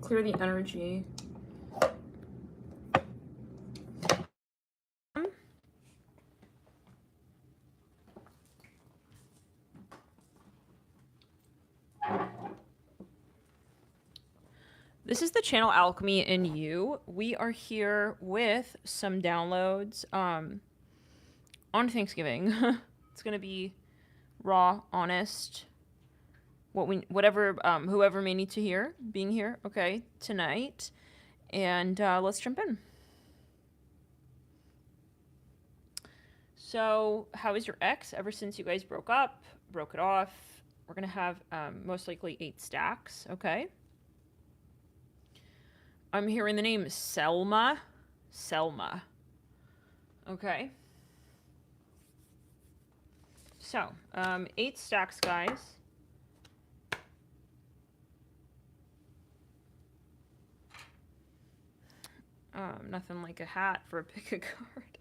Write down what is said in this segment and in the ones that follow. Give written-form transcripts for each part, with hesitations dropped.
clear the energy. This is the channel Alchemy in You. We are here with some downloads on Thanksgiving. It's gonna be raw, honest, whatever whoever may need to hear being here, okay, tonight. And let's jump in. So, how is your ex ever since you guys broke it off? We're gonna have most likely 8 stacks, okay? I'm hearing the name Selma. Selma. Okay. So, 8 stacks, guys. Nothing like a hat for a pick a card.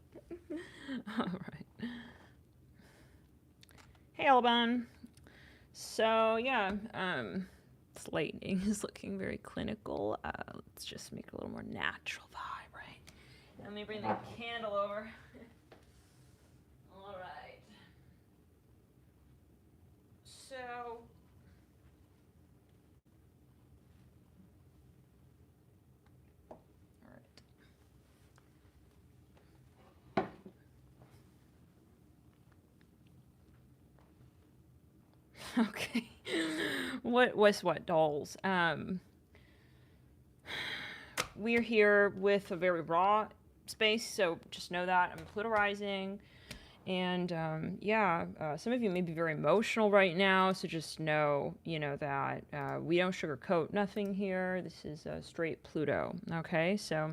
All right. Hey, Alban. So, yeah, this lightning is looking very clinical. Let's just make it a little more natural vibe, right? Let me bring the candle over. All right. So, okay. What dolls? We're here with a very raw space, so just know that I'm Pluto rising, and yeah, some of you may be very emotional right now, so just know, you know, that we don't sugarcoat nothing here. This is straight Pluto. Okay, so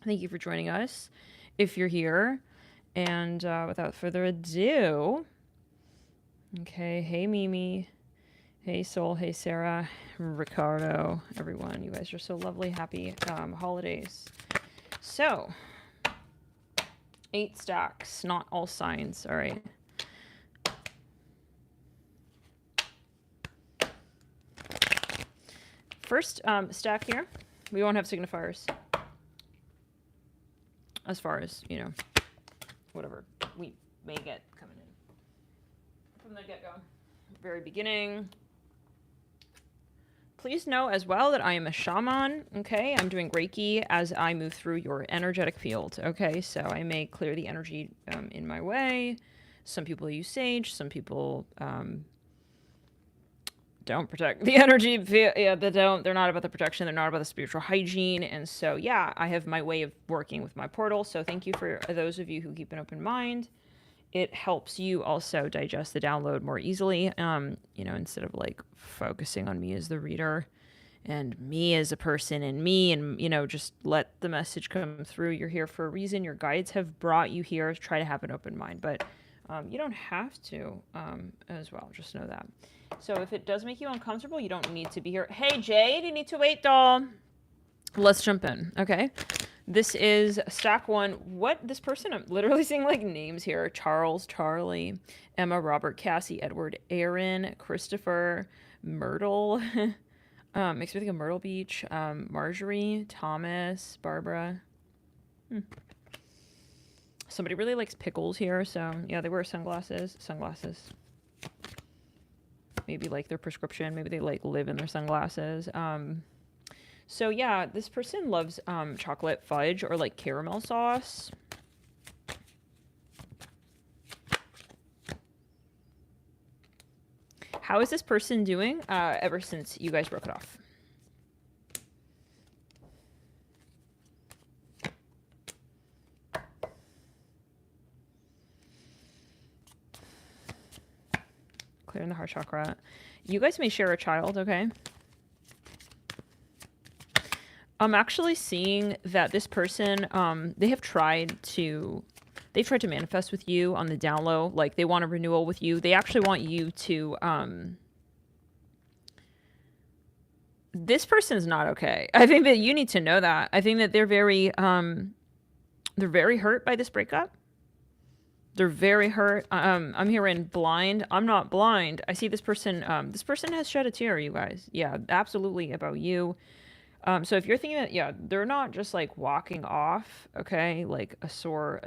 thank you for joining us if you're here, and without further ado. Okay, hey Mimi, hey Soul, hey Sarah, Ricardo, everyone. You guys are so lovely. Happy holidays. So, 8 stacks, not all signs. All right. First stack here, we won't have signifiers. As far as, you know, whatever we may get coming in. From the get-go, very beginning. Please know as well that I am a shaman, okay? I'm doing Reiki as I move through your energetic field, okay? So I may clear the energy in my way. Some people use sage, some people don't protect the energy. Yeah, they're not about the protection, they're not about the spiritual hygiene. And so, yeah, I have my way of working with my portal. So thank you for those of you who keep an open mind. It helps you also digest the download more easily, you know, instead of like focusing on me as the reader and me as a person and me, and, you know, just let the message come through. You're here for a reason. Your guides have brought you here. Try to have an open mind, but you don't have to as well. Just know that. So if it does make you uncomfortable, you don't need to be here. Hey, Jade, you need to wait, doll. Let's jump in, okay? This is stack 1. What this person, I'm literally seeing like names here. Charles, Charlie, Emma, Robert, Cassie, Edward, Aaron, Christopher, Myrtle. Makes me think of Myrtle Beach. Marjorie, Thomas, Barbara. Somebody really likes pickles here. So yeah, they wear sunglasses. Maybe like their prescription. Maybe they like live in their sunglasses. So yeah, this person loves chocolate fudge or like caramel sauce. How is this person doing ever since you guys broke it off? Clearing the heart chakra. You guys may share a child, okay? I'm actually seeing that this person, they've tried to manifest with you on the down low. Like they want a renewal with you. They actually want you to, this person's not okay. I think that you need to know that. I think that they're very hurt by this breakup. They're very hurt. I'm hearing blind. I'm not blind. I see this person has shed a tear, you guys. Yeah, absolutely about you. So if you're thinking that, yeah, they're not just like walking off, okay, like a sore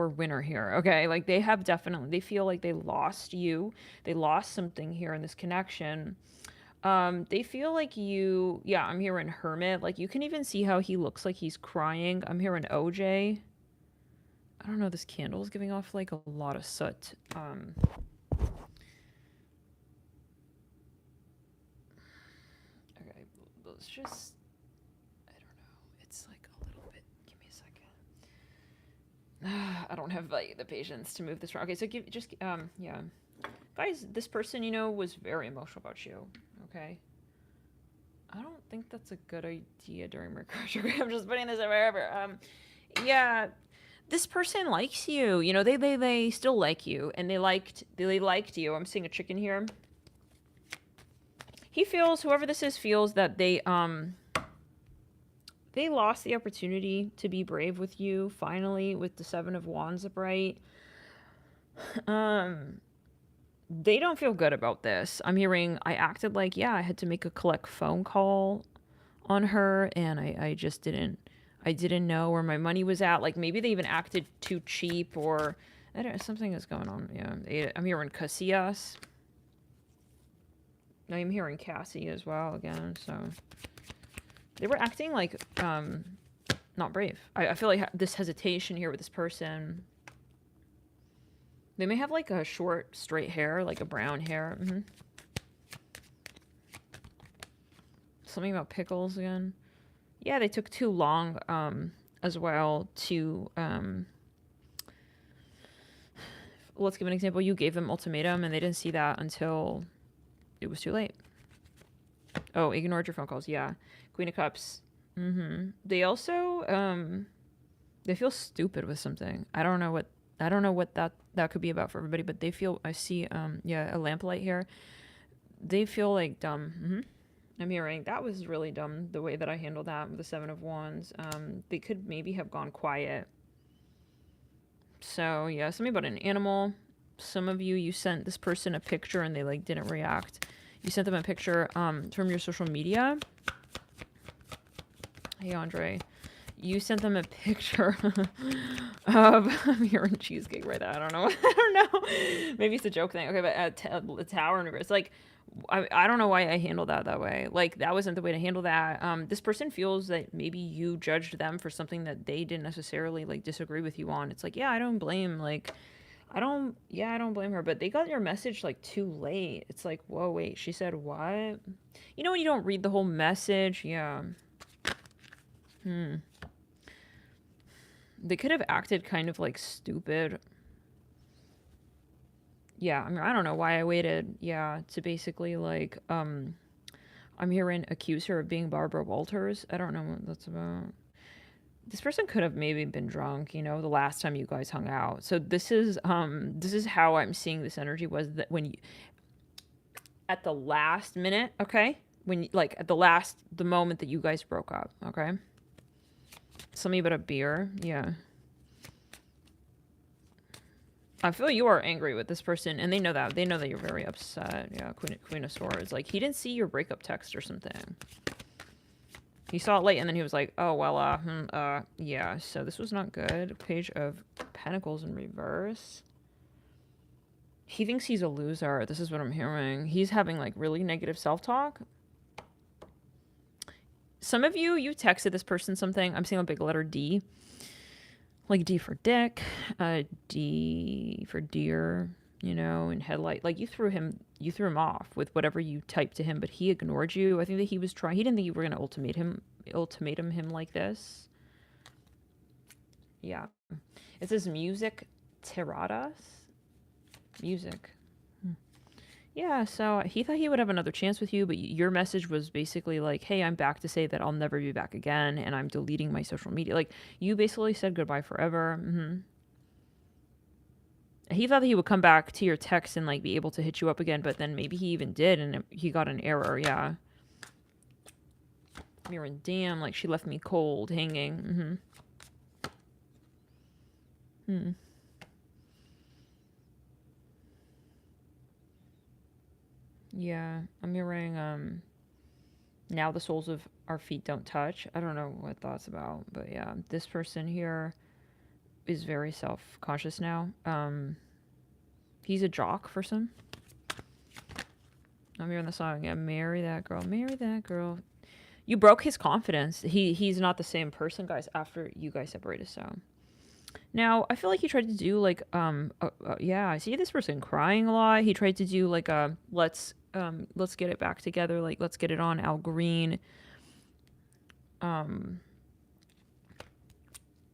winner here, okay? Like they have definitely, they feel like they lost you, they lost something here in this connection. They feel like you, yeah, I'm hearing hermit. Like you can even see how he looks like he's crying. I'm hearing OJ. I don't know, this candle is giving off like a lot of soot. Okay, let's just, I don't know. It's like a little bit, give me a second. I don't have like the patience to move this around. Okay, so yeah. Guys, this person, you know, was very emotional about you, okay? I don't think that's a good idea during Mercury retrograde. I'm just putting this wherever. Yeah, this person likes you. You know, they still like you, and they liked you. I'm seeing a chicken here. He feels, whoever this is feels that they lost the opportunity to be brave with you finally with the 7 of Wands upright. They don't feel good about this. I'm hearing I acted like, yeah, I had to make a collect phone call on her, and I just didn't know where my money was at. Like maybe they even acted too cheap, or I don't know, something is going on. Yeah, I'm hearing Casillas. I'm hearing Cassie as well again. So they were acting like not brave. I feel like this hesitation here with this person. They may have like a short, straight hair, like a brown hair. Something about pickles again. Yeah, they took too long as well to let's give an example. You gave them ultimatum and they didn't see that until it was too late. Oh, ignored your phone calls. Yeah. Queen of Cups. They also they feel stupid with something. I don't know what that could be about for everybody, but they feel, I see yeah, a lamplight here. They feel like dumb. I'm hearing that was really dumb the way that I handled that with the 7 of Wands. They could maybe have gone quiet. So yeah, something about an animal. Some of you sent this person a picture and they like didn't react. You sent them a picture from your social media. Hey Andre, you sent them a picture of I'm hearing cheesecake right there. I don't know. I don't know. Maybe it's a joke thing. Okay, but the tower and it's like I don't know why I handled that way. Like that wasn't the way to handle that. This person feels that maybe you judged them for something that they didn't necessarily like disagree with you on. It's like, yeah, I don't blame I don't blame her, but they got your message like too late. It's like, whoa, wait, she said what? You know when you don't read the whole message? Yeah. They could have acted kind of like stupid. Yeah, I mean, I don't know why I waited, yeah, to basically like I'm hearing accuse her of being Barbara Walters. I don't know what that's about. This person could have maybe been drunk, you know, the last time you guys hung out. So this is how I'm seeing this energy was that when you at the last minute, okay? When you, like at the moment that you guys broke up, okay? Something about a beer, yeah. I feel you are angry with this person, and they know that. They know that you're very upset. Yeah, Queen of Swords. Like, he didn't see your breakup text or something. He saw it late, and then he was like, oh, well, yeah. So this was not good. Page of Pentacles in reverse. He thinks he's a loser. This is what I'm hearing. He's having, like, really negative self-talk. Some of you texted this person something. I'm seeing a big letter D. Like D for dick, D for deer, you know, and headlight. Like you threw him off with whatever you typed to him, but he ignored you. I think that he didn't think you were gonna ultimatum him like this. Yeah. It says music tiradas. Music. Yeah, so he thought he would have another chance with you, but your message was basically like, hey, I'm back to say that I'll never be back again, and I'm deleting my social media. Like, you basically said goodbye forever. He thought that he would come back to your text and, like, be able to hit you up again, but then maybe he even did, and he got an error, yeah. You're damn, like, she left me cold, hanging. Yeah, I'm hearing, Now the soles of our feet don't touch. I don't know what that's about, but yeah, this person here is very self-conscious now. He's a jock for some. I'm hearing the song. Yeah, marry that girl. Marry that girl. You broke his confidence. He's not the same person, guys, after you guys separated. So now I feel like he tried to do like yeah, I see this person crying a lot. He tried to do like a let's get it back together, like let's get it on Al Green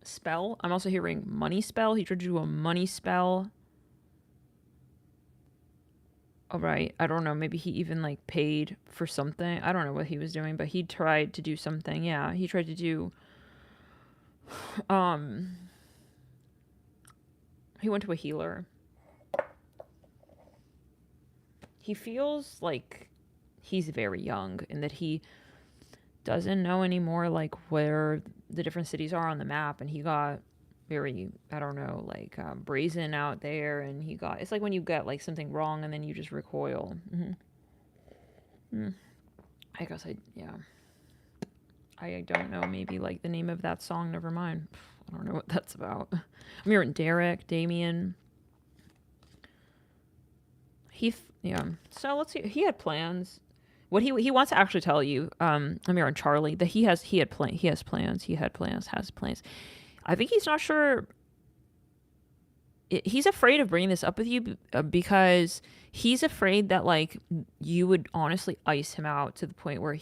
spell. I'm also hearing money spell. He tried to do a money spell. All right, I don't know, maybe he even like paid for something. I don't know what he was doing, but he tried to do something. Yeah, he tried to do he went to a healer. He feels like he's very young and that he doesn't know anymore like where the different cities are on the map, and he got very, I don't know, like brazen out there, and he got, it's like when you get like something wrong and then you just recoil. I guess I don't know, maybe like the name of that song, never mind. I don't know what that's about. I'm hearing Derek, Damien. Yeah. So let's see. He had plans. What he wants to actually tell you, I'm hearing Charlie, that he has plans. I think he's not sure. He's afraid of bringing this up with you because he's afraid that like you would honestly ice him out to the point where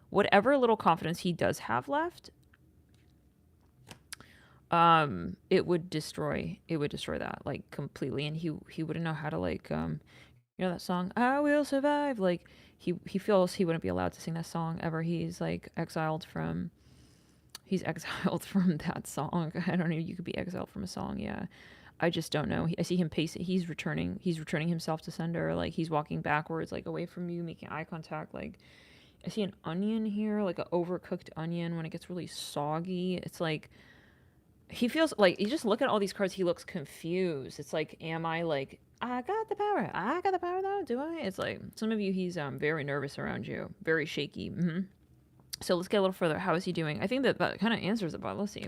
whatever little confidence he does have left, it would destroy that like completely, and he wouldn't know how to like you know that song, I Will Survive, like he feels he wouldn't be allowed to sing that song ever. He's exiled from that song. I don't know, you could be exiled from a song. Yeah, I just don't know. I see him pacing. He's returning himself to sender. Like he's walking backwards, like away from you, making eye contact. Like I see an onion here, like an overcooked onion. When it gets really soggy, it's like he feels like, you just look at all these cards, he looks confused. It's like, am I like, I got the power though, do I? It's like, some of you, he's very nervous around you, very shaky. So let's get a little further. How is he doing? I think that kind of answers it, but let's see.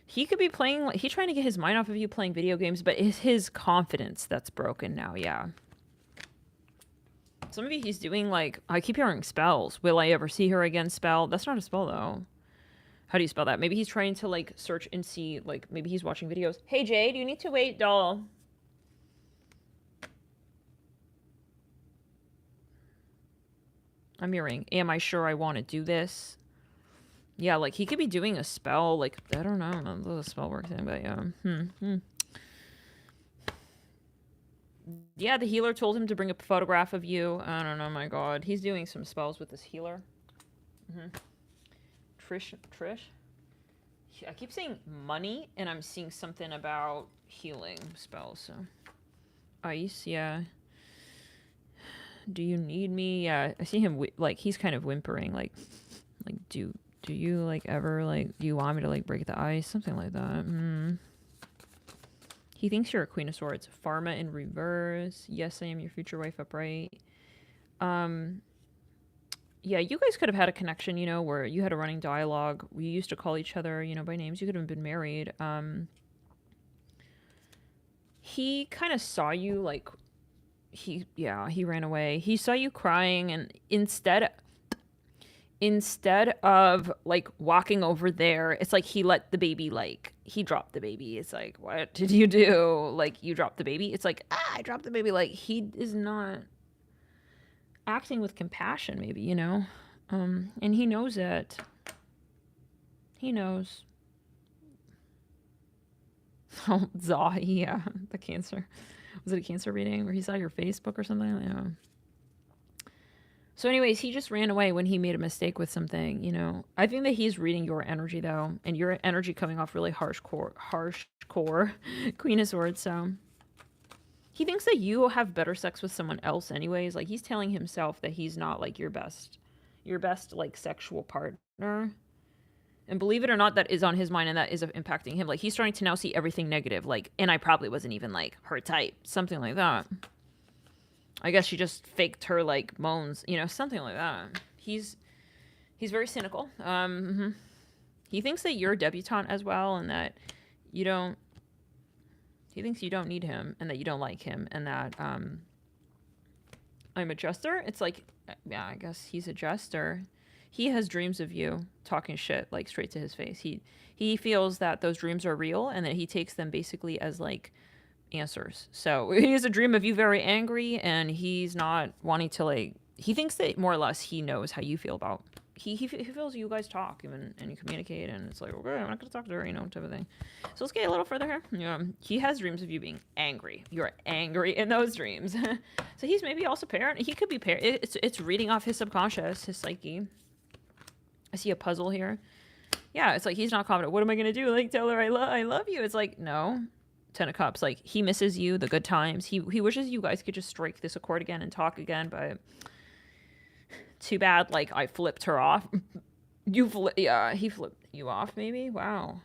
He could be playing, like, he's trying to get his mind off of you playing video games, but it's his confidence that's broken now, yeah. Some of you, he's doing, like, I keep hearing spells. Will I ever see her again spell? That's not a spell, though. How do you spell that? Maybe he's trying to, like, search and see, like, maybe he's watching videos. Hey, Jade, you need to wait, doll. I'm hearing, am I sure I want to do this? Yeah, like, he could be doing a spell, like, I don't know how the spell works in, but yeah. Yeah, the healer told him to bring a photograph of you. I don't know, my god. He's doing some spells with this healer. Trish? I keep saying money, and I'm seeing something about healing spells, so. Ice, yeah. Do you need me? Yeah, I see him, like, he's kind of whimpering, like, do you, like, ever, like, do you want me to, like, break the ice? Something like that. He thinks you're a Queen of Swords. Pharma in reverse. Yes, I am your future wife upright. Yeah, you guys could have had a connection, you know, where you had a running dialogue. We used to call each other, you know, by names. You could have been married. He kind of saw you, like, he ran away. He saw you crying, and instead of like walking over there, it's like he let the baby, like, he dropped the baby. It's like, what did you do? Like, you dropped the baby? It's like, I dropped the baby. Like, he is not acting with compassion, maybe, you know? And he knows it. He knows. Oh, Zahi, yeah, the cancer. Was it a cancer reading where he saw your Facebook or something? Yeah. So anyways, he just ran away when he made a mistake with something, you know. I think that he's reading your energy, though, and your energy coming off really harsh core Queen of Swords, so. He thinks that you have better sex with someone else anyways. Like, he's telling himself that he's not, like, your best, like, sexual partner. And believe it or not, that is on his mind, and that is impacting him. Like, he's starting to now see everything negative. Like, and I probably wasn't even, like, her type. Something like that. I guess she just faked her like moans, you know, something like that. He's very cynical. He thinks that you're a debutante as well, and that you don't. He thinks you don't need him, and that you don't like him, and that I'm a jester. It's like, yeah, I guess he's a jester. He has dreams of you talking shit like straight to his face. He feels that those dreams are real, and that he takes them basically as like answers. So he has a dream of you very angry, and he's not wanting to like. He thinks that more or less he knows how you feel about. He feels you guys talk and you communicate, and it's like, okay, I'm not gonna talk to her, you know, type of thing. So let's get a little further here. He has dreams of you being angry. You're angry in those dreams. So he's maybe also parent. He could be parent. It's reading off his subconscious, his psyche. I see a puzzle here. Yeah, it's like he's not confident. What am I gonna do? Like tell her I love you. It's like no. Ten of Cups. Like he misses you, the good times. He wishes you guys could just strike this accord again and talk again, but too bad. Like I flipped her off. Yeah, he flipped you off. Maybe. Wow.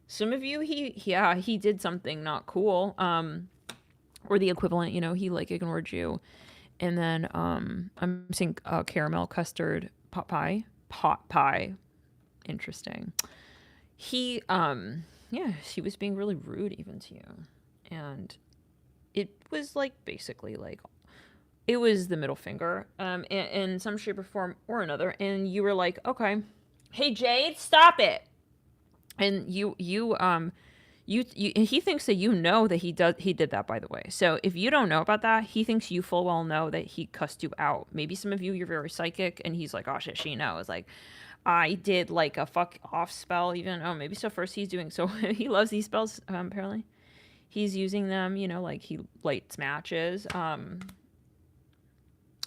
Some of you, he did something not cool. Or the equivalent. You know, he like ignored you, and then I'm seeing caramel custard pot pie. Interesting. He yeah, she was being really rude even to you. And it was like basically like it was the middle finger in some shape or form or another. And you were like, okay, hey Jade, stop it. And he thinks that you know that he did that, by the way. So if you don't know about that, he thinks you full well know that he cussed you out. Maybe some of you're very psychic, and he's like, oh shit, she knows. Like, I did like a fuck off spell even. Oh, maybe so first he's doing, so he loves these spells, apparently. He's using them, you know, like he lights matches.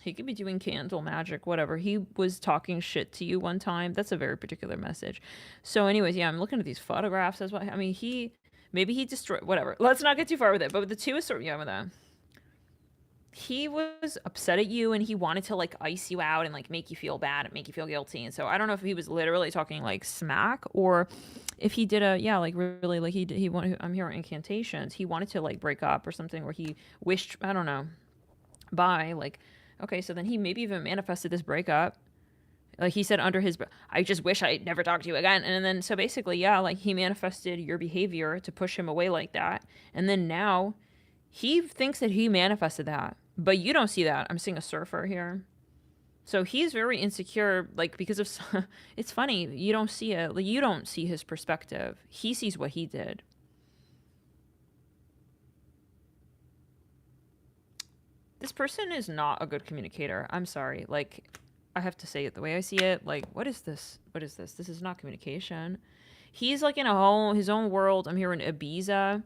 He could be doing candle magic, whatever. He was talking shit to you one time. That's a very particular message. So anyways, yeah, I'm looking at these photographs as well. I mean, maybe he destroyed, whatever. Let's not get too far with it. But with the two is sort of, yeah, with that. He was upset at you, and he wanted to like ice you out and like make you feel bad and make you feel guilty. And so I don't know if he was literally talking like smack, or if he did like really like he wanted. I'm hearing incantations. He wanted to like break up or something, or he wished, I don't know, bye. Like, okay, so then he maybe even manifested this breakup. Like he said under his, I just wish I never talked to you again. And then so basically, yeah, like he manifested your behavior to push him away like that. And then now he thinks that he manifested that, but you don't see that. I'm seeing a surfer here. So he's very insecure, like because of, it's funny, you don't see it. Like you don't see his perspective. He sees what he did. This person is not a good communicator. I'm sorry. Like, I have to say it the way I see it. Like, what is this? What is this? This is not communication. He's like in his own world. I'm hearing Ibiza.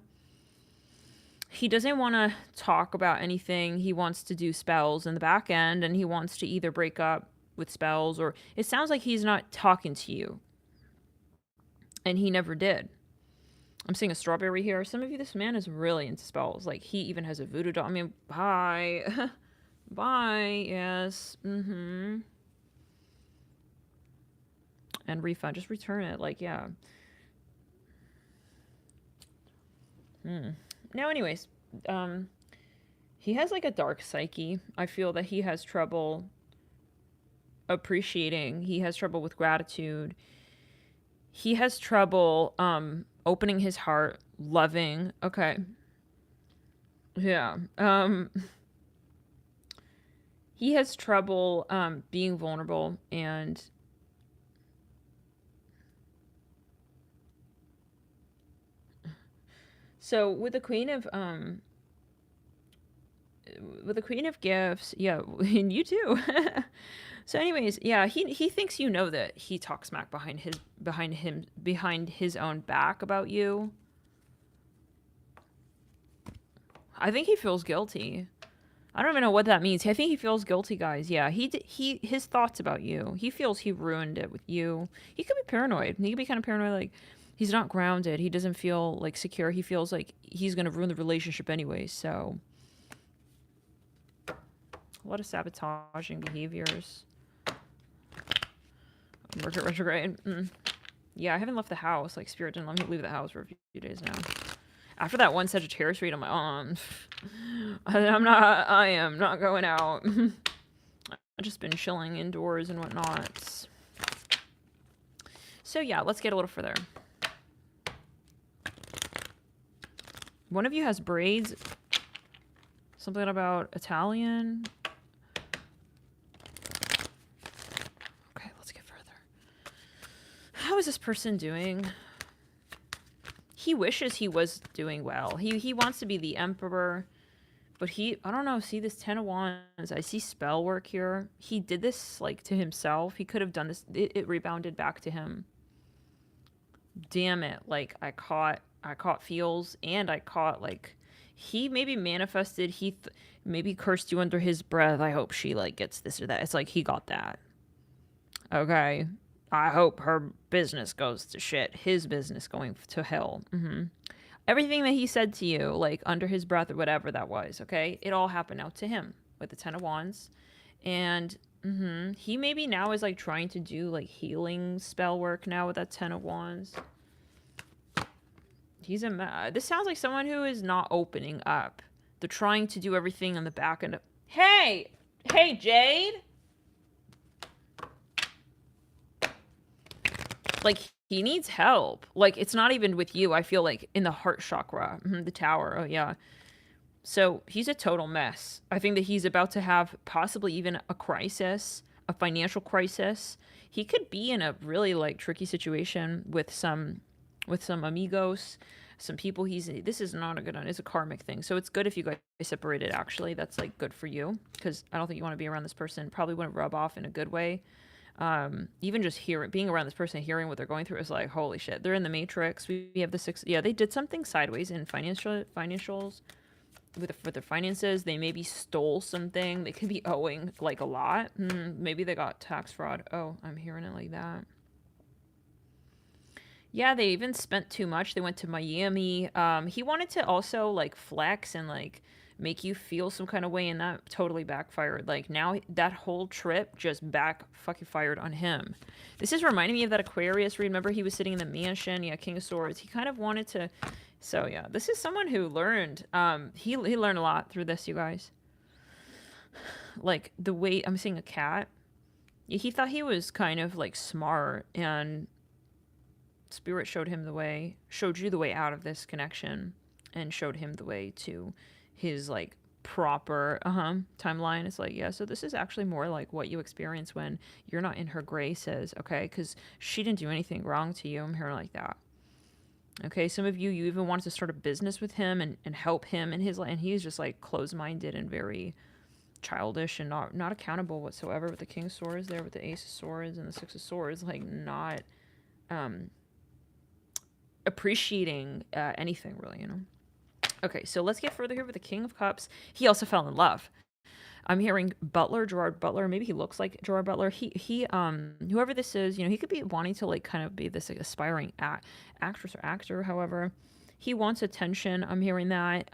He doesn't want to talk about anything. He wants to do spells in the back end, and he wants to either break up with spells, or it sounds like he's not talking to you. And he never did. I'm seeing a strawberry here. Some of you, this man is really into spells. Like, he even has a voodoo doll. I mean, bye. Bye. Yes. Mm-hmm. And refund. Just return it. Like, yeah. Now, anyways, he has like a dark psyche. I feel that he has trouble appreciating. He has trouble with gratitude. He has trouble opening his heart, loving. Okay. Yeah. He has trouble being vulnerable, and so with the Queen of Gifts, yeah, and you too. So anyways, yeah, he thinks you know that he talks smack behind his own back about you. I think he feels guilty. I don't even know what that means. I think he feels guilty, guys. Yeah, his thoughts about you. He feels he ruined it with you. He could be paranoid. He could be kind of paranoid, like he's not grounded. He doesn't feel like secure. He feels like he's gonna ruin the relationship anyway. So a lot of sabotaging behaviors. Mercury retrograde. Yeah, I haven't left the house. Like, Spirit didn't let me leave the house for a few days now. After that one Sagittarius read, I'm like, I am not going out. I've just been chilling indoors and whatnot. So yeah, let's get a little further. One of you has braids. Something about Italian. Okay, let's get further. How is this person doing? He wishes he was doing well. He wants to be the emperor, but I don't know, see this 10 of Wands. I see spell work here. He did this, like, to himself. He could have done this. It rebounded back to him. Damn it. Like, I caught feels, and I caught, like, he maybe manifested, maybe cursed you under his breath. I hope she, like, gets this or that. It's like, he got that. Okay. I hope her business goes to shit. His business going to hell. Everything that he said to you, like, under his breath or whatever that was, okay? It all happened now to him with the 10 of Wands. And he maybe now is, like, trying to do, like, healing spell work now with that 10 of Wands. This sounds like someone who is not opening up. They're trying to do everything on the back end. Hey, Jade. Like, he needs help. Like, it's not even with you. I feel like in the heart chakra, the tower. Oh yeah. So he's a total mess. I think that he's about to have possibly even a crisis, a financial crisis. He could be in a really, like, tricky situation with some amigos, some people. This is not a good one. It's a karmic thing. So it's good if you guys separated, actually. That's, like, good for you, because I don't think you want to be around this person. Probably wouldn't rub off in a good way. Even just being around this person, hearing what they're going through is like, holy shit, they're in the matrix. We have the 6. Yeah, they did something sideways in financials with their finances. They maybe stole something. They could be owing, like, a lot. Maybe they got tax fraud. Oh, I'm hearing it like that. Yeah, they even spent too much. They went to Miami. He wanted to also, like, flex and, like, make you feel some kind of way, and that totally backfired. Like, now that whole trip just fucking fired on him. This is reminding me of that Aquarius. Remember, he was sitting in the mansion. Yeah, King of Swords. He kind of wanted to. So yeah, this is someone who learned. He learned a lot through this, you guys. Like, the way I'm seeing a cat. Yeah, he thought he was kind of, like, smart, and Spirit showed you the way out of this connection, and showed him the way to his, like, proper timeline. It's like, yeah, so this is actually more like what you experience when you're not in her graces, okay? Because she didn't do anything wrong to you. I'm hearing like that. Okay, some of you even wanted to start a business with him and help him in his life, and he's just, like, closed-minded and very childish and not accountable whatsoever, with the King of Swords there, with the Ace of Swords and the Six of Swords, like, not appreciating anything, really, you know? Okay, so let's get further here with the King of Cups. He also fell in love. I'm hearing Gerard Butler. Maybe he looks like Gerard Butler. He whoever this is, you know, he could be wanting to, like, kind of be this, like, aspiring actress or actor. However, he wants attention. I'm hearing that.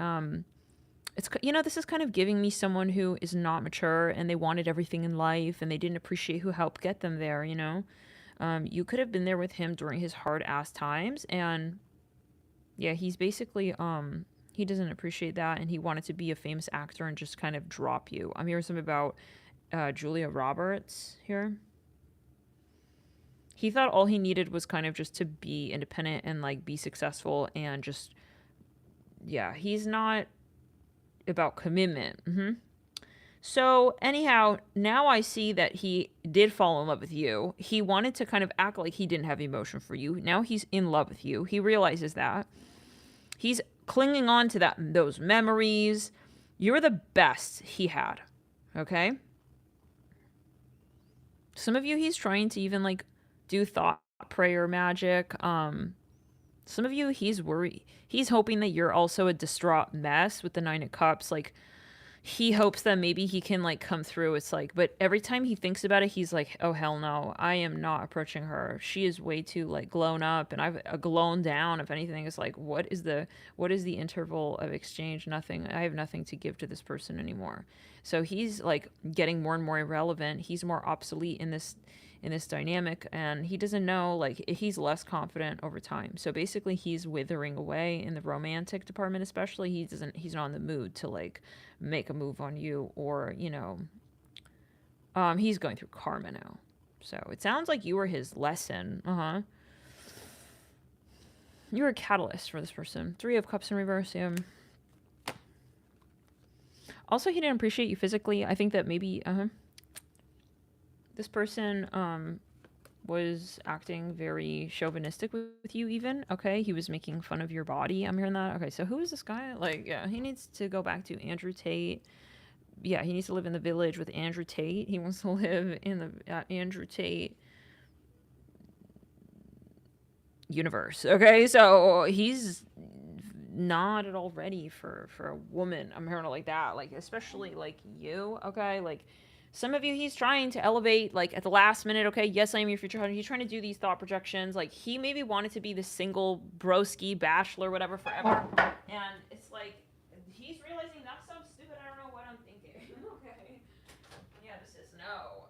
It's, you know, this is kind of giving me someone who is not mature, and they wanted everything in life, and they didn't appreciate who helped get them there, you know? You could have been there with him during his hard-ass times, and yeah, he's basically, he doesn't appreciate that, and he wanted to be a famous actor and just kind of drop you. I'm hearing something about Julia Roberts here. He thought all he needed was kind of just to be independent and, like, be successful, and just, yeah, he's not about commitment. So anyhow, now I see that he did fall in love with you. He wanted to kind of act like he didn't have emotion for you. Now he's in love with you. He realizes that. He's clinging on to those memories. You're the best he had, okay? Some of you, he's trying to even, like, do thought prayer magic. Some of you, he's worried. He's hoping that you're also a distraught mess with the 9 of Cups. Like, he hopes that maybe he can, like, come through. It's like, but every time he thinks about it, he's like, oh, hell no, I am not approaching her. She is way too, like, blown up, and I've blown down. If anything, it's like, what is the interval of exchange? Nothing. I have nothing to give to this person anymore. So he's, like, getting more and more irrelevant. He's more obsolete in this in this dynamic, and he doesn't know, like, he's less confident over time. So basically he's withering away in the romantic department, especially. He's not in the mood to, like, make a move on you, or, you know, he's going through karma now. So it sounds like you were his lesson. You were a catalyst for this person. 3 of Cups in reverse, yeah. Also, he didn't appreciate you physically. I think that maybe, this person, was acting very chauvinistic with you even, okay? He was making fun of your body. I'm hearing that. Okay, so who is this guy? Like, yeah, he needs to go back to Andrew Tate. Yeah, he needs to live in the village with Andrew Tate. He wants to live in the Andrew Tate universe, okay? So he's not at all ready for a woman. I'm hearing it like that, like, especially like you, okay? Like, some of you, he's trying to elevate, like, at the last minute, okay? Yes, I am your future husband. He's trying to do these thought projections. Like, he maybe wanted to be the single broski bachelor, whatever, forever. And it's like, he's realizing that's so stupid. I don't know what I'm thinking. Okay. Yeah, this is no.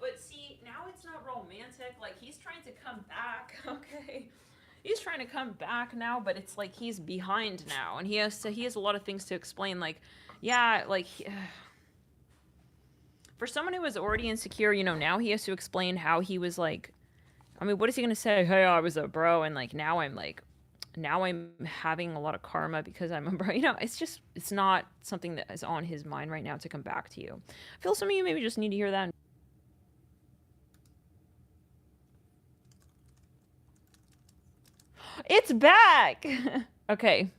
But see, now it's not romantic. Like, he's trying to come back, okay? He's trying to come back now, but it's like he's behind now, and he has a lot of things to explain. Like, yeah, like, for someone who was already insecure, you know, now he has to explain how he was, like, I mean, what is he gonna say? Hey, I was a bro, and like now I'm having a lot of karma because I'm a bro. You know, it's not something that is on his mind right now to come back to you. I feel some of you maybe just need to hear that. It's back. Okay.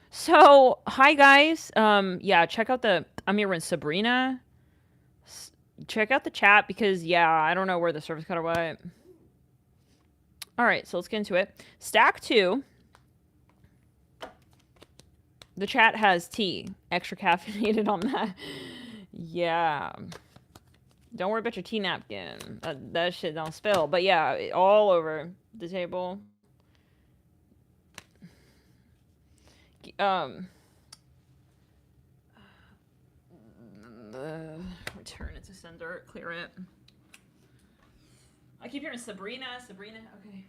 So, hi guys. Yeah, check out I'm here with Sabrina. Check out the chat because, yeah, I don't know where the service cutter went. All right, so let's get into it. Stack 2. The chat has tea. Extra caffeinated on that. Yeah. Don't worry about your tea napkin. That shit don't spill. But yeah, all over the table. Return it to sender. Clear it. I keep hearing Sabrina. Okay.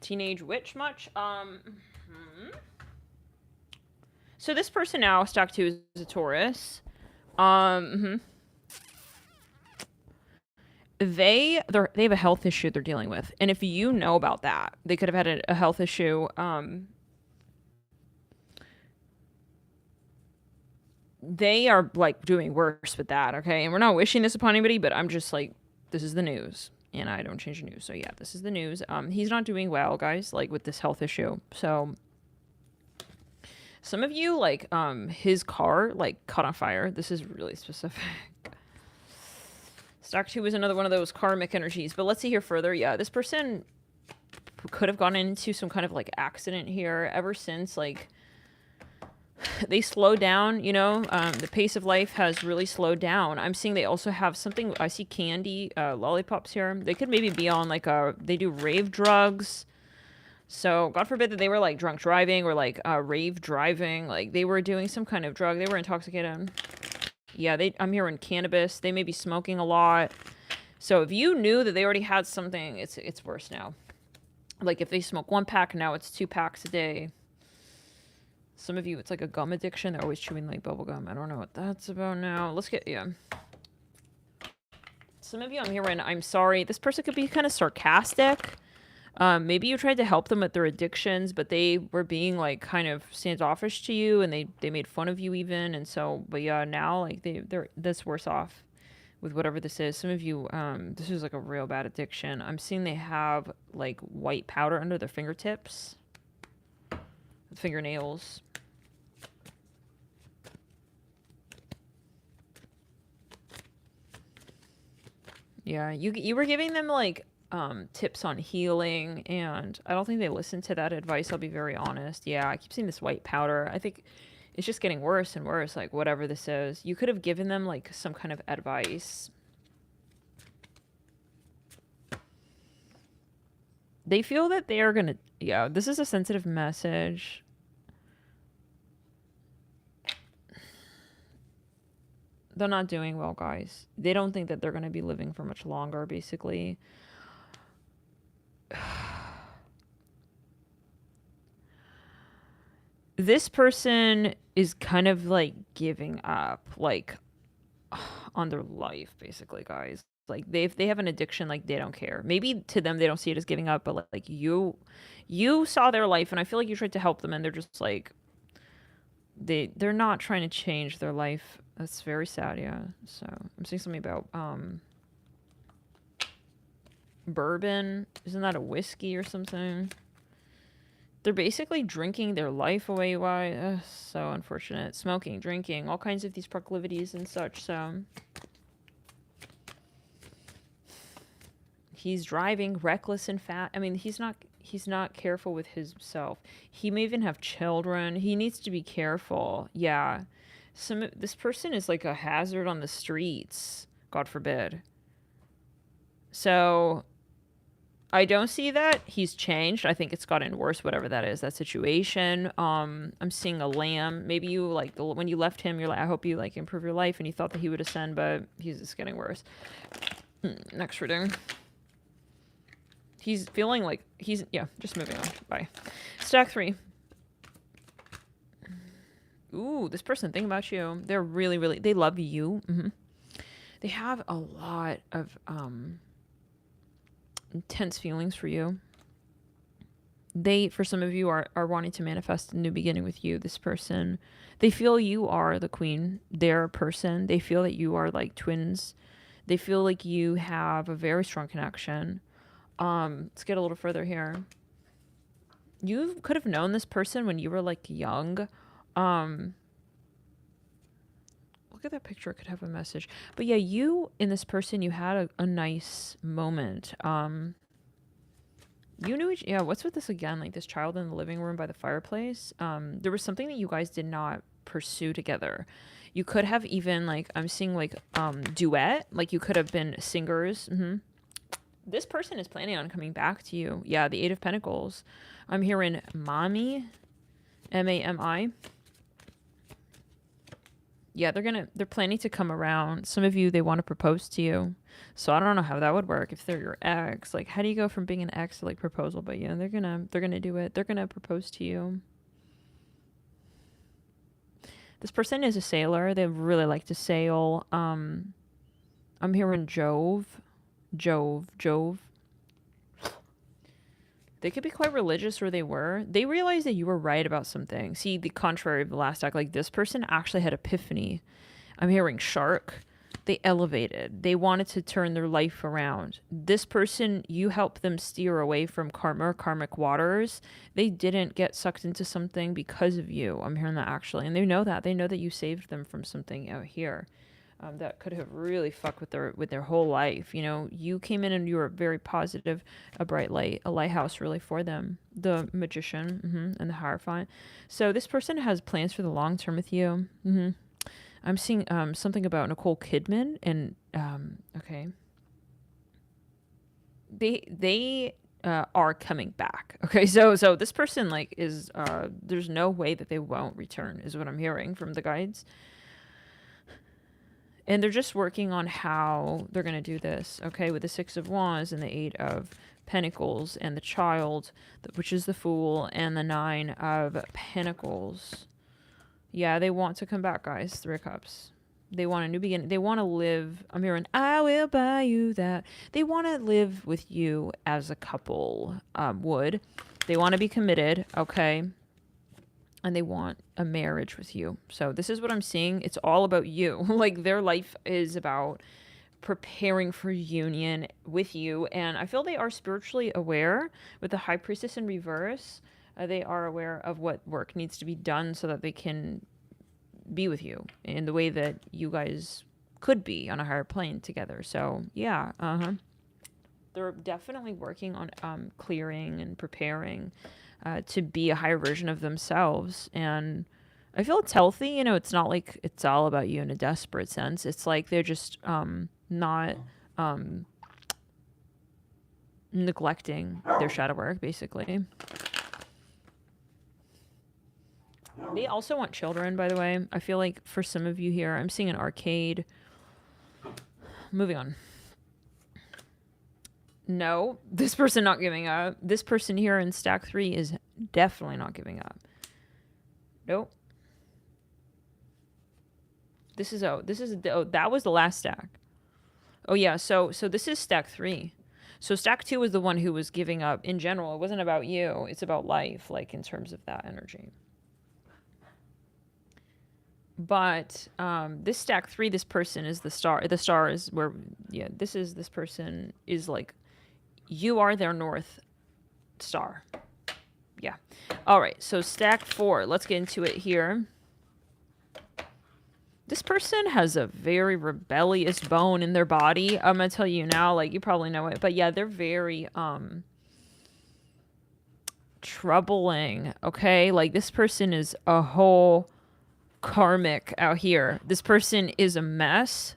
Teenage witch much? So this person now, stock 2, is a Taurus. They have a health issue they're dealing with, and if you know about that, they could have had a health issue. They are, like, doing worse with that, okay? And we're not wishing this upon anybody, but I'm just like, this is the news, and I don't change the news. So yeah, this is the news. He's not doing well, guys, like, with this health issue. So some of you, like, his car, like, caught on fire. This is really specific. Stock 2 is another one of those karmic energies. But let's see here further. Yeah, this person could have gone into some kind of, like, accident here ever since, like, they slowed down, you know. The pace of life has really slowed down. I'm seeing they also have something. I see candy, lollipops here. They could maybe be on, like, they do rave drugs. So God forbid that they were, like, drunk driving or, like, rave driving. Like, they were doing some kind of drug. They were intoxicated. Yeah, I'm hearing cannabis. They may be smoking a lot. So if you knew that they already had something, it's worse now. Like, if they smoke 1 pack, now it's 2 packs a day. Some of you, it's like a gum addiction. They're always chewing, like, bubble gum. I don't know what that's about now. Let's get, yeah. Some of you, I'm hearing, I'm sorry. This person could be kind of sarcastic. Maybe you tried to help them with their addictions, but they were being, like, kind of standoffish to you, and they made fun of you even. And so, but yeah, now, like, they're this worse off with whatever this is. Some of you, this is like a real bad addiction. I'm seeing they have, like, white powder under their fingertips, fingernails. Yeah, you were giving them, like, tips on healing, and I don't think they listened to that advice. I'll be very honest. Yeah, I keep seeing this white powder. I think it's just getting worse and worse. Like, whatever this is, you could have given them, like, some kind of advice. They feel that they are gonna. Yeah, this is a sensitive message. They're not doing well, guys. They don't think that they're going to be living for much longer, basically. This person is kind of like giving up, like, on their life, basically, guys. Like, if they have an addiction, like, they don't care. Maybe to them they don't see it as giving up, but like you saw their life, and I feel like you tried to help them, and they're just like, they're not trying to change their life. That's very sad. Yeah. So I'm seeing something about bourbon. Isn't that a whiskey or something? They're basically drinking their life away. Why? So unfortunate. Smoking, drinking, all kinds of these proclivities and such. So he's driving reckless and fat. I mean, he's not careful with himself. He may even have children. He needs to be careful. Yeah. This person is like a hazard on the streets. God forbid. So I don't see that he's changed. I think it's gotten worse, whatever that is, that situation. I'm seeing a lamb. Maybe you like when you left him, you're like, I hope you like improve your life, and you thought that he would ascend, but he's just getting worse. Next reading. He's feeling like just moving on. Bye. Stack 3. Ooh, this person, think about you. They're really, really, they love you. They have a lot of intense feelings for you. They, for some of you, are wanting to manifest a new beginning with you, this person. They feel you are the queen, their person. They feel that you are like twins. They feel like you have a very strong connection. Let's get a little further here. You could have known this person when you were like young. Look at that picture. It could have a message. But yeah, you and this person, you had a nice moment. You knew each, yeah, what's with this again? Like this child in the living room by the fireplace. There was something that you guys did not pursue together. You could have even like, I'm seeing like duet, like you could have been singers. This person is planning on coming back to you. Yeah, the 8 of Pentacles. I'm hearing mommy, M-A-M-I. Yeah, they're planning to come around. Some of you, they want to propose to you. So I don't know how that would work if they're your ex. Like, how do you go from being an ex to like proposal? But yeah, they're gonna do it. They're gonna propose to you. This person is a sailor. They really like to sail. I'm hearing Jove. They could be quite religious, or they were. They realized that you were right about something. See, the contrary of the last deck, like this person actually had epiphany. I'm hearing shark. They elevated. They wanted to turn their life around. This person, you helped them steer away from karmic waters. They didn't get sucked into something because of you. I'm hearing that actually. And they know that. They know that you saved them from something out here. That could have really fucked with their whole life. You know, you came in and you were very positive, a bright light, a lighthouse really for them. The magician and the Hierophant. So this person has plans for the long term with you. I'm seeing something about Nicole Kidman and okay. They are coming back. Okay, so this person like is there's no way that they won't return is what I'm hearing from the guides. And they're just working on how they're going to do this, okay, with the 6 of Wands and the 8 of Pentacles and the child, which is the Fool, and the 9 of Pentacles. Yeah, they want to come back, guys. 3 of Cups. They want a new beginning. They want to live. I'm hearing, I will buy you that. They want to live with you as a couple would. They want to be committed, okay? And they want a marriage with you. So this is what I'm seeing. It's all about you. Like their life is about preparing for union with you. And I feel they are spiritually aware with the High Priestess in reverse. They are aware of what work needs to be done so that they can be with you in the way that you guys could be on a higher plane together. So yeah, they're definitely working on clearing and preparing to be a higher version of themselves. And I feel it's healthy. You know, it's not like it's all about you in a desperate sense. It's like they're just not neglecting their shadow work, basically. They also want children, by the way. I feel like for some of you here, I'm seeing an arcade. Moving on. No, this person not giving up. This person here in stack 3 is definitely not giving up. Nope. That was the last stack. Oh yeah, so this is stack 3. So stack 2 was the one who was giving up in general. It wasn't about you. It's about life, like in terms of that energy. But this stack 3, this person is the star. The star is where, yeah, this person is like, you are their North Star. Yeah. All right. So stack 4. Let's get into it here. This person has a very rebellious bone in their body. I'm going to tell you now, like, you probably know it. But yeah, they're very troubling. Okay. Like, this person is a whole karmic out here. This person is a mess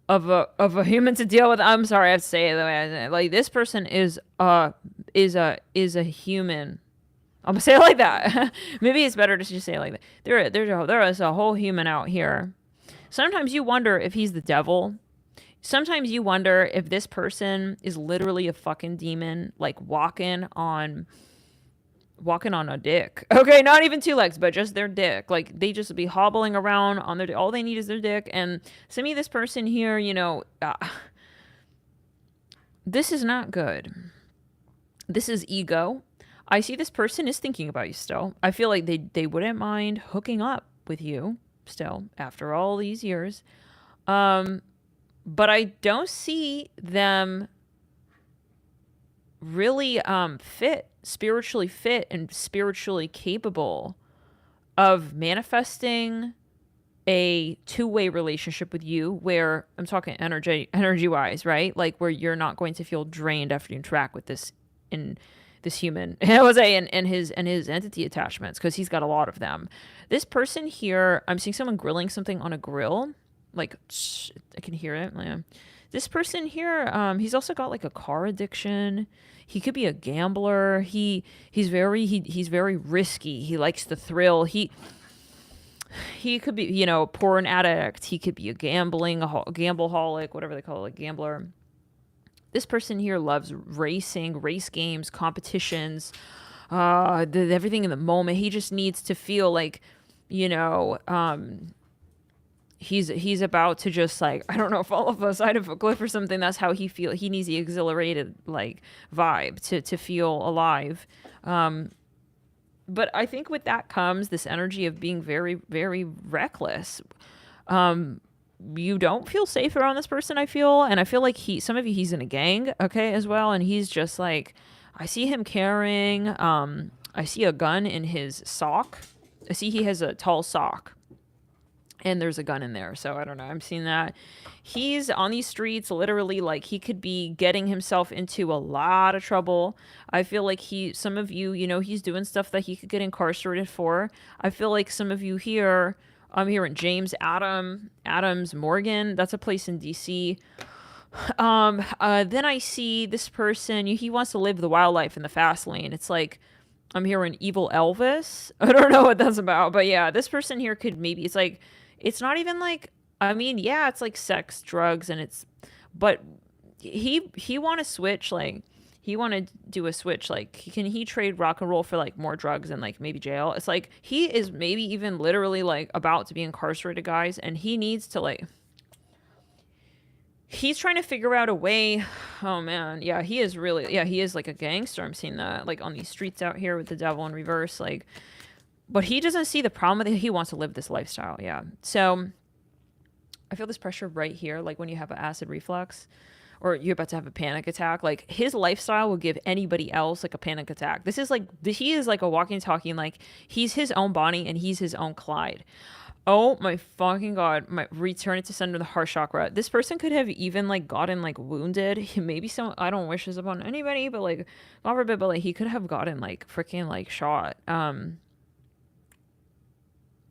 of a human to deal with. I'm sorry, I have to say it the way I say it. Like, this person is a human. I'm gonna say it like that. Maybe it's better to just say it like that. There is a whole human out here. Sometimes you wonder if he's the devil. Sometimes you wonder if this person is literally a fucking demon, like walking on a dick. Okay, not even 2 legs, but just their dick. Like, they just be hobbling around on their, all they need is their dick. And some of this person here, you know, this is not good. This is ego. I see this person is thinking about you still. I feel like they wouldn't mind hooking up with you still after all these years. But I don't see them really spiritually fit and spiritually capable of manifesting a 2-way relationship with you, where I'm talking energy wise, right? Like, where you're not going to feel drained after you interact with this human. I would say and his entity attachments, because he's got a lot of them. This person here, I'm seeing someone grilling something on a grill. Like, I can hear it. Yeah. This person here, he's also got like a car addiction. He could be a gambler. He's very risky. He likes the thrill. He could be, you know, a porn addict. He could be a gambleaholic, whatever they call it, gambler. This person here loves racing, race games, competitions, everything in the moment. He just needs to feel like, you know, he's about to just, like, I don't know, fall off the side of a cliff or something. That's how he feels. He needs the exhilarated, like, vibe to feel alive. But I think with that comes this energy of being very, very reckless. You don't feel safe around this person, I feel. And I feel like some of you, he's in a gang, okay, as well. And he's just like, I see him carrying, I see a gun in his sock. I see he has a tall sock. And there's a gun in there. So I don't know. I'm seeing that. He's on these streets, literally, like, he could be getting himself into a lot of trouble. I feel like some of you, you know, he's doing stuff that he could get incarcerated for. I feel like some of you here, I'm here in James Adams Morgan. That's a place in DC. Then I see this person, he wants to live the wildlife in the fast lane. It's like, I'm here in Evil Elvis. I don't know what that's about, but yeah, this person here could maybe, it's like, it's not even like, I mean, yeah, it's like sex, drugs, and but he want to switch, like, he want to do a switch, like, can he trade rock and roll for, like, more drugs and, like, maybe jail? It's like, he is maybe even literally, like, about to be incarcerated, guys, and he needs to, like, he's trying to figure out a way. Oh man, yeah, he is really, yeah, he is like a gangster. I'm seeing that, like, on these streets out here with the devil in reverse, like, but he doesn't see the problem with it. He wants to live this lifestyle. Yeah. So I feel this pressure right here, like when you have an acid reflux or you're about to have a panic attack. Like, his lifestyle will give anybody else, like, a panic attack. This is like, he is like a walking, talking, like, he's his own Bonnie and he's his own Clyde. Oh my fucking God. My return it to sender the heart chakra. This person could have even, like, gotten, like, wounded. Maybe I don't wish this upon anybody, but, like, God forbid, but, like, he could have gotten, like, freaking, like, shot.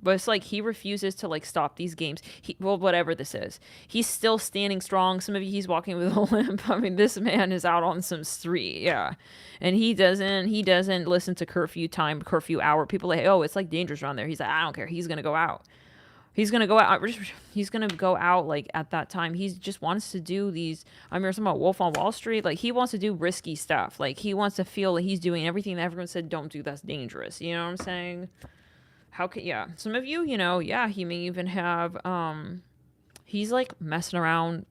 But it's like he refuses to like stop these games. Well, whatever this is, he's still standing strong. Some of you, he's walking with a limp. I mean, this man is out on some street, yeah, and he doesn't listen to curfew time, curfew hour. People are like, oh, it's like dangerous around there. He's like, I don't care. He's gonna go out. He's gonna go out. He's gonna go out like at that time. He just wants to do these. I mean, something about Wolf on Wall Street. Like he wants to do risky stuff. Like he wants to feel that he's doing everything that everyone said don't do. That's dangerous. You know what I'm saying? How could, yeah, some of you, you know, yeah, he may even have he's like messing around.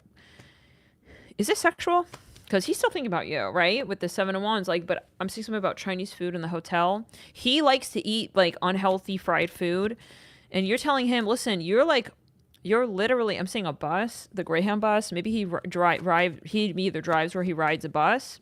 Is it sexual? Because he's still thinking about you, right, with the 7 of Wands. Like, but I'm seeing something about Chinese food in the hotel. He likes to eat like unhealthy fried food, and you're telling him, listen, you're literally, I'm saying a bus, the Greyhound bus. Maybe he either drives or he rides a bus.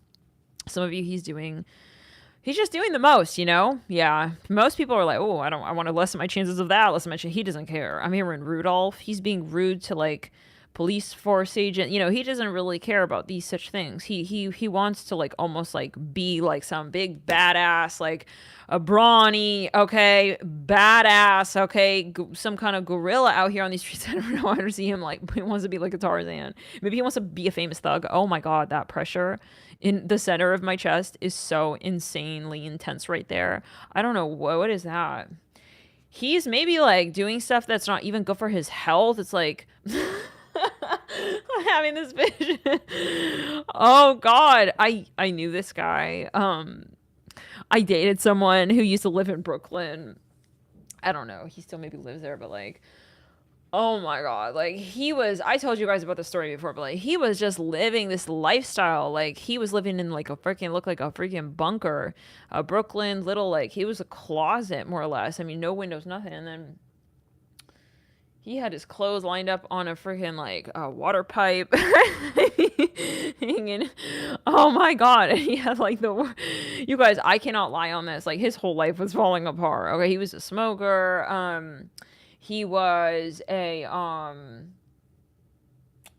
Some of you, he's just doing the most, you know? Yeah. Most people are like, oh, I want to lessen my chances of that. He doesn't care. I'm hearing Rudolph. He's being rude to like police force agent. You know, he doesn't really care about these such things. He wants to like almost like be like some big badass, like a brawny, okay, badass, okay, some kind of gorilla out here on these streets. I don't know. I don't see him like, he wants to be like a Tarzan. Maybe he wants to be a famous thug. Oh my God, that pressure in the center of my chest is so insanely intense right there. I don't know. What is that? He's maybe like doing stuff that's not even good for his health. It's like I'm having this vision. Oh God. I knew this guy. I dated someone who used to live in Brooklyn. I don't know. He still maybe lives there, but like, oh my God. Like I told you guys about the story before, but like he was just living this lifestyle. Like he was living in like looked like a freaking bunker, Brooklyn little, like he was a closet more or less. I mean, no windows, nothing. And then he had his clothes lined up on a freaking like water pipe hanging. Oh my God. And he had like you guys, I cannot lie on this. Like his whole life was falling apart. Okay. He was a smoker. He was a,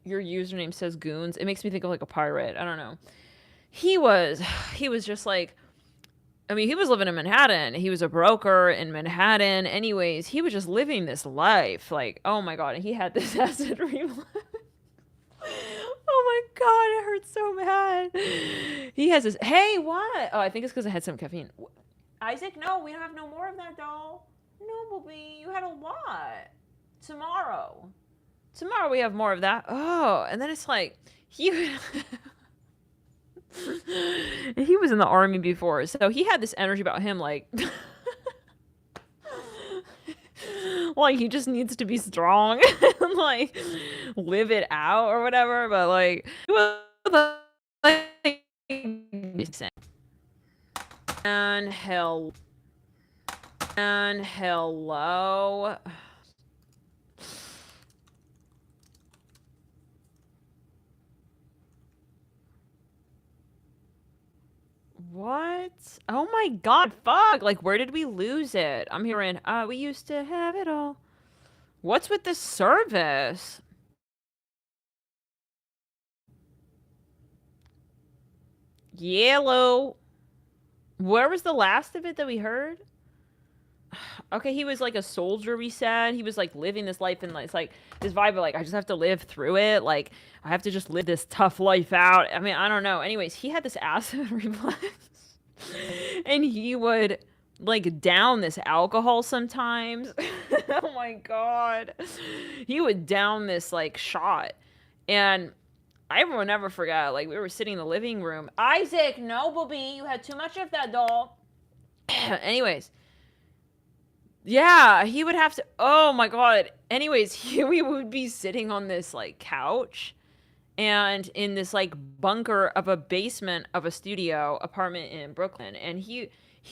your username says goons. It makes me think of like a pirate. I don't know. He was just like, I mean, he was living in Manhattan. He was a broker in Manhattan. Anyways, he was just living this life. Like, oh my God. And he had this acid reflux. Oh my God. It hurts so bad. He has this, hey, what? Oh, I think it's because I had some caffeine. Isaac, no, we don't have no more of that, doll. No, Bobby, you had a lot. Tomorrow we have more of that. Oh, and then it's like, he was in the army before, so he had this energy about him, like, like he just needs to be strong and like live it out or whatever. But like, and hello. What? Oh my God, fuck. Like, where did we lose it? I'm hearing, we used to have it all. What's with this service? Yellow. Where was the last of it that we heard? Okay, he was like a soldier, we said. He was like living this life, and it's like this vibe of like, I just have to live through it. Like, I have to just live this tough life out. I mean, I don't know. Anyways, he had this acid reflux. And he would like down this alcohol sometimes. Oh my God. He would down this like shot. And I will never forget, like we were sitting in the living room. Isaac, no, Bobby, you had too much of that, doll. Anyways. Yeah, he would have to, oh my God. Anyways, we would be sitting on this like couch and in this like bunker of a basement of a studio apartment in Brooklyn. And he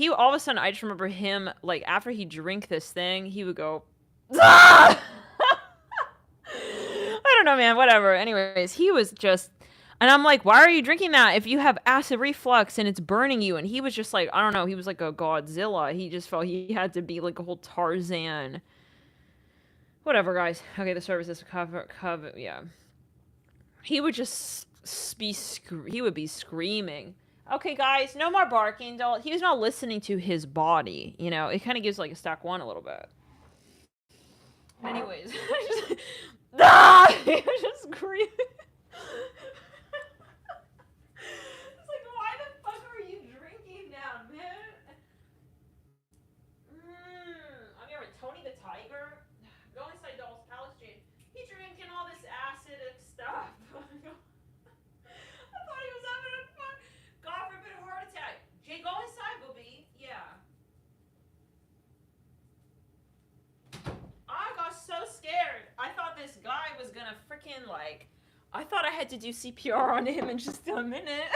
all of a sudden, I just remember him, like after he drink this thing, he would go, ah! I don't know, man, whatever. Anyways, he was just, and I'm like, why are you drinking that if you have acid reflux and it's burning you? And he was just like, I don't know, he was like a Godzilla. He just felt he had to be like a whole Tarzan. Whatever, guys. Okay, the service is cover, yeah. He would just be screaming. Okay, guys, no more barking. He was not listening to his body. You know, it kind of gives like a stack one a little bit. Anyways, I just screaming. It's like, why the fuck are you drinking now, man? I'm here with Tony the Tiger. Go inside Doll's Palace, Jane. He drinking all this acidic stuff. I thought he was having a fun. God forbid a heart attack. Jay, go inside, Booby. Yeah. I got so scared. I thought this guy was gonna freaking like. I thought I had to do CPR on him in just a minute.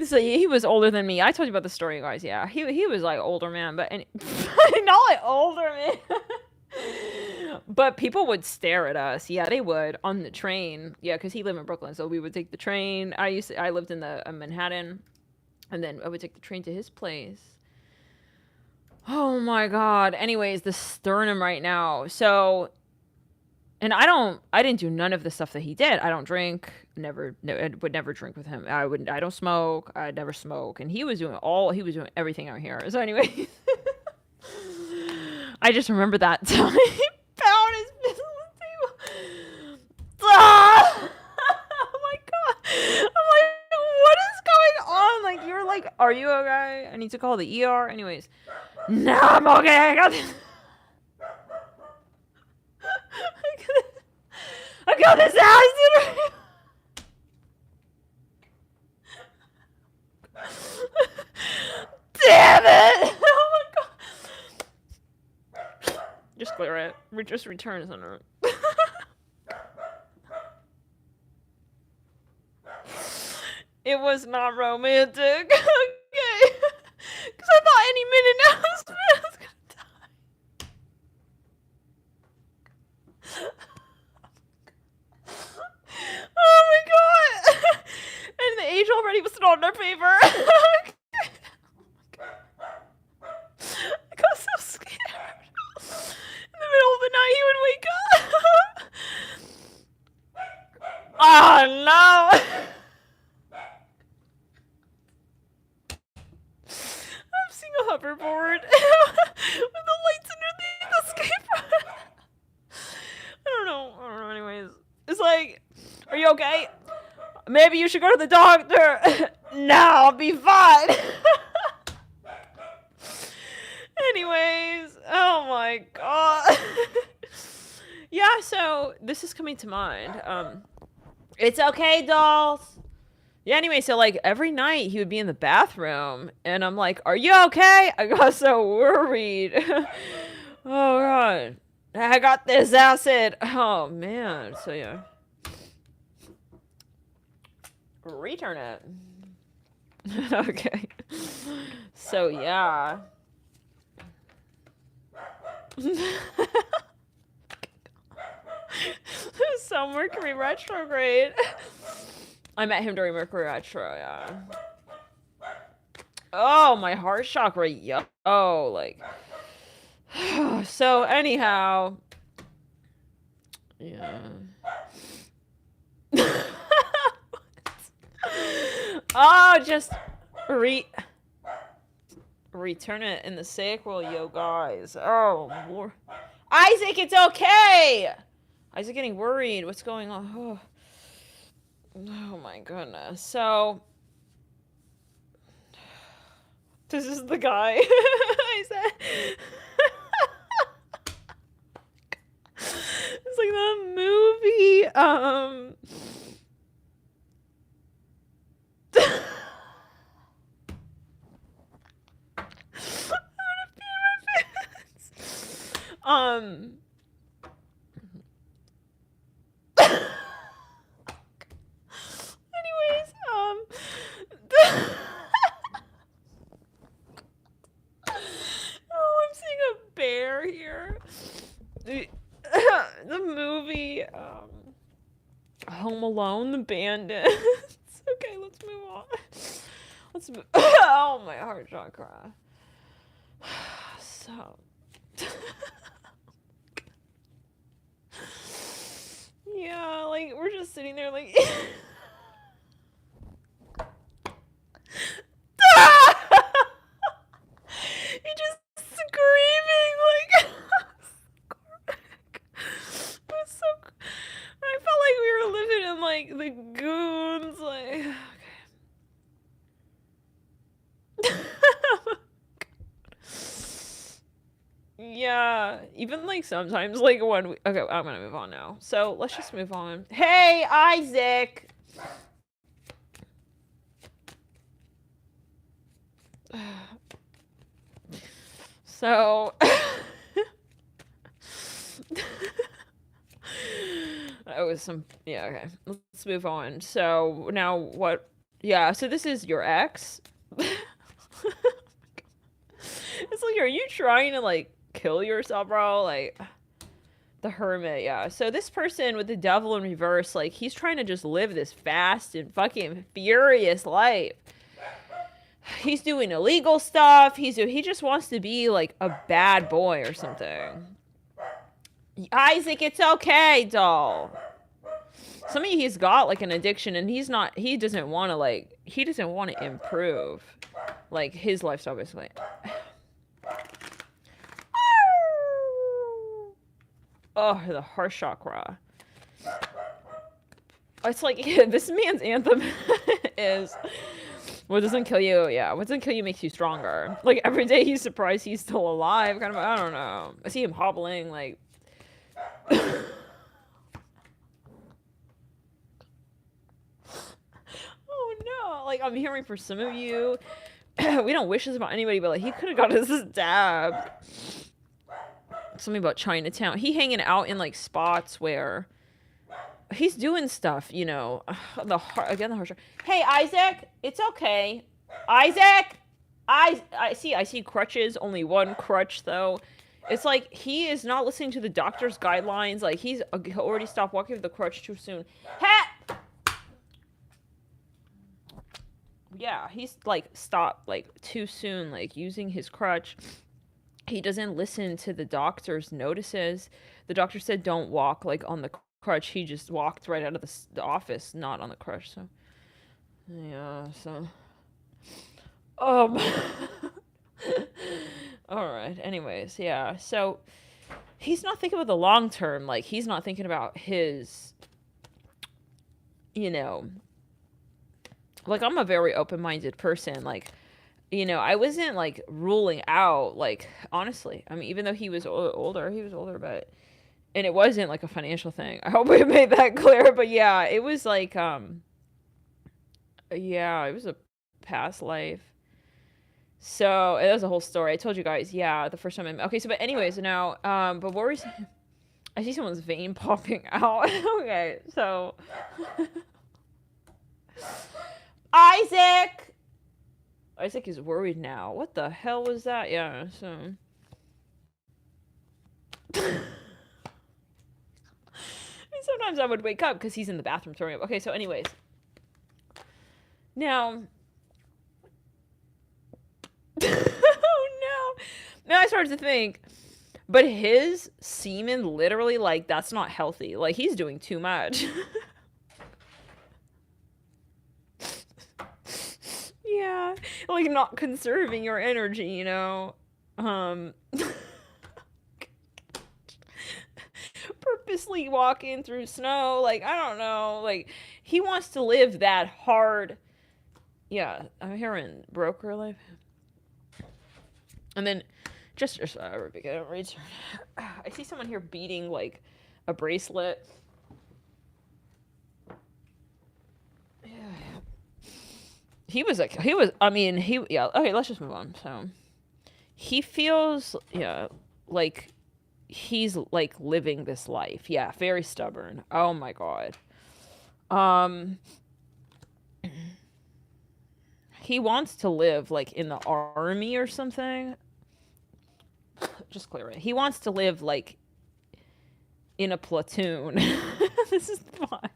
So he was older than me. I told you about the story, guys. Yeah, he was like older man, but not like older man. But people would stare at us. Yeah, they would on the train. Yeah, because he lived in Brooklyn, so we would take the train. I lived in the Manhattan, and then I would take the train to his place. Oh my god. Anyways, the sternum right now. So, and I didn't do none of the stuff that he did. I don't drink. I would never drink with him. I don't smoke. I'd never smoke. And he was doing everything out here. So anyway, I just remember that time he found his business table. Ah! Oh my god. I'm like, what is going on? Like, you're like, are you okay? I need to call the ER. Anyways. No, I'm okay. I got this. I got this acid. Damn it! Oh my god. Just clear it. Just return it under it. It was not romantic. Okay. Because I thought any minute now this man was gonna die. Oh my god! And the age already was not in our favor. I got so scared. In the middle of the night, he would wake up. Oh no! I'm seeing a hoverboard with the lights underneath the skateboard. I don't know. Anyways, it's like, are you okay? Maybe you should go to the doctor. No, I'll be fine. Anyways, oh my god. Yeah, so this is coming to mind. It's okay, dolls. Yeah, anyway, so like every night he would be in the bathroom and I'm like, are you okay? I got so worried. Oh god. I got this acid. Oh man. So yeah. Return it. Okay. So yeah. So Mercury retrograde. I met him during Mercury retro, yeah. Oh, my heart chakra, yo. Oh, like. So anyhow. Yeah. Oh, just return it in the sacral, yo, guys. Oh, Lord. Isaac, it's okay. Isaac getting worried. What's going on? Oh my goodness. So this is the guy. I said it's like the movie. Anyways, oh, I'm seeing a bear here. The movie, Home Alone, the bandits. Okay, let's move on. Let's move. Oh, my heart chakra. So. Yeah, like, we're just sitting there, like. You're just screaming, like. Yeah, even like sometimes like when we, okay, I'm gonna move on now. So let's just move on. Hey, Isaac. So that was some, yeah, okay. Let's move on. So now what? Yeah, so this is your ex. It's like, are you trying to like kill yourself, bro? Like the Hermit, yeah. So this person with the devil in reverse, like he's trying to just live this fast and fucking furious life. He's doing illegal stuff. He just wants to be like a bad boy or something. Isaac, it's okay, doll. Some of you, he's got like an addiction, and he doesn't want to improve, like his lifestyle basically. Oh, the harsh chakra. It's like, yeah, this man's anthem is, what doesn't kill you, yeah, what doesn't kill you makes you stronger. Like, every day he's surprised he's still alive, kind of, I don't know. I see him hobbling, like... Oh no, like, I'm hearing for some of you, we don't wish this about anybody, but like, he could have got us stabbed. Something about Chinatown. He hanging out in like spots where he's doing stuff, you know. The harsh. Hey, Isaac, it's okay. Isaac, I see crutches. Only one crutch though. It's like he is not listening to the doctor's guidelines. Like he's already stopped walking with the crutch too soon. Yeah, he's like stopped like too soon, like using his crutch. He doesn't listen to the doctor's notices. The doctor said don't walk like on the crutch. He just walked right out of the office, not on the crutch. So yeah, so all right, anyways, yeah, so he's not thinking about the long term. Like he's not thinking about his, you know, like I'm a very open-minded person. Like, you know, I wasn't like ruling out, like, honestly, I mean, even though he was older, but, and it wasn't like a financial thing. I hope I made that clear, but yeah, it was like, yeah, it was a past life. So, that was a whole story. I told you guys, yeah, the first time okay, so, but anyways, now, but what were we saying? I see someone's vein popping out. Okay, so. Isaac is worried now. What the hell was that? Yeah, so. Sometimes I would wake up because he's in the bathroom throwing up. Okay, so anyways. Now. Oh no. Now I started to think, but his semen literally, like, that's not healthy. Like, he's doing too much. Yeah, like not conserving your energy, you know. Purposely walking through snow, like I don't know, like he wants to live that hard. Yeah, I'm hearing broker life. And then just return. I see someone here beating like a bracelet. Yeah, okay, let's just move on. So he feels, yeah, like he's like living this life. Yeah, very stubborn. Oh my god. He wants to live like in the army or something. Just clear it. He wants to live like in a platoon. This is fun.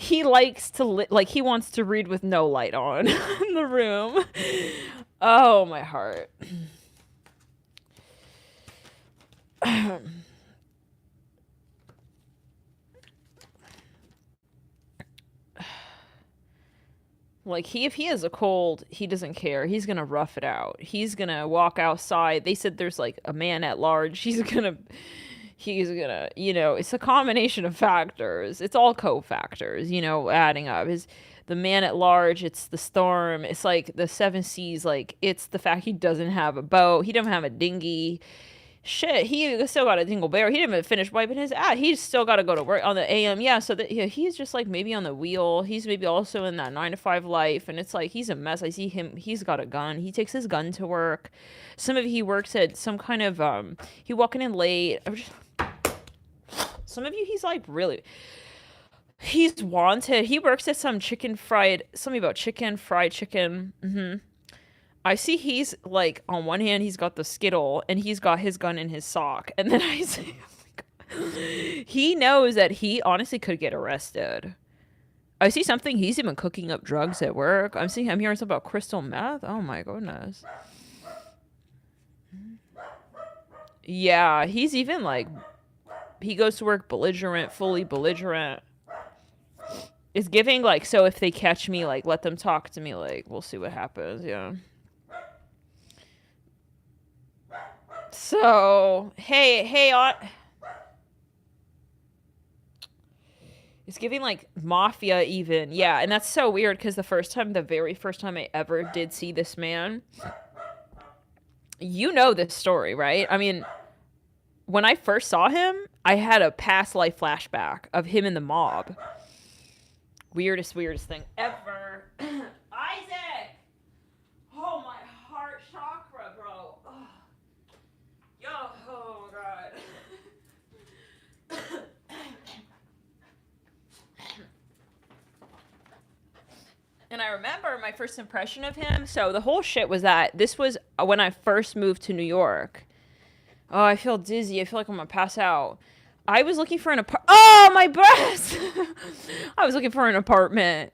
He likes to like he wants to read with no light on in the room. Oh, my heart. Like if he has a cold, he doesn't care. He's gonna rough it out. He's gonna walk outside. They said there's like a man at large. He's gonna, you know, it's a combination of factors. It's all co-factors, you know, adding up. the man at large, it's the storm, it's like the seven seas, like it's the fact he doesn't have a boat, he doesn't have a dinghy. Shit, he still got a dingleberry. He didn't even finish wiping his ass. He's still got to go to work on the AM. Yeah, so that, yeah, he's just like maybe on the wheel. He's maybe also in that 9 to 5 life, and it's like he's a mess. I see him. He's got a gun. He takes his gun to work. Some of he works at some kind of he walking in late. Some of you, he's like really. He's wanted. He works at some something about fried chicken. I see he's like, on one hand, he's got the Skittle and he's got his gun in his sock. And then I say, oh my God. He knows that he honestly could get arrested. I see something. He's even cooking up drugs at work. I'm hearing something about crystal meth. Oh my goodness. Yeah, he's even like, he goes to work belligerent, fully belligerent. It's giving like, so if they catch me, like, let them talk to me, like, we'll see what happens. Yeah. So, hey, it's giving like mafia even. Yeah, and that's so weird because the very first time I ever did see this man, you know this story, right? I mean, when I first saw him, I had a past life flashback of him in the mob. Weirdest thing ever. Isaac! Oh, my heart chakra, bro. Oh. Yo, oh my God. And I remember my first impression of him. So the whole shit was that this was when I first moved to New York. Oh, I feel dizzy. I feel like I'm gonna pass out. I was looking for an apartment. Oh, my breast! I was looking for an apartment.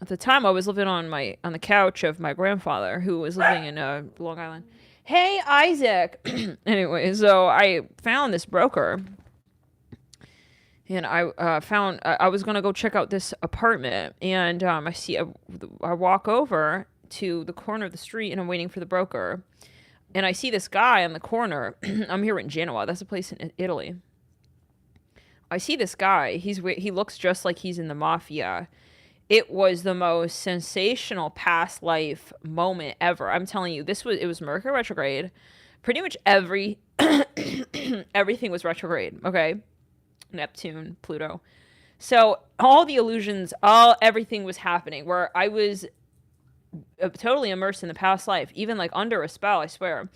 At the time, I was living on the couch of my grandfather, who was living in Long Island. Hey, Isaac. Anyway, so I found this broker, and I was gonna go check out this apartment, and I walk over to the corner of the street, and I'm waiting for the broker, and I see this guy on the corner. I'm here in Genoa. That's a place in Italy. I see this guy. He looks just like he's in the mafia. It was the most sensational past life moment ever. I'm telling you, it was Mercury retrograde. Pretty much everything was retrograde, okay? Neptune, Pluto. So all the illusions, everything was happening where I was totally immersed in the past life, even like under a spell, I swear.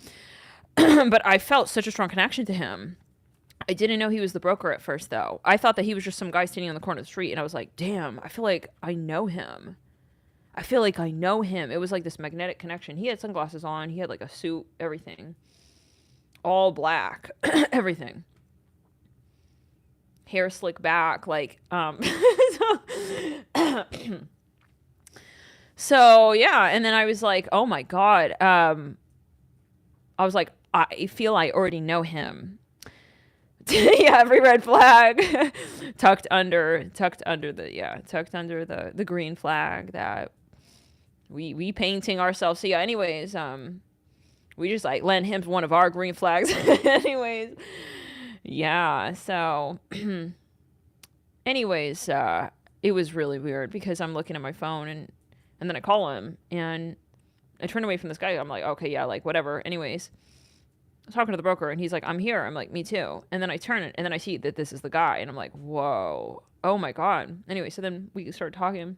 But I felt such a strong connection to him. I didn't know he was the broker at first, though. I thought that he was just some guy standing on the corner of the street, and I was like, damn, I feel like I know him. It was like this magnetic connection. He had sunglasses on. He had like a suit, everything. All black, everything. Hair slick back, like, So, yeah, and then I was like, oh my God. I was like, I feel I already know him. Yeah, every red flag tucked under the green flag that we painting ourselves. So yeah, anyways, we just like lend him one of our green flags. Anyways, yeah, so anyways, it was really weird because I'm looking at my phone and then I call him and I turn away from this guy. I'm like, okay, yeah, like whatever. Anyways, I was talking to the broker and he's like, I'm here. I'm like, me too. And then I turn it and then I see that this is the guy and I'm like, whoa, oh my God. Anyway, so then we started talking.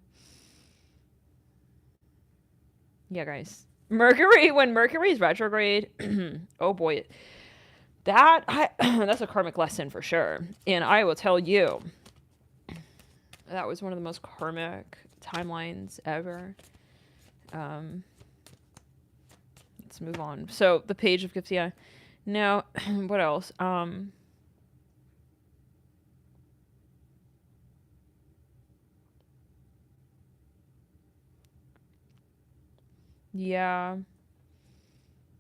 Yeah, guys. When Mercury is retrograde, oh boy, that's a karmic lesson for sure. And I will tell you, that was one of the most karmic timelines ever. Let's move on. So the page of gifts, yeah. Now, what else? Yeah.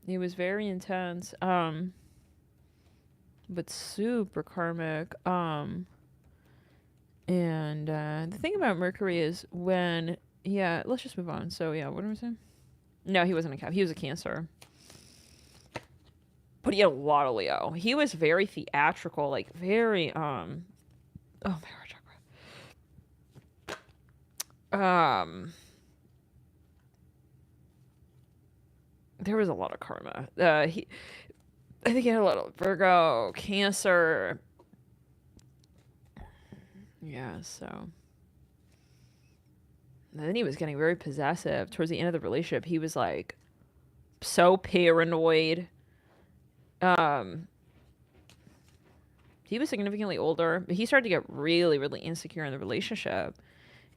It was very intense. But super karmic. And the thing about Mercury is let's just move on. So yeah, what am I saying? No, he wasn't a Cap. He was a Cancer. But he had a lot of Leo. He was very theatrical, like very Oh, my heart chakra. There was a lot of karma. I think he had a lot of Virgo, Cancer. Yeah, so. And then he was getting very possessive. Towards the end of the relationship, he was like so paranoid. He was significantly older, but he started to get really, really insecure in the relationship.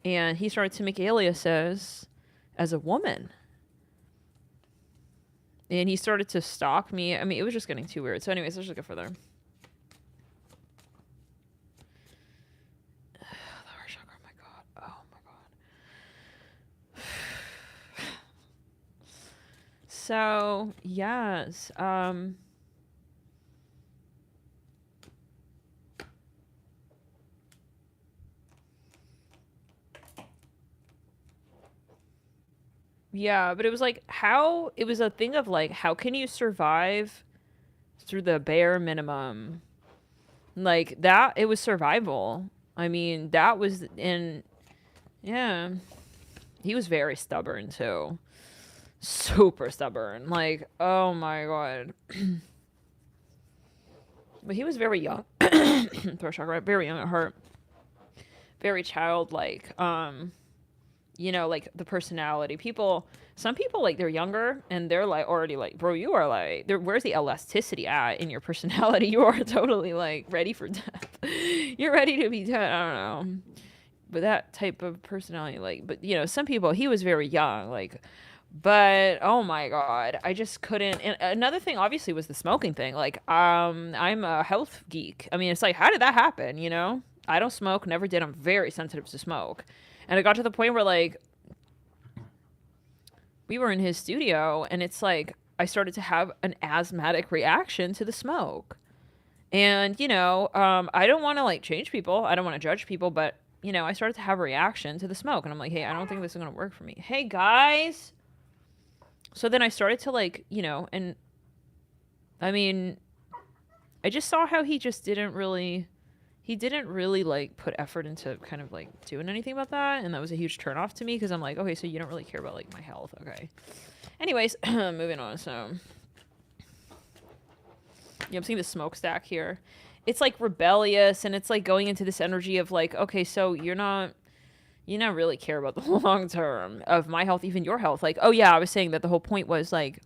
And he started to make aliases as a woman. And he started to stalk me. I mean, it was just getting too weird. So anyways, let's just go further. The heart chakra, oh my god. Oh my god. So, yes. Yeah, but it was like, how, it was a thing of like, how can you survive through the bare minimum? Like, that, it was survival. I mean, that was yeah. He was very stubborn too. Super stubborn. Like, oh my god. But he was very young. Throat chakra, very young at heart. Very childlike. You know, like the personality. Some people, like, they're younger and they're like already like, bro, you are like, where's the elasticity at in your personality? You are totally like ready for death. You're ready to be dead. I don't know. But that type of personality, like, but you know, some people, he was very young, like, but oh my god, I just couldn't. And another thing obviously was the smoking thing. Like, I'm a health geek. I mean, it's like, how did that happen, you know? I don't smoke, never did. I'm very sensitive to smoke. And it got to the point where, like, we were in his studio and it's like I started to have an asthmatic reaction to the smoke. And, you know, I don't want to like change people. I don't want to judge people, but you know, I started to have a reaction to the smoke and I'm like, hey, I don't think this is going to work for me. Hey guys. So then I started to like, you know, and I mean, I just saw how he didn't really like put effort into kind of like doing anything about that. And that was a huge turnoff to me because I'm like, okay, so you don't really care about like my health. Okay. Anyways, moving on. So, yeah, I'm seeing the smokestack here. It's like rebellious and it's like going into this energy of like, okay, so you not really care about the long term of my health, even your health. Like, oh yeah, I was saying that the whole point was like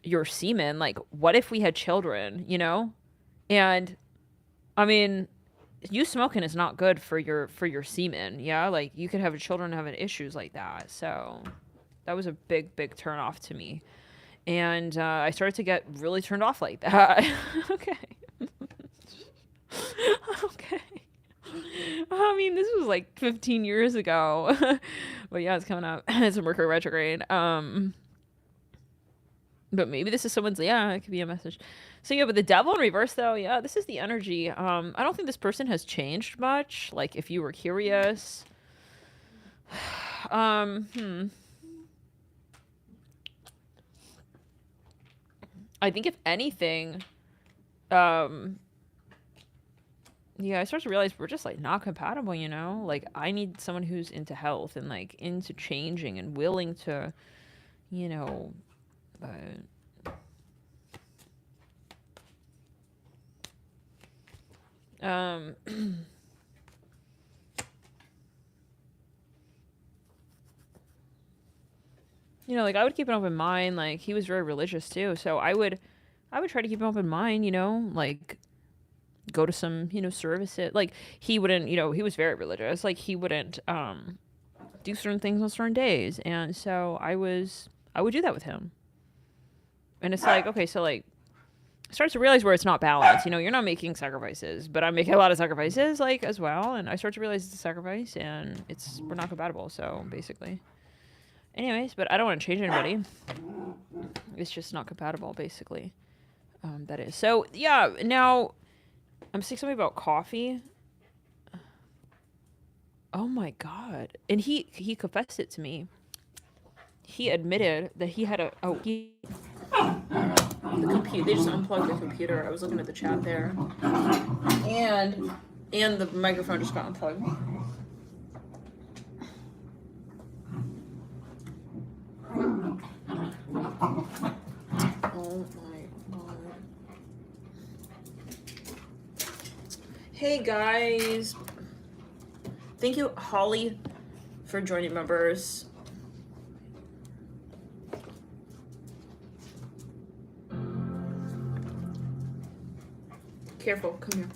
your semen. Like, what if we had children, you know? And I mean, you smoking is not good for your semen. Yeah, like you could have children having issues like that. So that was a big turn off to me. And I started to get really turned off like that. Okay. Okay. I mean, this was like 15 years ago. But yeah, it's coming up. It's a Mercury retrograde. But maybe this is someone's, yeah, it could be a message. So yeah, but the devil in reverse though, yeah, this is the energy. I don't think this person has changed much. Like if you were curious. I think if anything, yeah, I start to realize we're just like not compatible, you know? Like I need someone who's into health and like into changing and willing to, you know, you know, like I would keep an open mind. Like he was very religious too, so I would try to keep an open mind. You know, like go to some, you know, services. Like he wouldn't, you know, he was very religious. Like he wouldn't do certain things on certain days, and so I would do that with him. And it's like, okay, so like starts to realize where it's not balanced. You know, you're not making sacrifices, but I'm making a lot of sacrifices like as well, and I start to realize it's a sacrifice and we're not compatible. So basically, anyways, but I don't want to change anybody. It's just not compatible, basically. That is. So yeah. Now I'm saying something about coffee. Oh my god! And he confessed it to me. He admitted that he had the computer. They just unplugged the computer. I was looking at the chat there, and And the microphone just got unplugged. Oh my god. Hey guys. Thank you, Holly, for joining members. Careful, come here.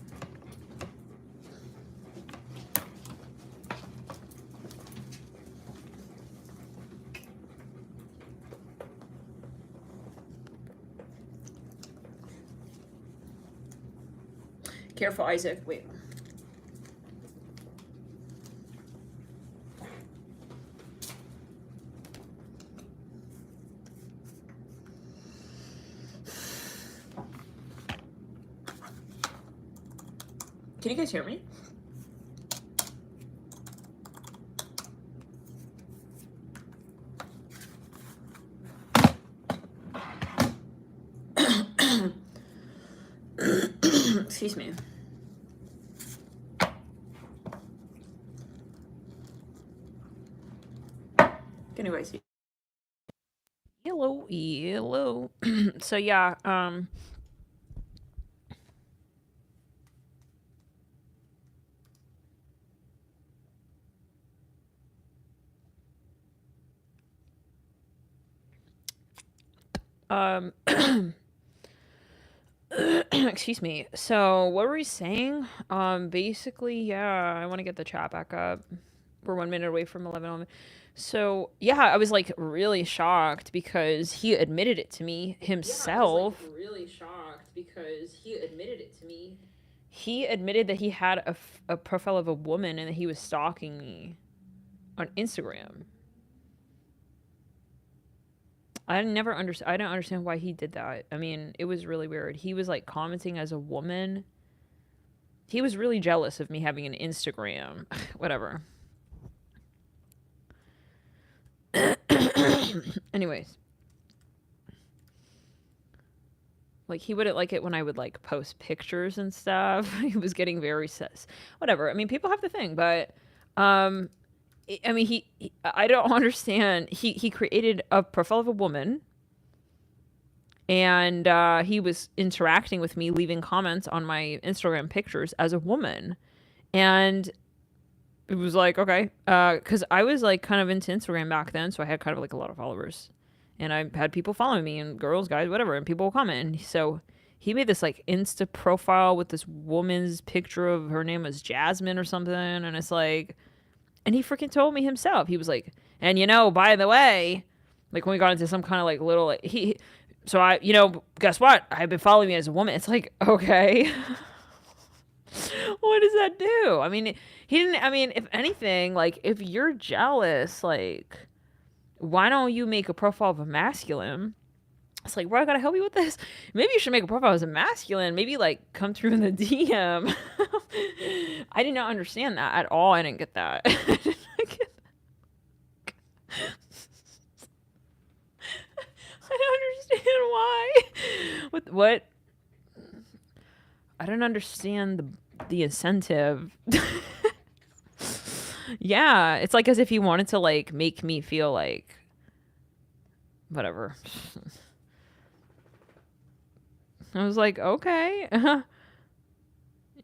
Careful, Isaac. Wait. Can you guys hear me? Excuse me. Can you guys see? Hello. So yeah, excuse me. So what were we saying? Basically, yeah, I want to get the chat back up. We're 1 minute away from 11. So yeah, I was like really shocked because he admitted it to me himself. Yeah, I was like really shocked because he admitted it to me. He admitted that he had a profile of a woman and that he was stalking me on Instagram. I didn't understand why he did that. I mean, it was really weird. He was like commenting as a woman. He was really jealous of me having an Instagram. Whatever. Anyways. Like, he wouldn't like it when I would, like, post pictures and stuff. He was getting very whatever. I mean, people have the thing, but, I mean, I don't understand. He created a profile of a woman, and, he was interacting with me, leaving comments on my Instagram pictures as a woman. And it was like, okay, because I was, like, kind of into Instagram back then, so I had kind of, like, a lot of followers. And I had people following me, and girls, guys, whatever, and people will comment. And so he made this like Insta profile with this woman's picture of her name was Jasmine or something, and it's like, and he freaking told me himself. He was like, and you know, by the way, like when we got into some kind of like little like so I, you know, guess what? I've been following me as a woman. It's like, okay. What does that do? I mean, he didn't. I mean, if anything, like if you're jealous, like, why don't you make a profile of a masculine? It's like, bro, I gotta help you with this. Maybe you should make a profile as a masculine. Maybe like come through in the DM. I did not understand that at all. I didn't get that. I don't understand why. What? I don't understand the incentive. Yeah, it's like as if he wanted to like make me feel like whatever. I was like, okay.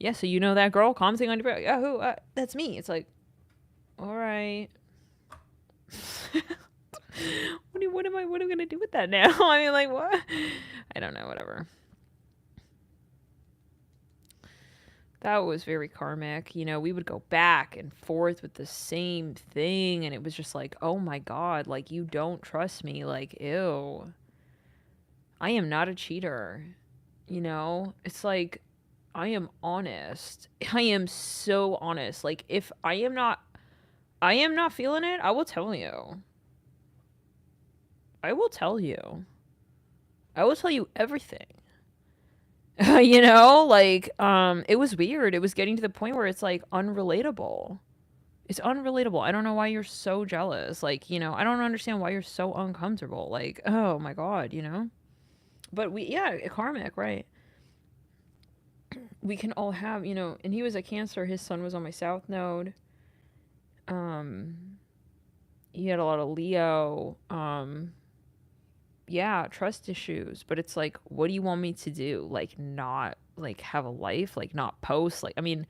Yeah, so you know that girl commenting on your yeah, who? That's me. It's like, all right. What am I gonna do with that now? I mean, like, what? I don't know. Whatever. That was very karmic. You know, we would go back and forth with the same thing, and it was just like, oh my god, like you don't trust me. Like, ew. I am not a cheater. You know, it's like I am honest. I am so honest. Like if I am not feeling it, I will tell you. I will tell you. I will tell you everything. You know, like it was weird. It was getting to the point where it's like unrelatable. It's unrelatable. I don't know why you're so jealous. Like, you know, I don't understand why you're so uncomfortable. Like, oh my god, you know? But yeah, karmic, right? we can all have, and he was a Cancer, his sun was on my south node. He had a lot of Leo. Yeah, trust issues, but it's like, what do you want me to do? Like, not like have a life, like not post, like, I mean,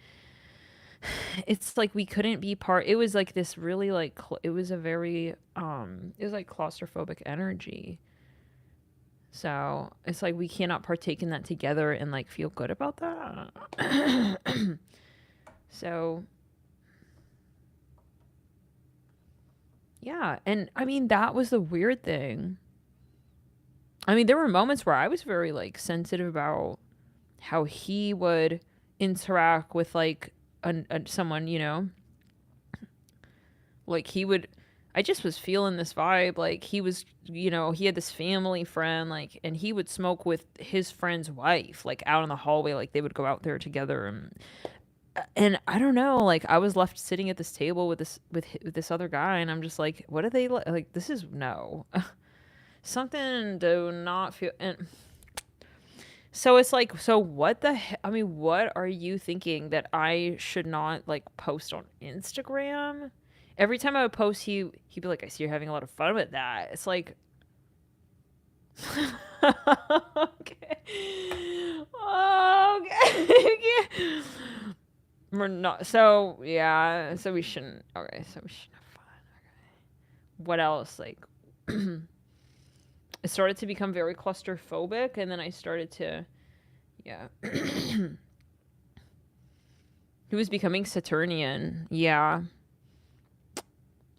it's like we couldn't be part. It was like this really like it was a very it was like claustrophobic energy. So it's like we cannot partake in that together and like feel good about that. So yeah, and I mean that was the weird thing. I mean, there were moments where I was very like sensitive about how he would interact with like someone, like he would. I just was feeling this vibe. Like he was, he had this family friend, like, and he would smoke with his friend's wife, like out in the hallway. Like they would go out there together, and I don't know. Like I was left sitting at this table with this other guy, and I'm just like, what are they like? This is no. Something do not feel. And so it's like, so what I mean, what are you thinking that I should not like post on Instagram? Every time I would post, he'd be like, I see you're having a lot of fun with that. It's like, okay. Okay. We're not, so yeah, so we shouldn't, okay, so we shouldn't have fun. Okay. What else? Like, it started to become very claustrophobic, and then I started to, yeah. He was becoming Saturnian, yeah.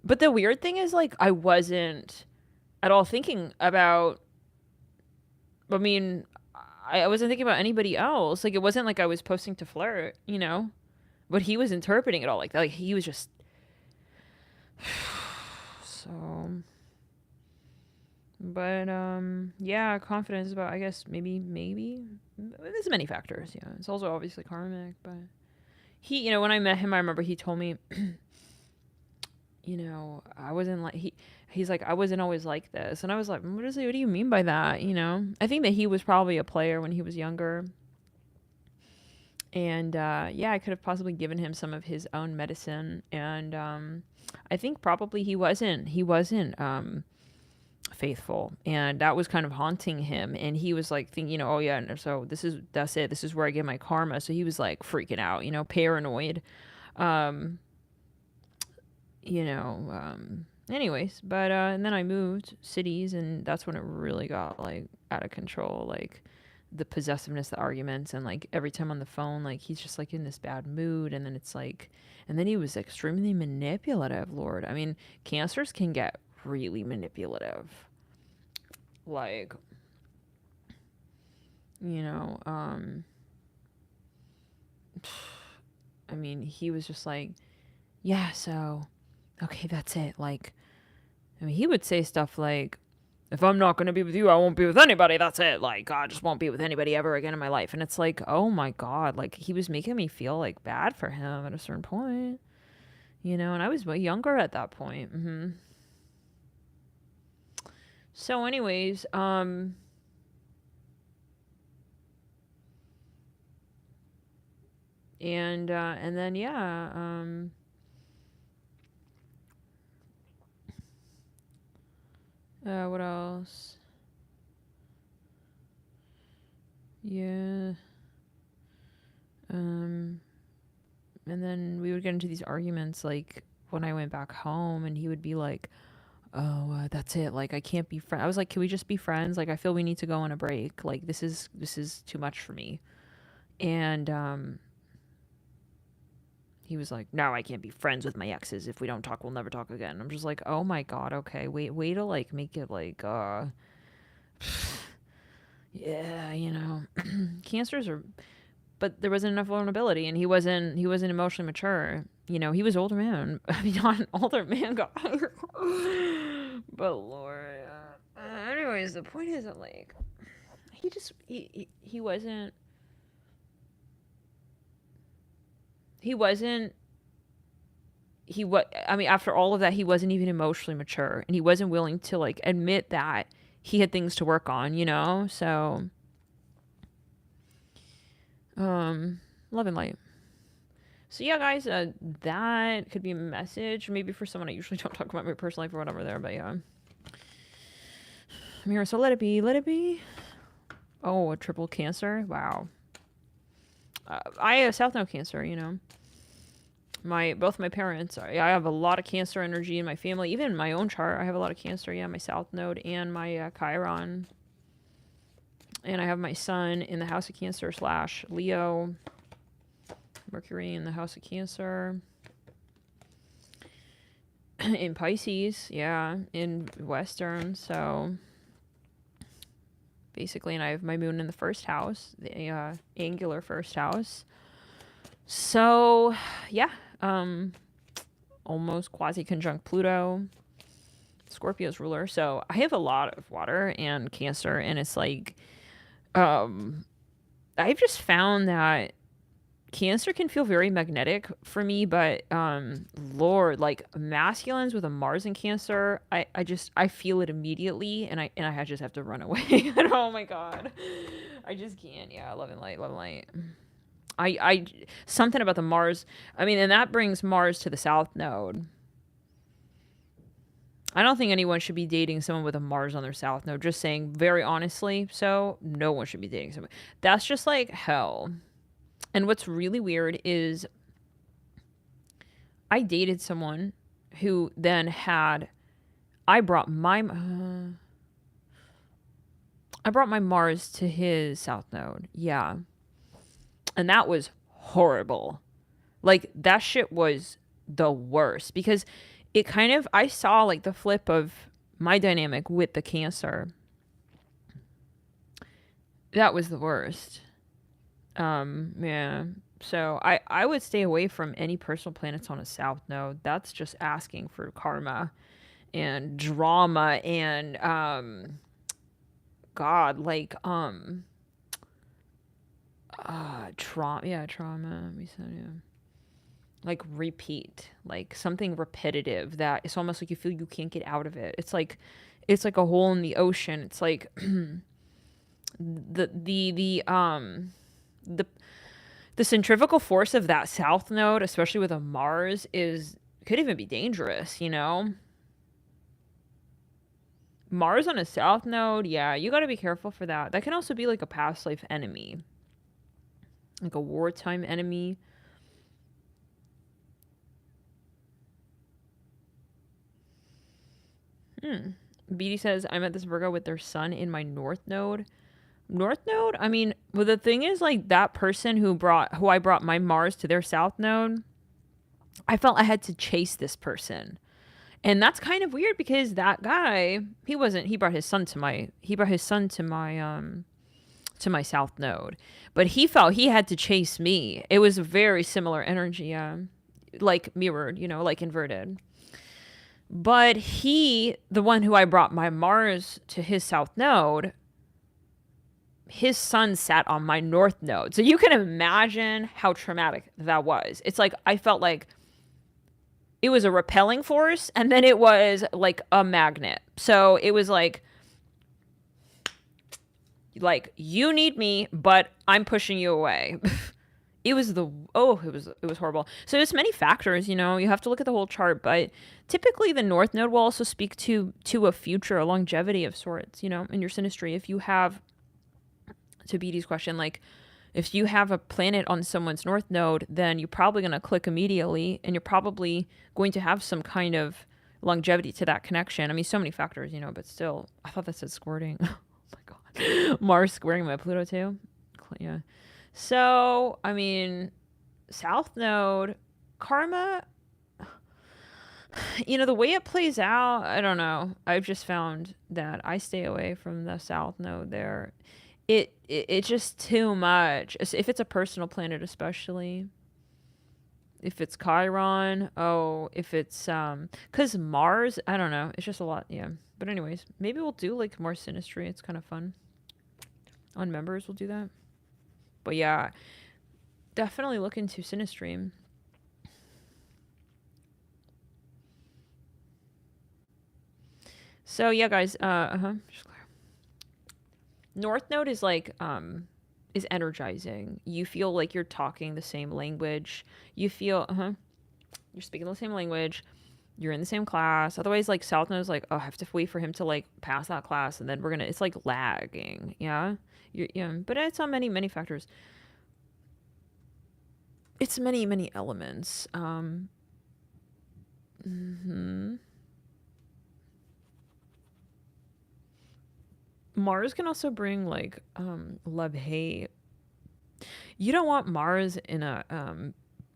But the weird thing is, like, I wasn't at all thinking about, I mean, I wasn't thinking about anybody else. Like, it wasn't like I was posting to flirt, But he was interpreting it all like that. Like, he was just. So. But, yeah, confidence about, I guess, maybe. There's many factors, yeah. It's also obviously karmic, but. He, when I met him, I remember he told me. I wasn't like he's like, I wasn't always like this. And I was like, what do you mean by that? I think that he was probably a player when he was younger. And yeah, I could have possibly given him some of his own medicine. And I think probably he wasn't faithful. And that was kind of haunting him. And he was like thinking, oh yeah, so that's it. This is where I get my karma. So he was like freaking out, paranoid. Anyways, but and then I moved cities, and that's when it really got like out of control, like the possessiveness, the arguments, and like every time on the phone, like he's just like in this bad mood. And then it's like, and then he was extremely manipulative. Lord, I mean, cancers can get really manipulative, like, I mean, he was just like, yeah, so okay, that's it. Like, I mean, he would say stuff like, if I'm not going to be with you, I won't be with anybody. That's it. Like, I just won't be with anybody ever again in my life. And it's like, oh my God. Like, he was making me feel like bad for him at a certain point, and I was way younger at that point. So, anyways, and then, yeah, what else? Yeah. And then we would get into these arguments, like, when I went back home, and he would be like, oh, that's it. Like, I can't be friends. I was like, can we just be friends? Like, I feel we need to go on a break. Like, this is too much for me. And, he was like, no, I can't be friends with my exes. If we don't talk, we'll never talk again. I'm just like, oh my God. Okay. Way to like make it like, yeah, cancers are, but there wasn't enough vulnerability, and he wasn't emotionally mature. He was older man. I mean, not an older man, guy. But Lord. Anyways, the point is that like, he wasn't. I mean, after all of that, he wasn't even emotionally mature, and he wasn't willing to like admit that he had things to work on, So Love and light. So yeah, guys, that could be a message maybe for someone. I usually don't talk about my personal life or whatever there, but yeah. I'm here, so let it be, let it be. Oh, a triple Cancer. Wow. I have South Node Cancer. You know, both my parents. I have a lot of Cancer energy in my family. Even in my own chart, I have a lot of Cancer. Yeah, my South Node and my Chiron. And I have my Sun in the House of Cancer / Leo. Mercury in the House of Cancer. In Pisces, yeah, in Western. So basically, and I have my moon in the first house, the angular first house. So yeah, almost quasi conjunct Pluto, Scorpio's ruler. So I have a lot of water and Cancer, and it's like I've just found that Cancer can feel very magnetic for me, but Lord, like masculines with a Mars in Cancer, I feel it immediately, and I just have to run away. Oh my god, I just can't. Yeah, love and light, love and light. I something about the Mars. I mean, and that brings Mars to the South Node. I don't think anyone should be dating someone with a Mars on their South Node. Just saying, very honestly. So no one should be dating someone. That's just like hell. And what's really weird is I dated someone who then had I brought my Mars to his South Node. Yeah. And that was horrible. Like that shit was the worst because it kind of I saw like the flip of my dynamic with the Cancer. That was the worst. Yeah. So I would stay away from any personal planets on a South Node. That's just asking for karma and drama and God, like trauma. We said yeah. Like repeat, like something repetitive that it's almost like you feel you can't get out of it. It's like a hole in the ocean. It's like the centrifugal force of that South Node, especially with a Mars, could even be dangerous, you know? Mars on a South Node, yeah, you gotta be careful for that. That can also be like a past life enemy. Like a wartime enemy. BD says, I met this Virgo with their sun in my North Node. North Node? I mean, well, the thing is, like, that person who I brought my Mars to their South Node, I felt I had to chase this person. And that's kind of weird because that guy, he brought his son to my South Node. But he felt he had to chase me. It was a very similar energy, like mirrored, you know, like inverted. But the one who I brought my Mars to his South Node, his son sat on my North Node. So you can imagine how traumatic that was. It's like I felt like it was a repelling force and then it was like a magnet. So it was like you need me, but I'm pushing you away. It was horrible. So there's many factors, you know, you have to look at the whole chart, but typically the North Node will also speak to a future, a longevity of sorts, you know, in your synastry. If you have, to BD's question, like if you have a planet on someone's North Node, then you're probably going to click immediately and you're probably going to have some kind of longevity to that connection. I mean, so many factors, you know, but still, I thought that said squirting. Oh my God. Mars squaring my Pluto too. Yeah. So, I mean, South Node, karma, you know, the way it plays out, I don't know. I've just found that I stay away from the South Node there. It's just too much. If it's a personal planet, especially. If it's Chiron, if it's, because Mars, I don't know. It's just a lot, yeah. But anyways, maybe we'll do, like, more synastry. It's kind of fun. On members, we'll do that. But yeah, definitely look into synastry. So yeah, guys, North Node is like is energizing. You feel like you're talking the same language. You feel, you're speaking the same language. You're in the same class. Otherwise, like South Node is like, oh, I have to wait for him to like pass that class, and then it's like lagging. Yeah. Yeah. But it's on many, many factors. It's many, many elements. Mars can also bring like love hate. You don't want Mars in a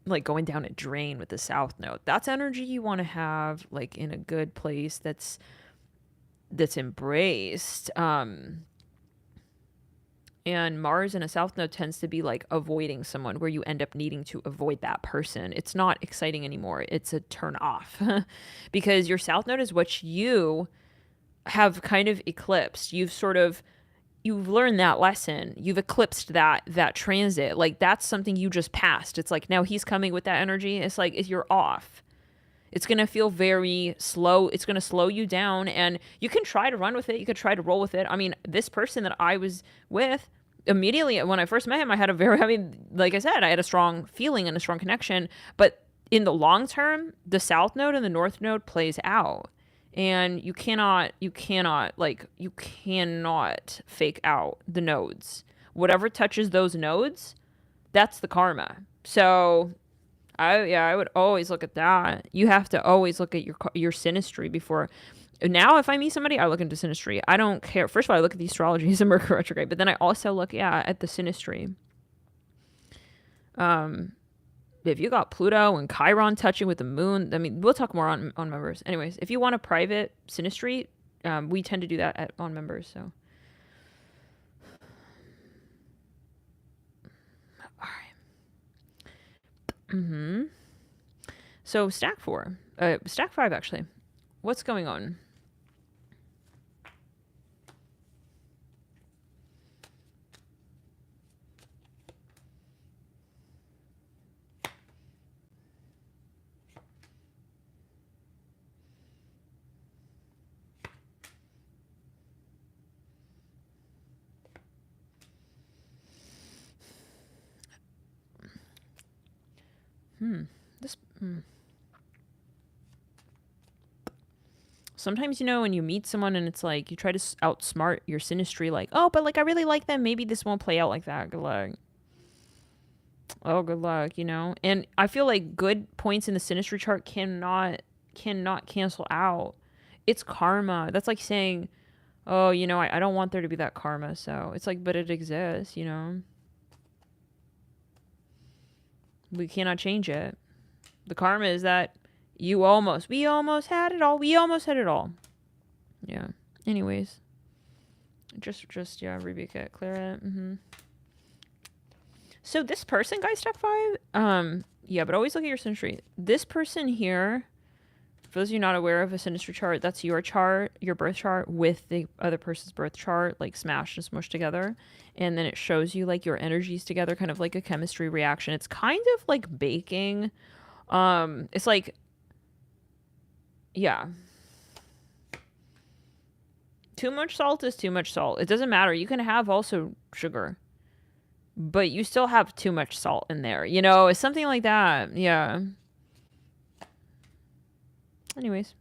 like going down a drain with the South Node. That's energy you want to have like in a good place that's embraced. And Mars in a South Node tends to be like avoiding someone, where you end up needing to avoid that person. It's not exciting anymore. It's a turn off because your South Node is what you have kind of eclipsed. You've learned that lesson. You've eclipsed that transit. Like that's something you just passed. It's like now he's coming with that energy. It's like you're off. It's going to feel very slow. It's going to slow you down, and you can try to run with it. You could try to roll with it. I mean, this person that I was with, immediately when I first met him, like I said, I had a strong feeling and a strong connection. But in the long term, the South Node and the North Node plays out. And you cannot fake out the nodes. Whatever touches those nodes, that's the karma. So I would always look at that. You have to always look at your synastry before. Now, if I meet somebody, I look into synastry. I don't care. First of all, I look at the astrology as a Mercury retrograde, but then I also look, at the synastry. If you got Pluto and Chiron touching with the moon, I mean, we'll talk more on members. Anyways, if you want a private synastry, we tend to do that on members. So, all right. So stack 5 actually. What's going on? Sometimes, when you meet someone and it's like you try to outsmart your synastry, like, oh, but like I really like them. Maybe this won't play out like that. Good luck. Oh, good luck, And I feel like good points in the synastry chart cannot cancel out. It's karma. That's like saying, oh, I don't want there to be that karma. So it's like, but it exists, We cannot change it. The karma is that we almost had it all. We almost had it all. Yeah. Anyways. Just rebuke it. Clear it. So this person, guys, stack 5. Yeah, but always look at your synastry. This person here, for those of you not aware of a synastry chart, that's your chart, your birth chart with the other person's birth chart, like smashed and smushed together. And then it shows you like your energies together, kind of like a chemistry reaction. It's kind of like baking. It's like, yeah. Too much salt is too much salt. It doesn't matter. You can have also sugar, but you still have too much salt in there. It's something like that. Yeah. Anyways.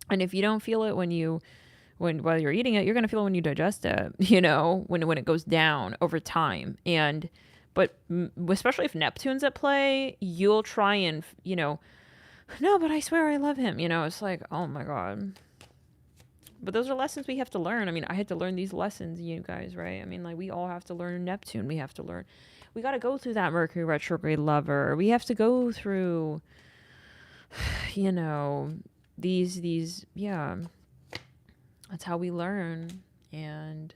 And if you don't feel it while you're eating it, you're going to feel it when you digest it, when it goes down over time. But especially if Neptune's at play, you'll try and, no, but I swear I love him. It's like, oh my God. But those are lessons we have to learn. I mean, I had to learn these lessons, you guys, right? I mean, like we all have to learn Neptune. We have to learn. We got to go through that Mercury retrograde lover. We have to go through, these, yeah. That's how we learn. And,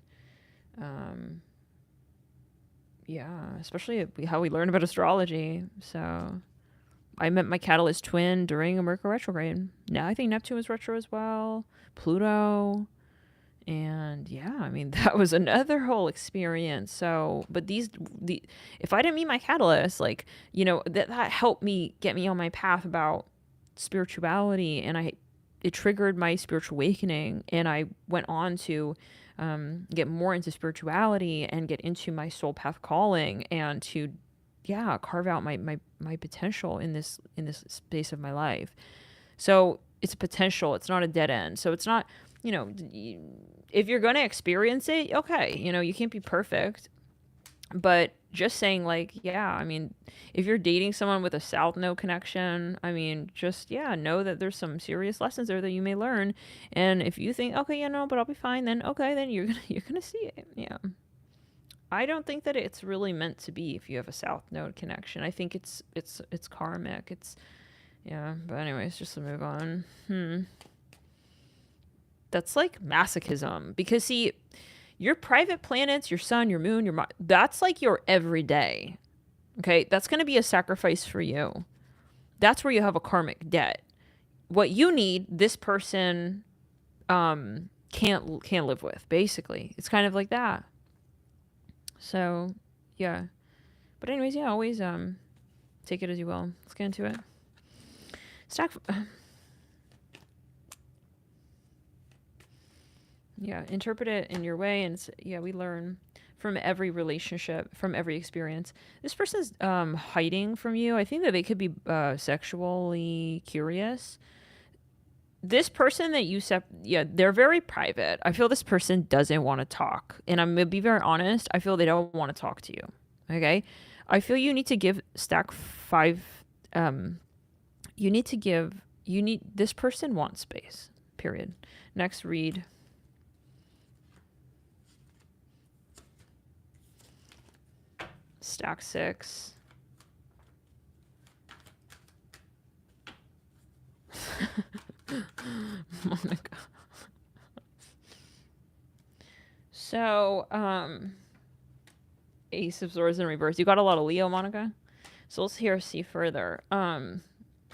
yeah, especially how we learn about astrology. So I met my catalyst twin during a Mercury retrograde. Now I think Neptune was retro as well. Pluto. And yeah, I mean, that was another whole experience. So, but if I didn't meet my catalyst, like, that helped me get me on my path about spirituality. And it triggered my spiritual awakening, and I went on to get more into spirituality and get into my soul path calling, and to carve out my potential in this space of my life. So it's a potential, it's not a dead end. So it's not, if you're going to experience it, okay, you can't be perfect, but just saying, like, I mean, if you're dating someone with a south node connection, I mean, just know that there's some serious lessons there that you may learn. And if you think, okay, but I'll be fine, then okay, then you're gonna see it. Yeah. I don't think that it's really meant to be if you have a south node connection. I think it's karmic. It's but anyways, just to move on. That's like masochism, because see, your private planets, your sun, your moon, that's like your everyday. Okay? That's going to be a sacrifice for you. That's where you have a karmic debt. What you need, this person can't live with, basically. It's kind of like that. So, yeah. But anyways, always take it as you will. Let's get into it. Interpret it in your way, and we learn from every relationship, from every experience. This person's hiding from you. I think that they could be sexually curious. This person that you they're very private. I feel this person doesn't want to talk, and I'm gonna be very honest. I feel they don't want to talk to you. Okay, I feel you need to give stack 5. This person wants space. Period. Next read. Stack 6. Monica. So, Ace of Swords in reverse. You got a lot of Leo, Monica. So let's see further. A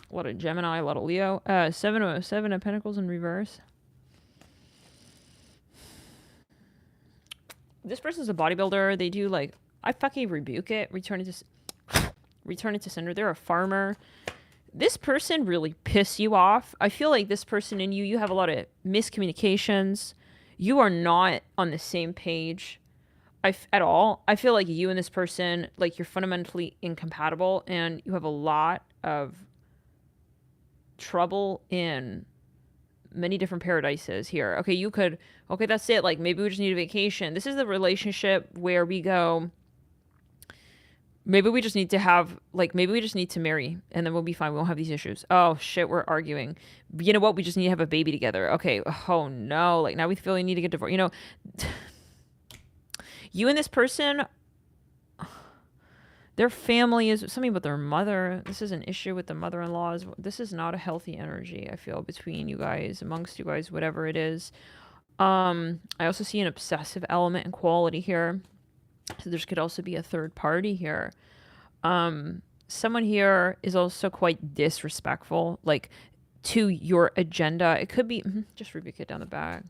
lot of Gemini, a lot of Leo. 7 of Pentacles in reverse. This person's a bodybuilder. They do like, I fucking rebuke it. Return it to sender. They're a farmer. This person really piss you off. I feel like this person and you have a lot of miscommunications. You are not on the same page at all. I feel like you and this person, like, you're fundamentally incompatible, and you have a lot of trouble in many different paradises here. Okay, that's it. Like, maybe we just need a vacation. This is the relationship where we go, maybe we just need to marry, and then we'll be fine. We won't have these issues. Oh shit, we're arguing. You know what? We just need to have a baby together. Okay. Oh no. Like, now we feel we need to get divorced. You and this person, their family is something about their mother. This is an issue with the mother-in-laws. This is not a healthy energy, I feel, between you guys, amongst you guys, whatever it is. I also see an obsessive element and quality here. So there could also be a third party here. Someone here is also quite disrespectful, like, to your agenda. It could be, just rebuke it down the back.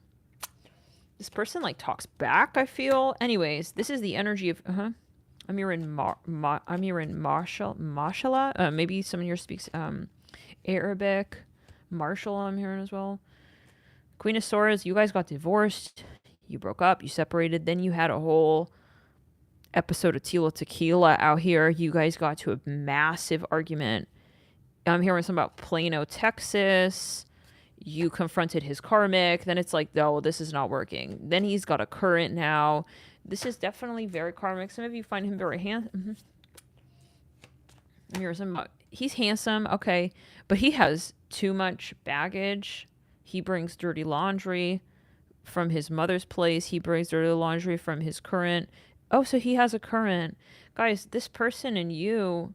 This person, like, talks back, I feel. Anyways, this is the energy of, I'm here in Mashallah. Maybe someone here speaks Arabic. Marshall, I'm hearing as well. Queen of Swords, you guys got divorced. You broke up. You separated. Then you had a whole episode of Tila Tequila out here. You guys got to a massive argument. I'm hearing something about Plano, Texas. You confronted his karmic. Then it's like, oh, this is not working. Then he's got a current now. This is definitely very karmic. Some of you find him very handsome. He's handsome, okay, but he has too much baggage. He brings dirty laundry from his mother's place. He brings dirty laundry from his current. Oh, so he has a current. Guys, this person and you,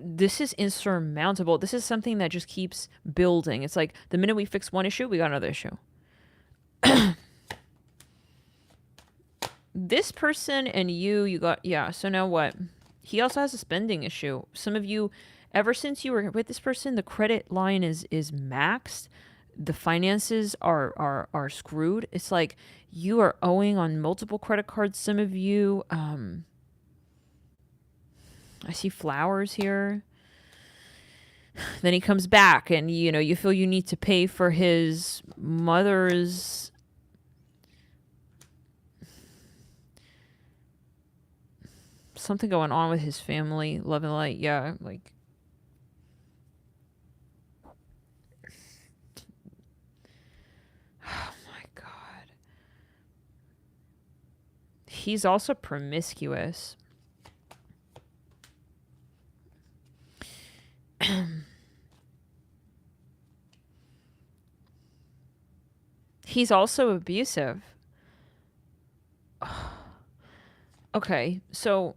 this is insurmountable. This is something that just keeps building. It's like the minute we fix one issue, we got another issue. This person and you got, so now what? He also has a spending issue. Some of you, ever since you were with this person, the credit line is maxed. The finances are screwed. It's like you are owing on multiple credit cards. Some of you, I see flowers here. Then he comes back and, you know, you feel you need to pay for his mother's something going on with his family, love and light. Yeah, like oh my god. He's also promiscuous. He's also abusive. Okay, so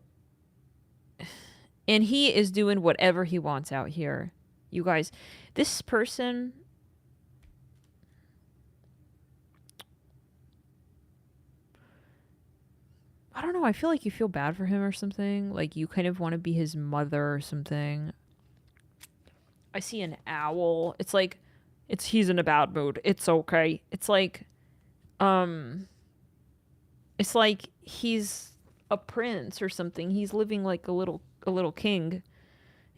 and he is doing whatever he wants out here. You guys, this person, I don't know, I feel like you feel bad for him or something. Like you kind of want to be his mother or something. I see an owl. It's like he's in a bad mood. It's okay. Um it's like he's a prince or something. He's living like a little king.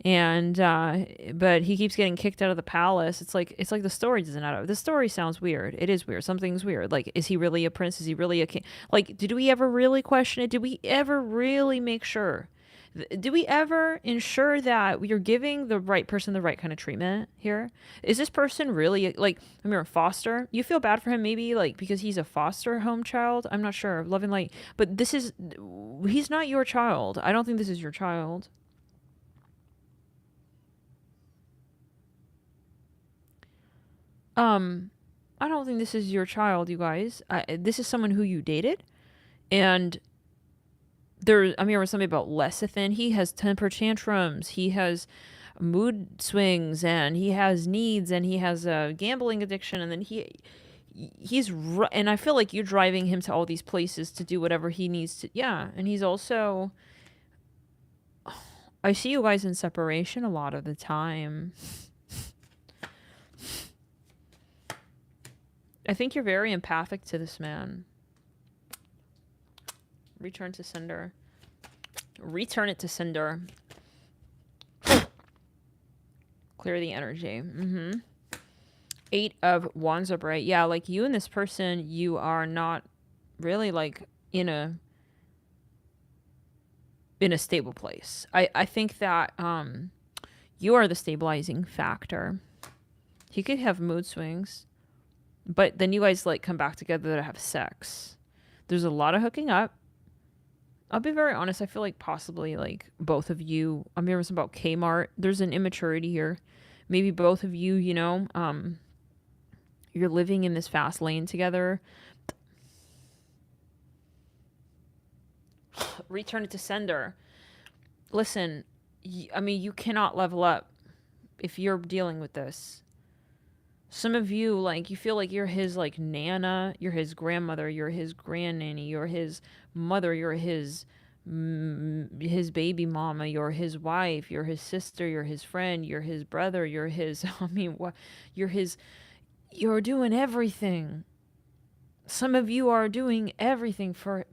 And but he keeps getting kicked out of the palace. It's like the story doesn't add up. The story sounds weird. It is weird. Something's weird. Like, is he really a prince? Is he really a king? Like, did we ever really question it? Did we ever really make sure? Do we ever ensure that you're giving the right person the right kind of treatment here? Is this person really like, I mean, a foster? You feel bad for him maybe like because he's a foster home child? I'm not sure. Love and light. But he's not your child. I don't think this is your child. I don't think this is your child, you guys. This is someone who you dated, and I mean, there was something about lecithin. He has temper tantrums. He has mood swings, and he has needs, and he has a gambling addiction, and then and I feel like you're driving him to all these places to do whatever he needs to. Yeah, and he's also. I see you guys in separation a lot of the time. I think you're very empathic to this man. Return to sender. Return it to sender. Clear the energy. Mm-hmm. 8 of Wands are bright. Yeah, like you and this person, you are not really like in a stable place. I think that you are the stabilizing factor. He could have mood swings, but then you guys like come back together to have sex. There's a lot of hooking up. I'll be very honest. I feel like possibly like both of you. I'm hearing something about Kmart. There's an immaturity here. Maybe both of you, you know, you're living in this fast lane together. Return it to sender. Listen, I mean, you cannot level up if you're dealing with this. Some of you, like, you feel like you're his, like, nana, you're his grandmother, you're his grandnanny, you're his mother, you're his baby mama, you're his wife, you're his sister, you're his friend, you're his brother, you're his, I mean, what, you're doing everything. Some of you are doing everything for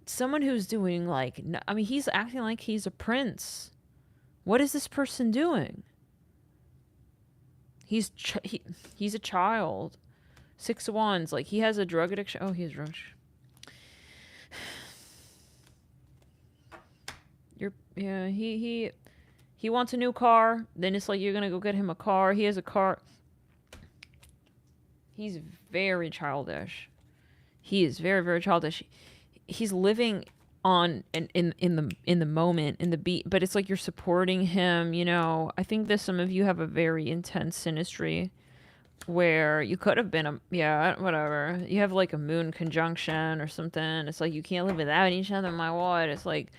someone who's doing, like, I mean, he's acting like he's a prince. What is this person doing? He's a child. 6 of Wands. Like, he has a drug addiction. Oh, he has drug addiction. He wants a new car. Then it's like you're gonna go get him a car. He has a car. He's very childish. He is very, very childish. He's living on in the moment, in the beat, but it's like you're supporting him, you know. I think that some of you have a very intense synastry where you could have been whatever. You have like a moon conjunction or something. It's like you can't live without each other, my lord. It's like,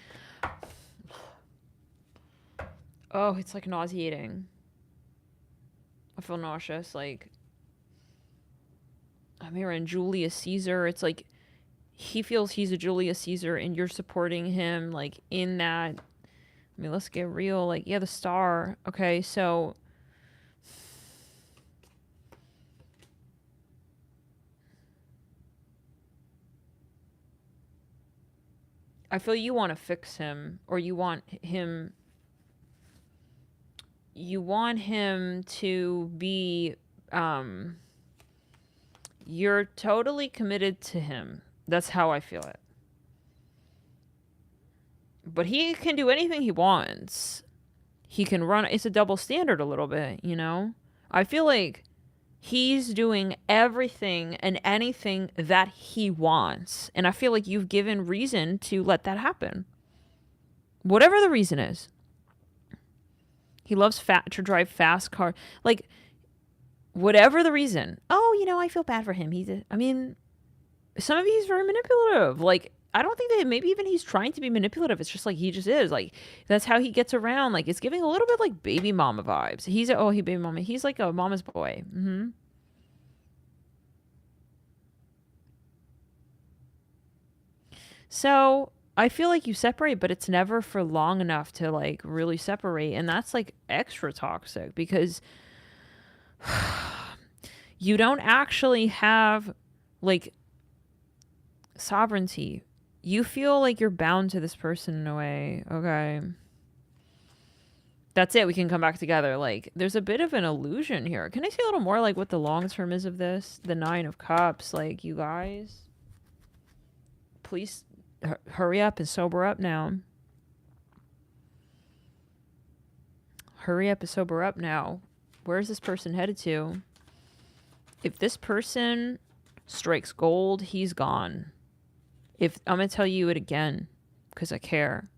oh, it's like nauseating. I feel nauseous. Like, I'm hearing Julius Caesar. It's like he feels he's a Julius Caesar and you're supporting him, like, in that. I mean, let's get real. Like, yeah, the star. Okay, so I feel you want to fix him, or you want him, you want him to be, you're totally committed to him. That's how I feel it. But he can do anything he wants. He can run. It's a double standard a little bit, you know? I feel like he's doing everything and anything that he wants. And I feel like you've given reason to let that happen. Whatever the reason is. He loves to drive fast cars. Like, whatever the reason. Oh, you know, I feel bad for him. Some of he's very manipulative. Like, I don't think that maybe even he's trying to be manipulative. It's just like he just is. Like, that's how he gets around. Like, it's giving a little bit like baby mama vibes. He baby mama. He's like a mama's boy. Mm-hmm. So I feel like you separate, but it's never for long enough to like really separate. And that's like extra toxic because you don't actually have like sovereignty. You feel like you're bound to this person in a way. Okay. That's it. We can come back together. Like, there's a bit of an illusion here. Can I see a little more like what the long term is of this? The 9 of Cups. Like, you guys, please hurry up and sober up now. Hurry up and sober up now. Where's this person headed to? If this person strikes gold, he's gone. I'm going to tell you it again because I care.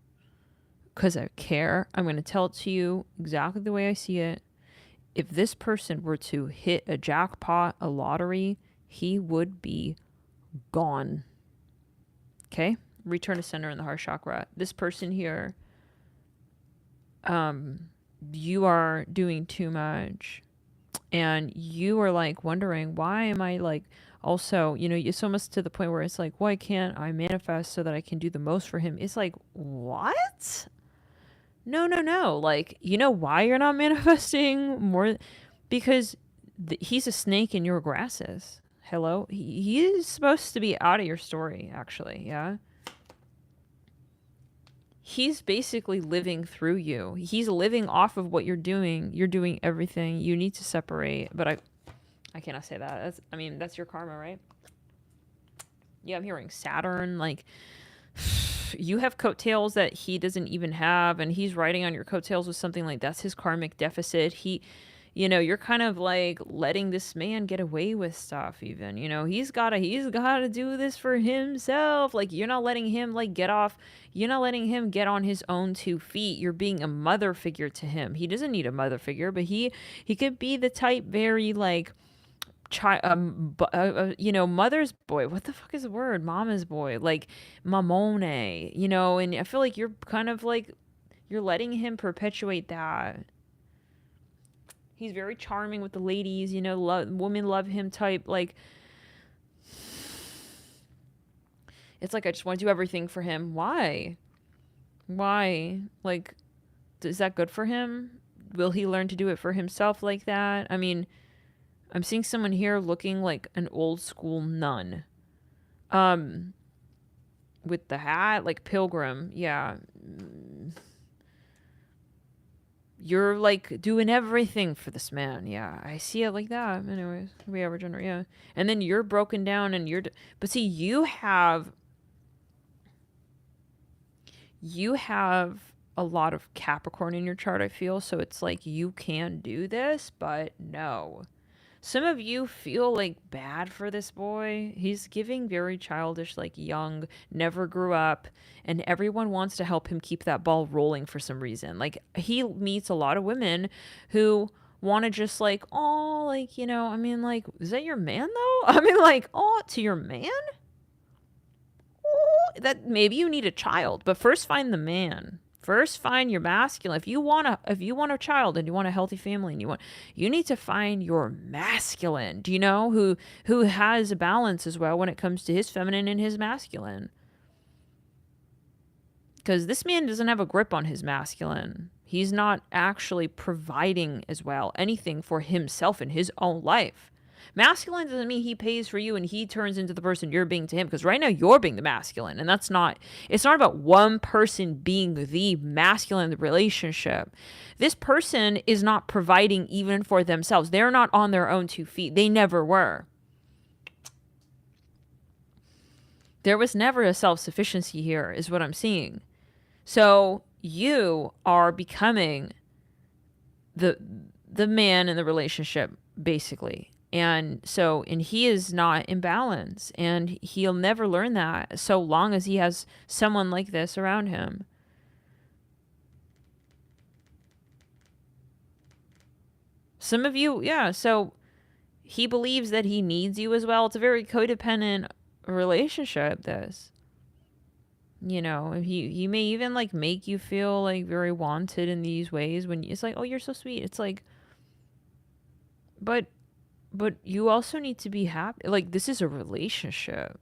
Because I care. I'm going to tell it to you exactly the way I see it. If this person were to hit a jackpot, a lottery, he would be gone. Okay? Return to center in the heart chakra. This person here, you are doing too much. And you are like wondering, why am I like, also, you know, it's almost to the point where it's like, why can't I manifest so that I can do the most for him? It's like, what? No. Like, you know why you're not manifesting more? Because he's a snake in your grasses. Hello? He is supposed to be out of your story, actually. Yeah? He's basically living through you. He's living off of what you're doing. You're doing everything. You need to separate. But I cannot say that. That's your karma, right? Yeah, I'm hearing Saturn. Like, you have coattails that he doesn't even have, and he's riding on your coattails with something like that's his karmic deficit. You're kind of like letting this man get away with stuff even. You know, he's gotta do this for himself. Like, you're not letting him like get off. You're not letting him get on his own 2 feet. You're being a mother figure to him. He doesn't need a mother figure, but he could be the type very like mother's boy. What the fuck is the word? Mama's boy. Like mamone, and I feel like you're kind of like, you're letting him perpetuate that. He's very charming with the ladies, women love him type. Like, it's like, I just want to do everything for him. Why? Like, is that good for him? Will he learn to do it for himself like that? I mean, I'm seeing someone here looking like an old school nun. With the hat, like pilgrim. Yeah. You're like doing everything for this man. Yeah, I see it like that. Anyways, we average under, yeah. And then you're broken down and but see, you have a lot of Capricorn in your chart, I feel. So it's like you can do this, but no. Some of you feel like bad for this boy. He's giving very childish, like young, never grew up, and everyone wants to help him keep that ball rolling for some reason. Like, he meets a lot of women who want to just like, oh, like, like, is that your man though? Like, oh, to your man? Oh, that maybe you need a child, but first find the man. First, find your masculine. If you want a child and you want a healthy family and you need to find your masculine. Do you know who has a balance as well when it comes to his feminine and his masculine? Because this man doesn't have a grip on his masculine. He's not actually providing as well anything for himself in his own life. Masculine doesn't mean he pays for you and he turns into the person you're being to him, because right now you're being the masculine, and that's not, it's not about one person being the masculine in the relationship. This person is not providing even for themselves. They're not on their own 2 feet. They never were. There was never a self-sufficiency here, is what I'm seeing. So you are becoming the man in the relationship, basically. And so, and he is not in balance, and he'll never learn that so long as he has someone like this around him. Some of you, yeah, so he believes that he needs you as well. It's a very codependent relationship, this. You know, he may even like make you feel like very wanted in these ways when it's like, oh, you're so sweet. It's like, but you also need to be happy. Like, this is a relationship.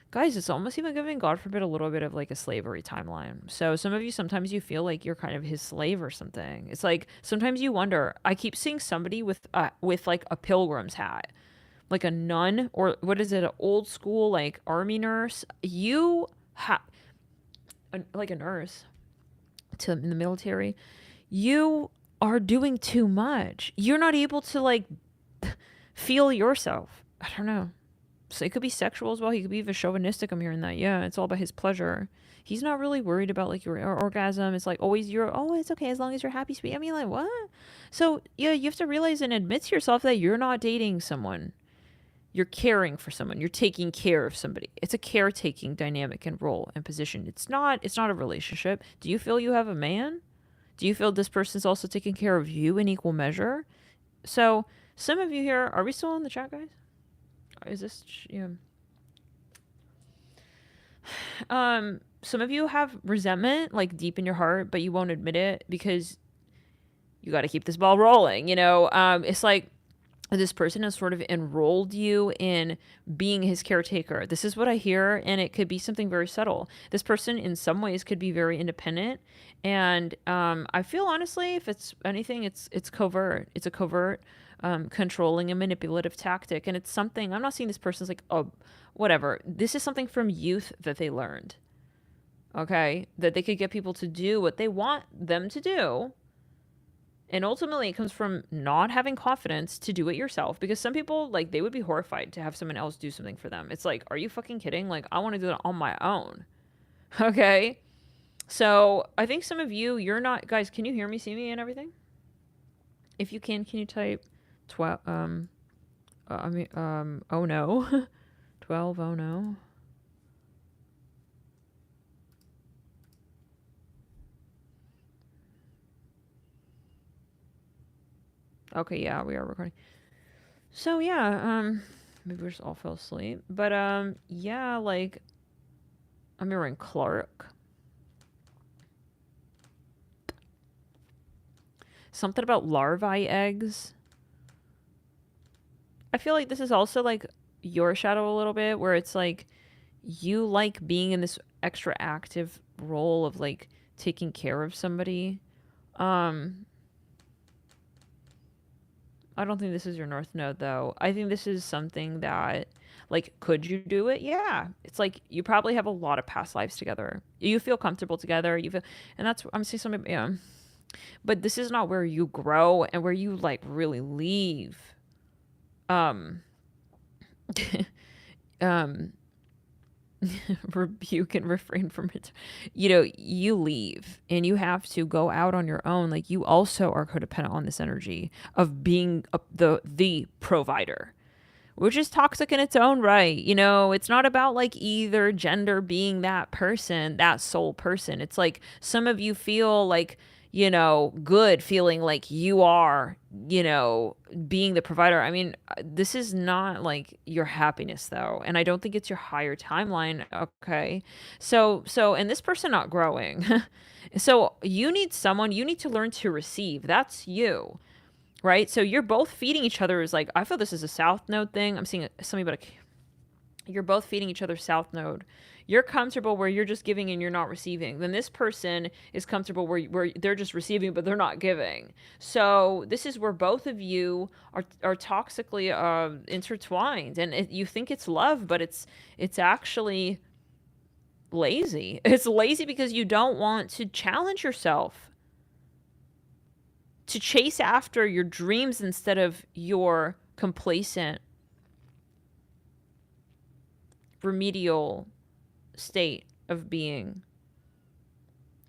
Guys, it's almost even giving, God forbid, a little bit of like a slavery timeline. So some of you, sometimes you feel like you're kind of his slave or something. It's like, sometimes you wonder, I keep seeing somebody with like a pilgrim's hat, like a nun, or what is it, an old school like army nurse. You have, like a nurse in the military, you are doing too much. You're not able to like feel yourself. I don't know. So it could be sexual as well. He could be even chauvinistic. I'm hearing that. Yeah, it's all about his pleasure. He's not really worried about like your orgasm. It's like always it's okay as long as you're happy, sweet. I mean, like, what? So yeah, you have to realize and admit to yourself that you're not dating someone. You're caring for someone. You're taking care of somebody. It's a caretaking dynamic and role and position. It's not a relationship. Do you feel you have a man? Do you feel this person's also taking care of you in equal measure? So some of you here, are we still in the chat, guys? Is this, yeah. Some of you have resentment like deep in your heart, but you won't admit it because you got to keep this ball rolling. You know, it's like, this person has sort of enrolled you in being his caretaker. This is what I hear, and it could be something very subtle. This person in some ways could be very independent, and I feel honestly, if it's anything, it's covert. It's a covert, controlling and manipulative tactic, and it's something, I'm not seeing this person's like, oh, whatever. This is something from youth that they learned, okay? That they could get people to do what they want them to do. And ultimately, it comes from not having confidence to do it yourself. Because some people, like, they would be horrified to have someone else do something for them. It's like, are you fucking kidding? Like, I want to do it on my own. Okay? So, I think some of you, you're not... Guys, can you hear me, see me, and everything? If you can you type... oh no. 12, oh no. Okay, yeah, we are recording. So yeah, maybe we just all fell asleep. But yeah, like, I'm hearing Clark. Something about larvae eggs. I feel like this is also like your shadow a little bit, where it's like you like being in this extra active role of like taking care of somebody. I don't think this is your North Node, though. I think this is something that, like, could you do it? Yeah. It's like you probably have a lot of past lives together. You feel comfortable together. You feel, and that's, I'm seeing something, yeah. But this is not where you grow and where you, like, really leave. Rebuke and refrain from it. You know, you leave and you have to go out on your own. Like, you also are codependent on this energy of being the provider, which is toxic in its own right. You know, it's not about like either gender being that person, that sole person. It's like some of you feel like, you know, good feeling like you are, you know, being the provider. I mean, this is not like your happiness though. And I don't think it's your higher timeline. Okay. So, and this person not growing. So you need to learn to receive. That's you. Right. So you're both feeding each other is like, I feel this is a South Node thing. I'm seeing something about You're both feeding each other south node. You're comfortable where you're just giving and you're not receiving. Then this person is comfortable where they're just receiving but they're not giving. So this is where both of you are toxically intertwined, and you think it's love, but it's actually lazy. It's lazy because you don't want to challenge yourself, to chase after your dreams instead of your complacent remedial state of being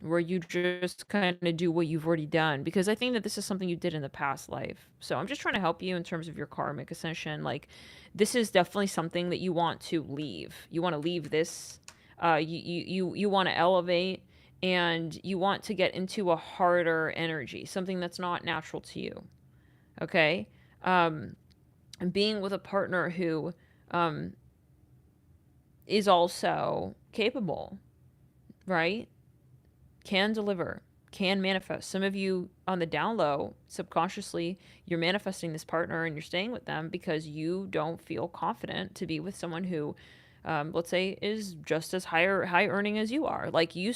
where you just kind of do what you've already done, because I think that this is something you did in the past life. So I'm just trying to help you in terms of your karmic ascension. Like, this is definitely something that you want to leave. You want to leave this. You want to elevate, and you want to get into a harder energy, something that's not natural to you. Okay. And being with a partner who is also capable, right? Can deliver, can manifest. Some of you on the down low, subconsciously, you're manifesting this partner and you're staying with them because you don't feel confident to be with someone who, let's say, is just as high earning as you are. Like, you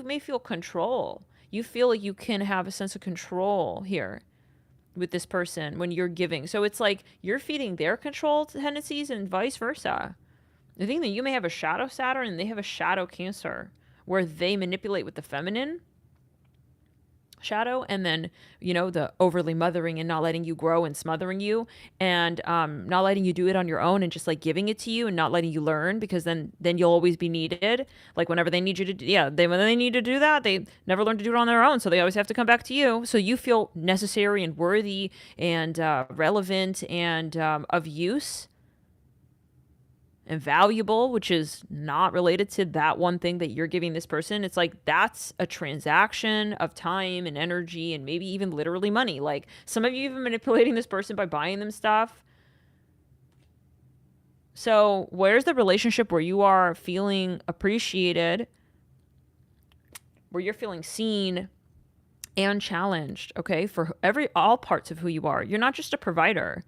may feel control. You feel like you can have a sense of control here with this person when you're giving. So it's like you're feeding their control tendencies and vice versa. I think that you may have a shadow Saturn and they have a shadow Cancer, where they manipulate with the feminine shadow, and then, the overly mothering and not letting you grow and smothering you, and not letting you do it on your own and just like giving it to you and not letting you learn, because then you'll always be needed. Like, whenever they need you to, when they need to do that, they never learn to do it on their own. So they always have to come back to you. So you feel necessary and worthy and relevant and of use and valuable, which is not related to that one thing that you're giving this person. It's like, that's a transaction of time and energy and maybe even literally money. Like, some of you even manipulating this person by buying them stuff. So where's the relationship where you are feeling appreciated, where you're feeling seen and challenged, okay, for all parts of who you are? You're not just a provider.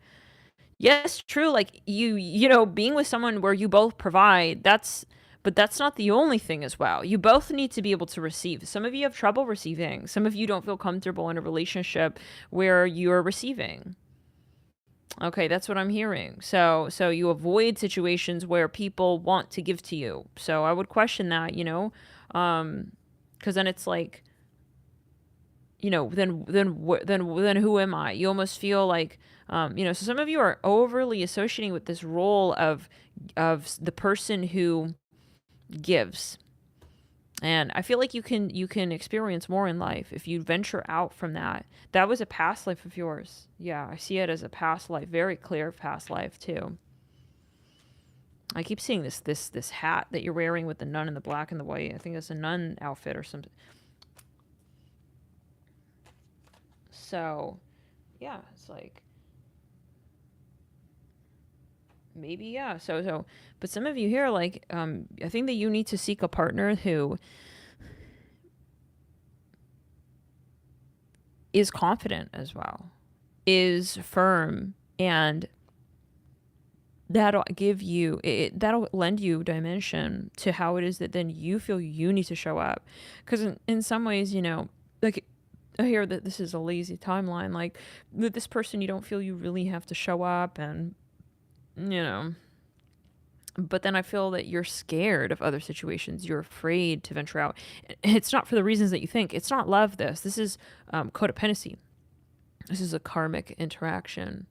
Yes, true. Like, being with someone where you both provide, but that's not the only thing as well. You both need to be able to receive. Some of you have trouble receiving. Some of you don't feel comfortable in a relationship where you're receiving. Okay, that's what I'm hearing. So you avoid situations where people want to give to you. So I would question that, because then it's like, then who am I? You almost feel like, so some of you are overly associating with this role of the person who gives. And I feel like you can experience more in life if you venture out from that. That was a past life of yours. Yeah, I see it as a past life, very clear past life too. I keep seeing this hat that you're wearing with the nun in the black and the white. I think it's a nun outfit or something. So, yeah, it's like, maybe, yeah. So, but some of you here, like, I think that you need to seek a partner who is confident as well, is firm, and that'll that'll lend you dimension to how it is that then you feel you need to show up. Because in some ways, like, I hear that this is a lazy timeline, like, with this person, you don't feel you really have to show up, and, but then I feel that you're scared of other situations. You're afraid to venture out. It's not for the reasons that you think. It's not love. This is codependency. This is a karmic interaction.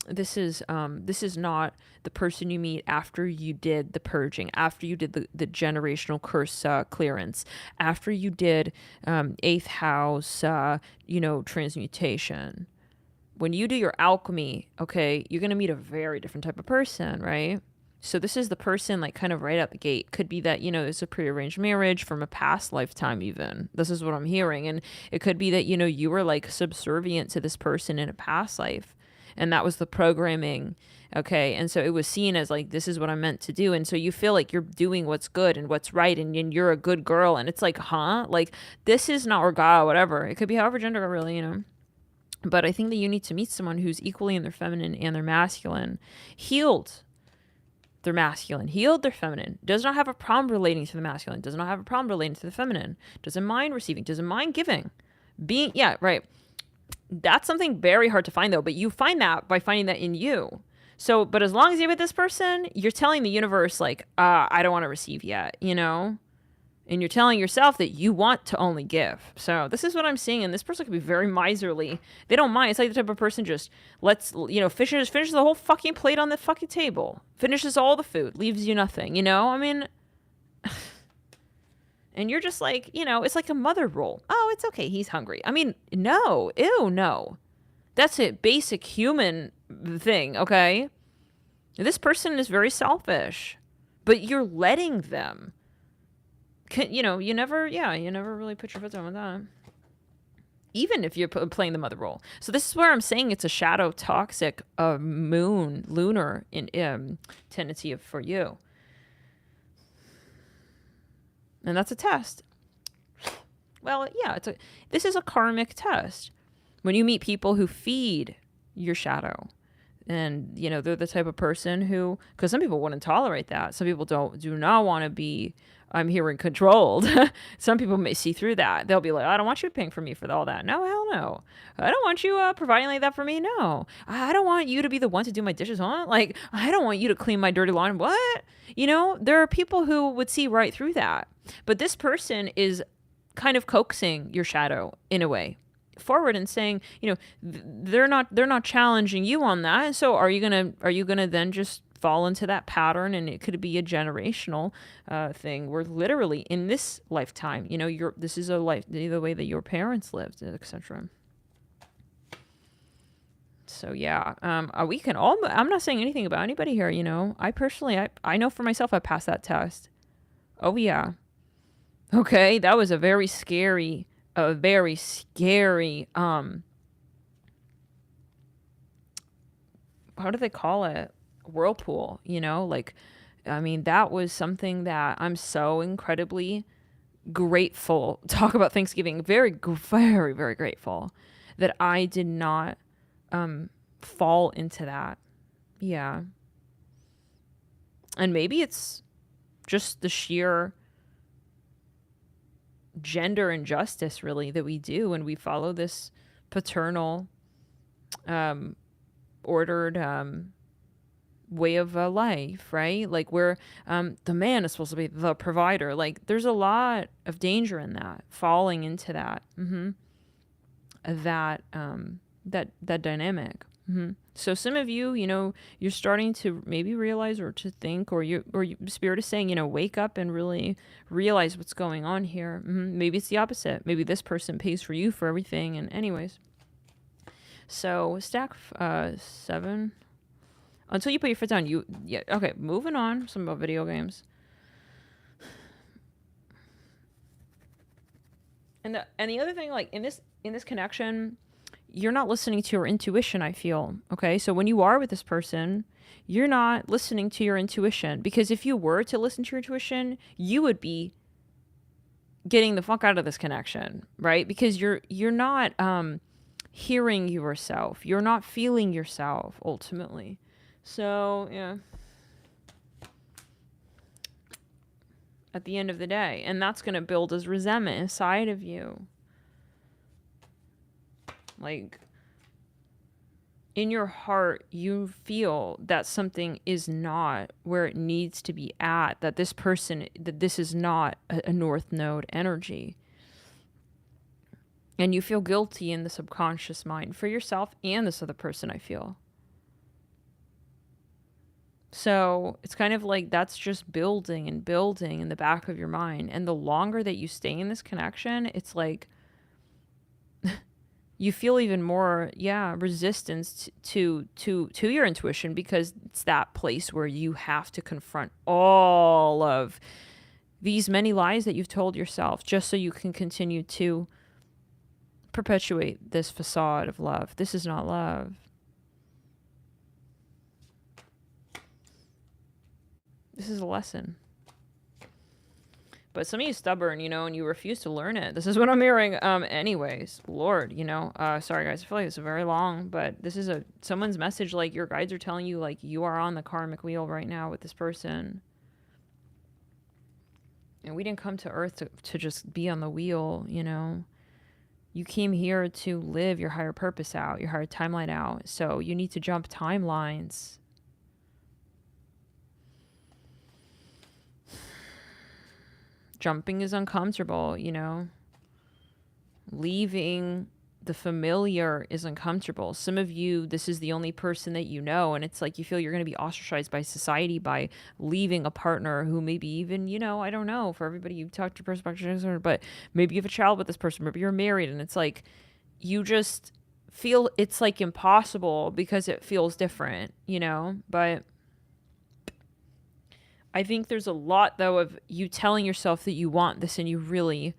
This is not the person you meet after you did the purging, after you did the generational curse clearance, after you did 8th house, transmutation. When you do your alchemy, okay, you're going to meet a very different type of person, right? So this is the person, like, kind of right out the gate. Could be that, it's a prearranged marriage from a past lifetime even. This is what I'm hearing. And it could be that, you were, like, subservient to this person in a past life. And that was the programming, okay? And so it was seen as, like, this is what I'm meant to do. And so you feel like you're doing what's good and what's right, and you're a good girl. And it's like, huh? Like, this is not, or God, whatever. It could be however gender, really, But I think that you need to meet someone who's equally in their feminine and their masculine, healed, Their masculine. Healed their feminine. Does not have a problem relating to the masculine. Does not have a problem relating to the feminine. Doesn't mind receiving. Doesn't mind giving. Being, yeah, right. That's something very hard to find though, but you find that by finding that in you. So, but as long as you're with this person, you're telling the universe like, I don't want to receive yet, you know? And you're telling yourself that you want to only give. So this is what I'm seeing. And this person could be very miserly. They don't mind. It's like the type of person just finishes the whole fucking plate on the fucking table. Finishes all the food. Leaves you nothing, you know? I mean, and you're just like, you know, it's like a mother role. Oh, it's okay. He's hungry. I mean, no. Ew, no. That's a basic human thing, okay? This person is very selfish. But you're letting them. You never really put your foot down with that. Even if you're playing the mother role. So this is where I'm saying it's a shadow toxic lunar tendency for you. And that's a test. Well, yeah, this is a karmic test. When you meet people who feed your shadow, and you know they're the type of person who, because some people wouldn't tolerate that. Some people do not want to be, I'm here and controlled. Some people may see through that. They'll be like, I don't want you paying for me for all that. No, hell no. I don't want you providing like that for me. No. I don't want you to be the one to do my dishes, huh? Like, I don't want you to clean my dirty laundry. What? You know, there are people who would see right through that. But this person is kind of coaxing your shadow in a way forward and saying, you know, they're not challenging you on that. And so are you gonna then just fall into that pattern? And it could be a generational thing where literally in this lifetime, you know, this is a life, the way that your parents lived, etc. So yeah, we can all, I'm not saying anything about anybody here, you know. I personally, I know for myself I passed that test. Oh yeah. Okay, that was a very scary how do they call it? Whirlpool, you know? Like, I mean, that was something that I'm so incredibly grateful. Talk about Thanksgiving. Very, very, very grateful that I did not fall into that. Yeah. And maybe it's just the sheer gender injustice really that we do when we follow this paternal ordered way of life, right? Like where the man is supposed to be the provider. Like there's a lot of danger in that, falling into that that dynamic. So some of you, you know, you're starting to maybe realize or to think, or spirit is saying, you know, wake up and really realize what's going on here. Maybe it's the opposite. Maybe this person pays for you for everything. And anyways, so stack 7 until you put your foot down. Okay, moving on. Some about video games. And the other thing, like in this connection, you're not listening to your intuition, I feel. Okay, so when you are with this person, you're not listening to your intuition, because if you were to listen to your intuition, you would be getting the fuck out of this connection, right? Because you're not hearing yourself, you're not feeling yourself ultimately. So yeah, at the end of the day, and that's going to build as resentment inside of you. Like, in your heart, you feel that something is not where it needs to be at, that this is not a North Node energy. And you feel guilty in the subconscious mind for yourself and this other person, I feel. So it's kind of like that's just building and building in the back of your mind. And the longer that you stay in this connection, it's like you feel even more, resistance to your intuition, because it's that place where you have to confront all of these many lies that you've told yourself just so you can continue to perpetuate this facade of love. This is not love. This is a lesson. But some of you stubborn, and you refuse to learn it. This is what I'm hearing. Anyways, Lord, sorry guys, I feel like it's very long, but this is someone's message. Like, your guides are telling you, like, you are on the karmic wheel right now with this person. And we didn't come to Earth to just be on the wheel, You came here to live your higher purpose out, your higher timeline out. So you need to jump timelines. Jumping is uncomfortable, Leaving the familiar is uncomfortable. Some of you, this is the only person that you know, and it's like you feel you're going to be ostracized by society by leaving a partner who maybe even, I don't know, for everybody you talk to perspective, but maybe you have a child with this person, maybe you're married, and it's like you just feel it's like impossible because it feels different, but I think there's a lot, though, of you telling yourself that you want this and you really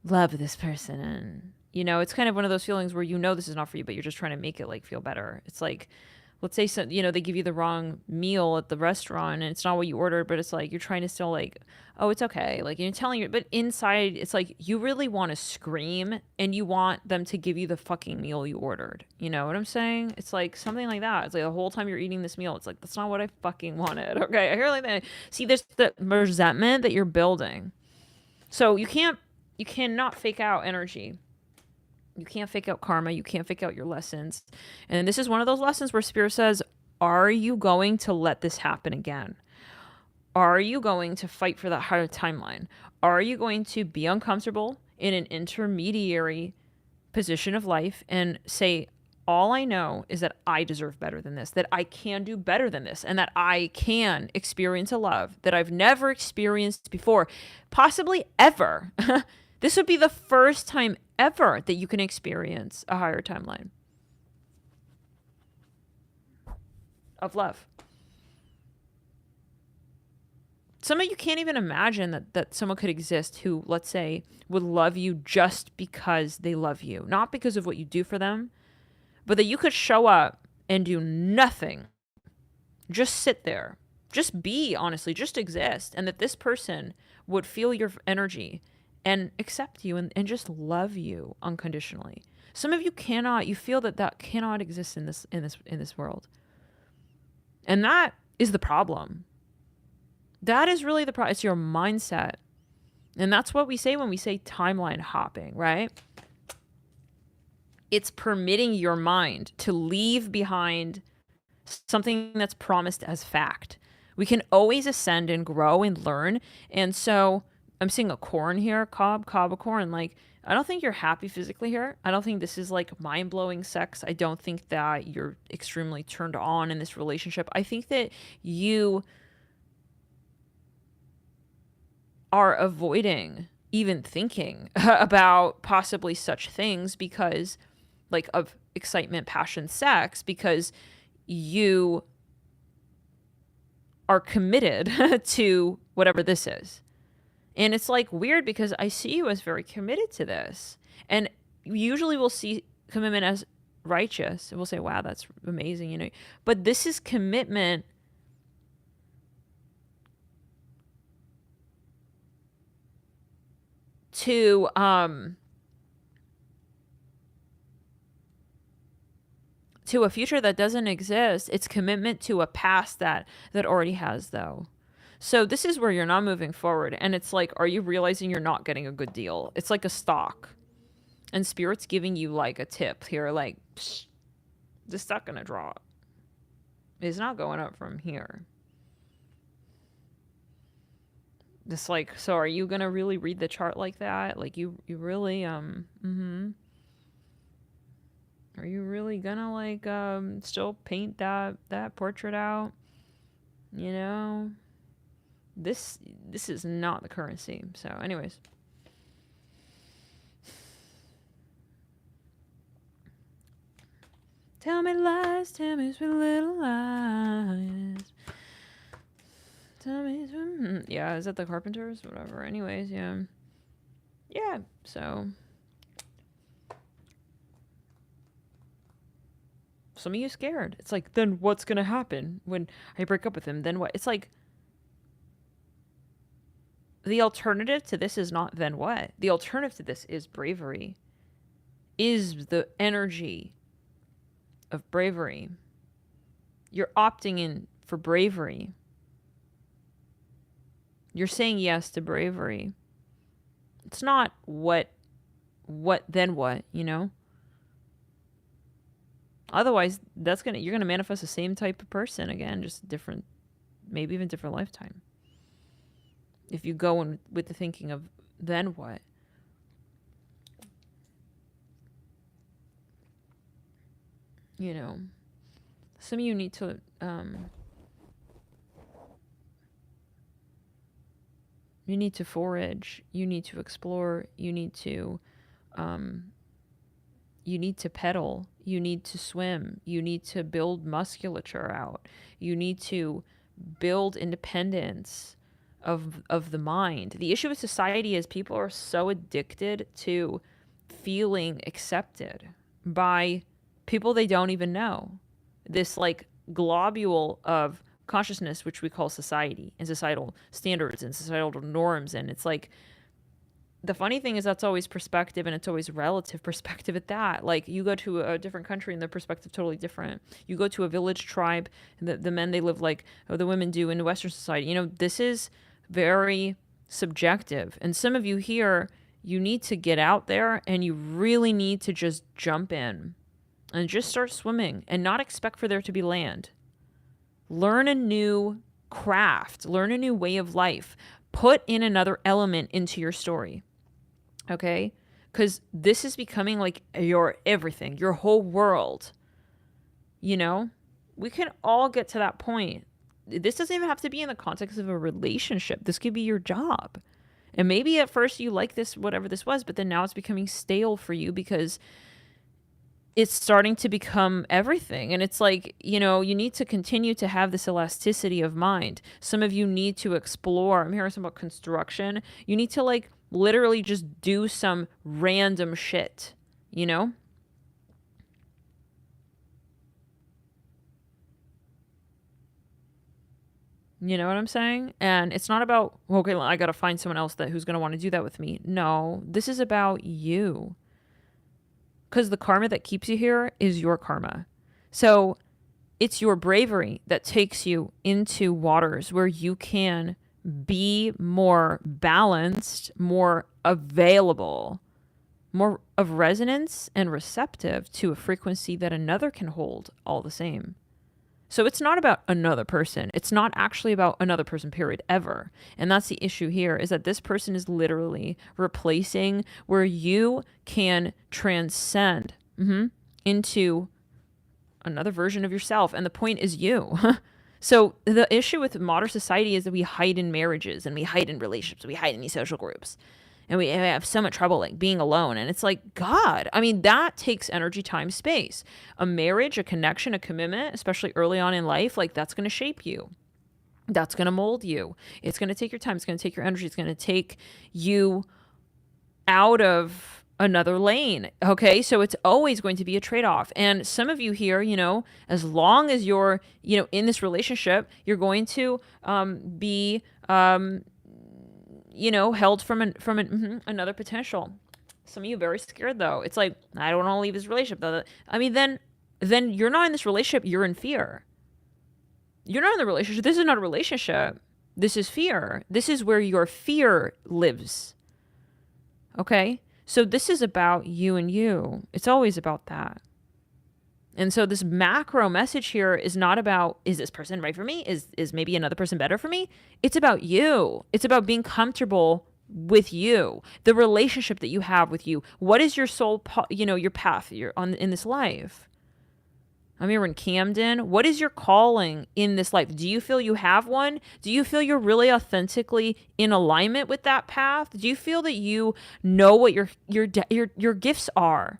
love this person. And, it's kind of one of those feelings where this is not for you, but you're just trying to make it, like, feel better. It's like, let's say, they give you the wrong meal at the restaurant and it's not what you ordered, but it's like you're trying to still, like, oh, it's okay. Like, you're telling you, but inside, it's like you really want to scream and you want them to give you the fucking meal you ordered. You know what I'm saying? It's like something like that. It's like the whole time you're eating this meal, it's like, that's not what I fucking wanted. Okay. I hear like that. See, there's the resentment that you're building. So you cannot fake out energy. You can't fake out karma. You can't fake out your lessons. And this is one of those lessons where Spirit says, are you going to let this happen again? Are you going to fight for that higher timeline? Are you going to be uncomfortable in an intermediary position of life and say, all I know is that I deserve better than this, that I can do better than this, and that I can experience a love that I've never experienced before, possibly ever. This would be the first time ever that you can experience a higher timeline of love. Some of you can't even imagine that someone could exist who, let's say, would love you just because they love you. Not because of what you do for them, but that you could show up and do nothing. Just sit there. Just be, honestly, just exist. And that this person would feel your energy and accept you and just love you unconditionally. Some of you cannot, you feel that cannot exist in this world. And that is the problem. That is really the problem. It's your mindset. And that's what we say when we say timeline hopping, right? It's permitting your mind to leave behind something that's promised as fact. We can always ascend and grow and learn. And so I'm seeing a corn here, cob of corn. Like, I don't think you're happy physically here. I don't think this is like mind-blowing sex. I don't think that you're extremely turned on in this relationship. I think that you are avoiding even thinking about possibly such things because, like, of excitement, passion, sex, because you are committed to whatever this is. And it's like weird because I see you as very committed to this. And usually we'll see commitment as righteous. And we'll say, wow, that's amazing, But this is commitment to a future that doesn't exist. It's commitment to a past that already has, though. So this is where you're not moving forward. And it's like, are you realizing you're not getting a good deal? It's like a stock. And Spirit's giving you like a tip here, like, psh, the stock gonna drop. It's not going up from here. Just like, so are you gonna really read the chart like that? Like, you really, Are you really gonna, like, still paint that portrait out? This is not the currency. So anyways. Tell me lies, tell me sweet little lies. Tell me, yeah, is that the Carpenters? Whatever. Anyways, yeah. Yeah, so. Some of you scared. It's like, then what's going to happen when I break up with him? Then what? It's like, the alternative to this is not then what? The alternative to this is bravery, is the energy of bravery. You're opting in for bravery. You're saying yes to bravery. It's not what then what, you know? Otherwise, you're gonna manifest the same type of person again, just different, maybe even different lifetime. If you go in with the thinking of then what? You know, some of you need to you need to forage, you need to explore, you need to pedal, you need to swim, you need to build musculature out, you need to build independence of the mind. The issue with society is people are so addicted to feeling accepted by people they don't even know. This like globule of consciousness, which we call society and societal standards and societal norms. And it's like, the funny thing is that's always perspective, and it's always relative perspective at that. Like, you go to a different country and their perspective totally different. You go to a village tribe, and the men, they live like the women do in Western society. You know, this is very subjective. And some of you here, you need to get out there and you really need to just jump in and just start swimming and not expect for there to be land. Learn a new craft, learn a new way of life, put in another element into your story. Okay? Because this is becoming like your everything, your whole world. You know? We can all get to that point. This doesn't even have to be in the context of a relationship. This could be your job. And maybe at first you like this, whatever this was, but then now it's becoming stale for you because it's starting to become everything. And it's like, you know, you need to continue to have this elasticity of mind. Some of you need to explore. I'm hearing something about construction. You need to like literally just do some random shit, you know? You know what I'm saying? And it's not about, okay, I got to find someone else who's going to want to do that with me. No, this is about you. Because the karma that keeps you here is your karma. So it's your bravery that takes you into waters where you can be more balanced, more available, more of resonance and receptive to a frequency that another can hold all the same. So it's not about another person. It's not actually about another person, period, ever. And that's the issue here, is that this person is literally replacing where you can transcend into another version of yourself. And the point is you. So the issue with modern society is that we hide in marriages and we hide in relationships. We hide in these social groups. And we have so much trouble like being alone. And it's like, God, I mean, that takes energy, time, space. A marriage, a connection, a commitment, especially early on in life, like that's going to shape you. That's going to mold you. It's going to take your time. It's going to take your energy. It's going to take you out of another lane. Okay. So it's always going to be a trade-off. And some of you here, you know, as long as you're, you know, in this relationship, you're going to be, you know, held from another potential. Some of you very scared though. It's like, I don't want to leave this relationship. I mean, then you're not in this relationship. You're in fear. You're not in the relationship. This is not a relationship. This is fear. This is where your fear lives. Okay. So this is about you and you. It's always about that. And so this macro message here is not about, is this person right for me? Is maybe another person better for me? It's about you. It's about being comfortable with you, the relationship that you have with you. What is your soul, you know, your path you're on in this life? I'm here in Camden. What is your calling in this life? Do you feel you have one? Do you feel you're really authentically in alignment with that path? Do you feel that you know what your gifts are?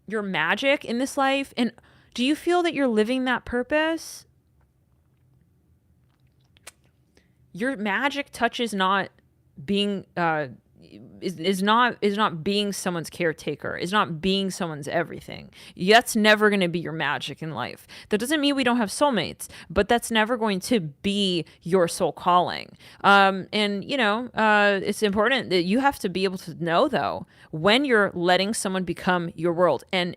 Your magic in this life? And do you feel that you're living that purpose? Your magic touches not being is not being someone's caretaker, is not being someone's everything. That's never going to be your magic in life. That doesn't mean we don't have soulmates, but that's never going to be your soul calling. And it's important that you have to be able to know, though, when you're letting someone become your world, and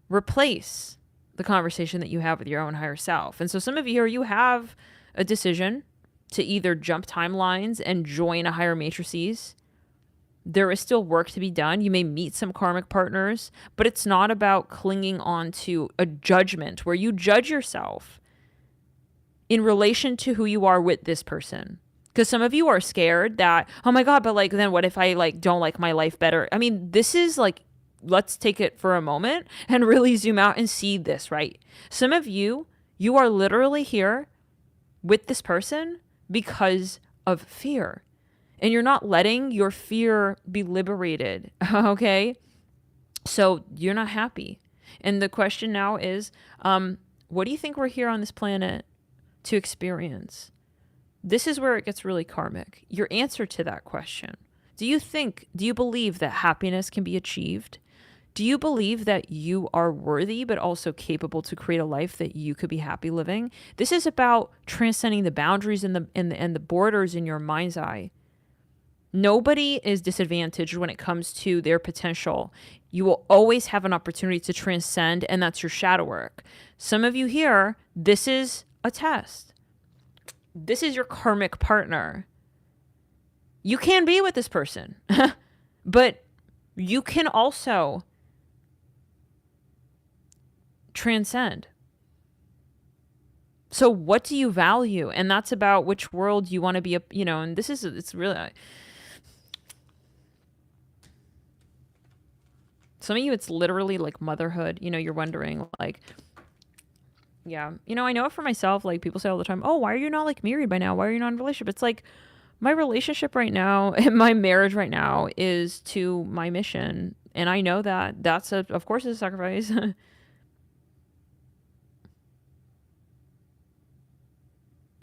replace the conversation that you have with your own higher self. And so some of you here, you have a decision to either jump timelines and join a higher matrices. There is still work to be done. You may meet some karmic partners, but it's not about clinging on to a judgment where you judge yourself in relation to who you are with this person. Because some of you are scared that, oh my God, but like, then what if I like don't like my life better? I mean, this is like, let's take it for a moment and really zoom out and see this, right? Some of you are literally here with this person because of fear, and you're not letting your fear be liberated. Okay. So you're not happy. And the question now is, what do you think we're here on this planet to experience? This is where it gets really karmic. Your answer to that question. Do you believe that happiness can be achieved? Do you believe that you are worthy, but also capable to create a life that you could be happy living? This is about transcending the boundaries and the borders in your mind's eye. Nobody is disadvantaged when it comes to their potential. You will always have an opportunity to transcend, and that's your shadow work. Some of you here, this is a test. This is your karmic partner. You can be with this person, but you can also transcend. So what do you value? And that's about which world you want to be, and it's really, some of you, it's literally like motherhood. You're wondering like, yeah, I know it for myself. Like people say all the time, oh, why are you not like married by now? Why are you not in a relationship? It's like my relationship right now and my marriage right now is to my mission. And I know that that's of course, a sacrifice.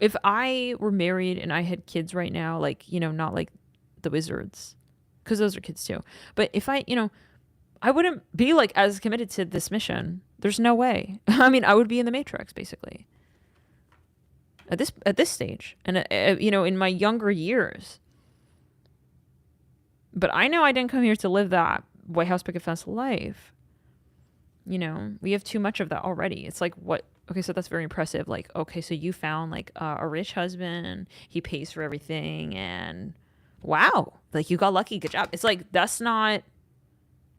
If I were married and I had kids right now, like, not like the wizards, because those are kids too. But if I wouldn't be like as committed to this mission. There's no way. I mean, I would be in the Matrix basically at this stage, and in my younger years. But I know I didn't come here to live that White House picket fence life. We have too much of that already. It's like, what? Okay, so that's very impressive. Like, okay, so you found like a rich husband, he pays for everything, and wow, like you got lucky, good job. It's like,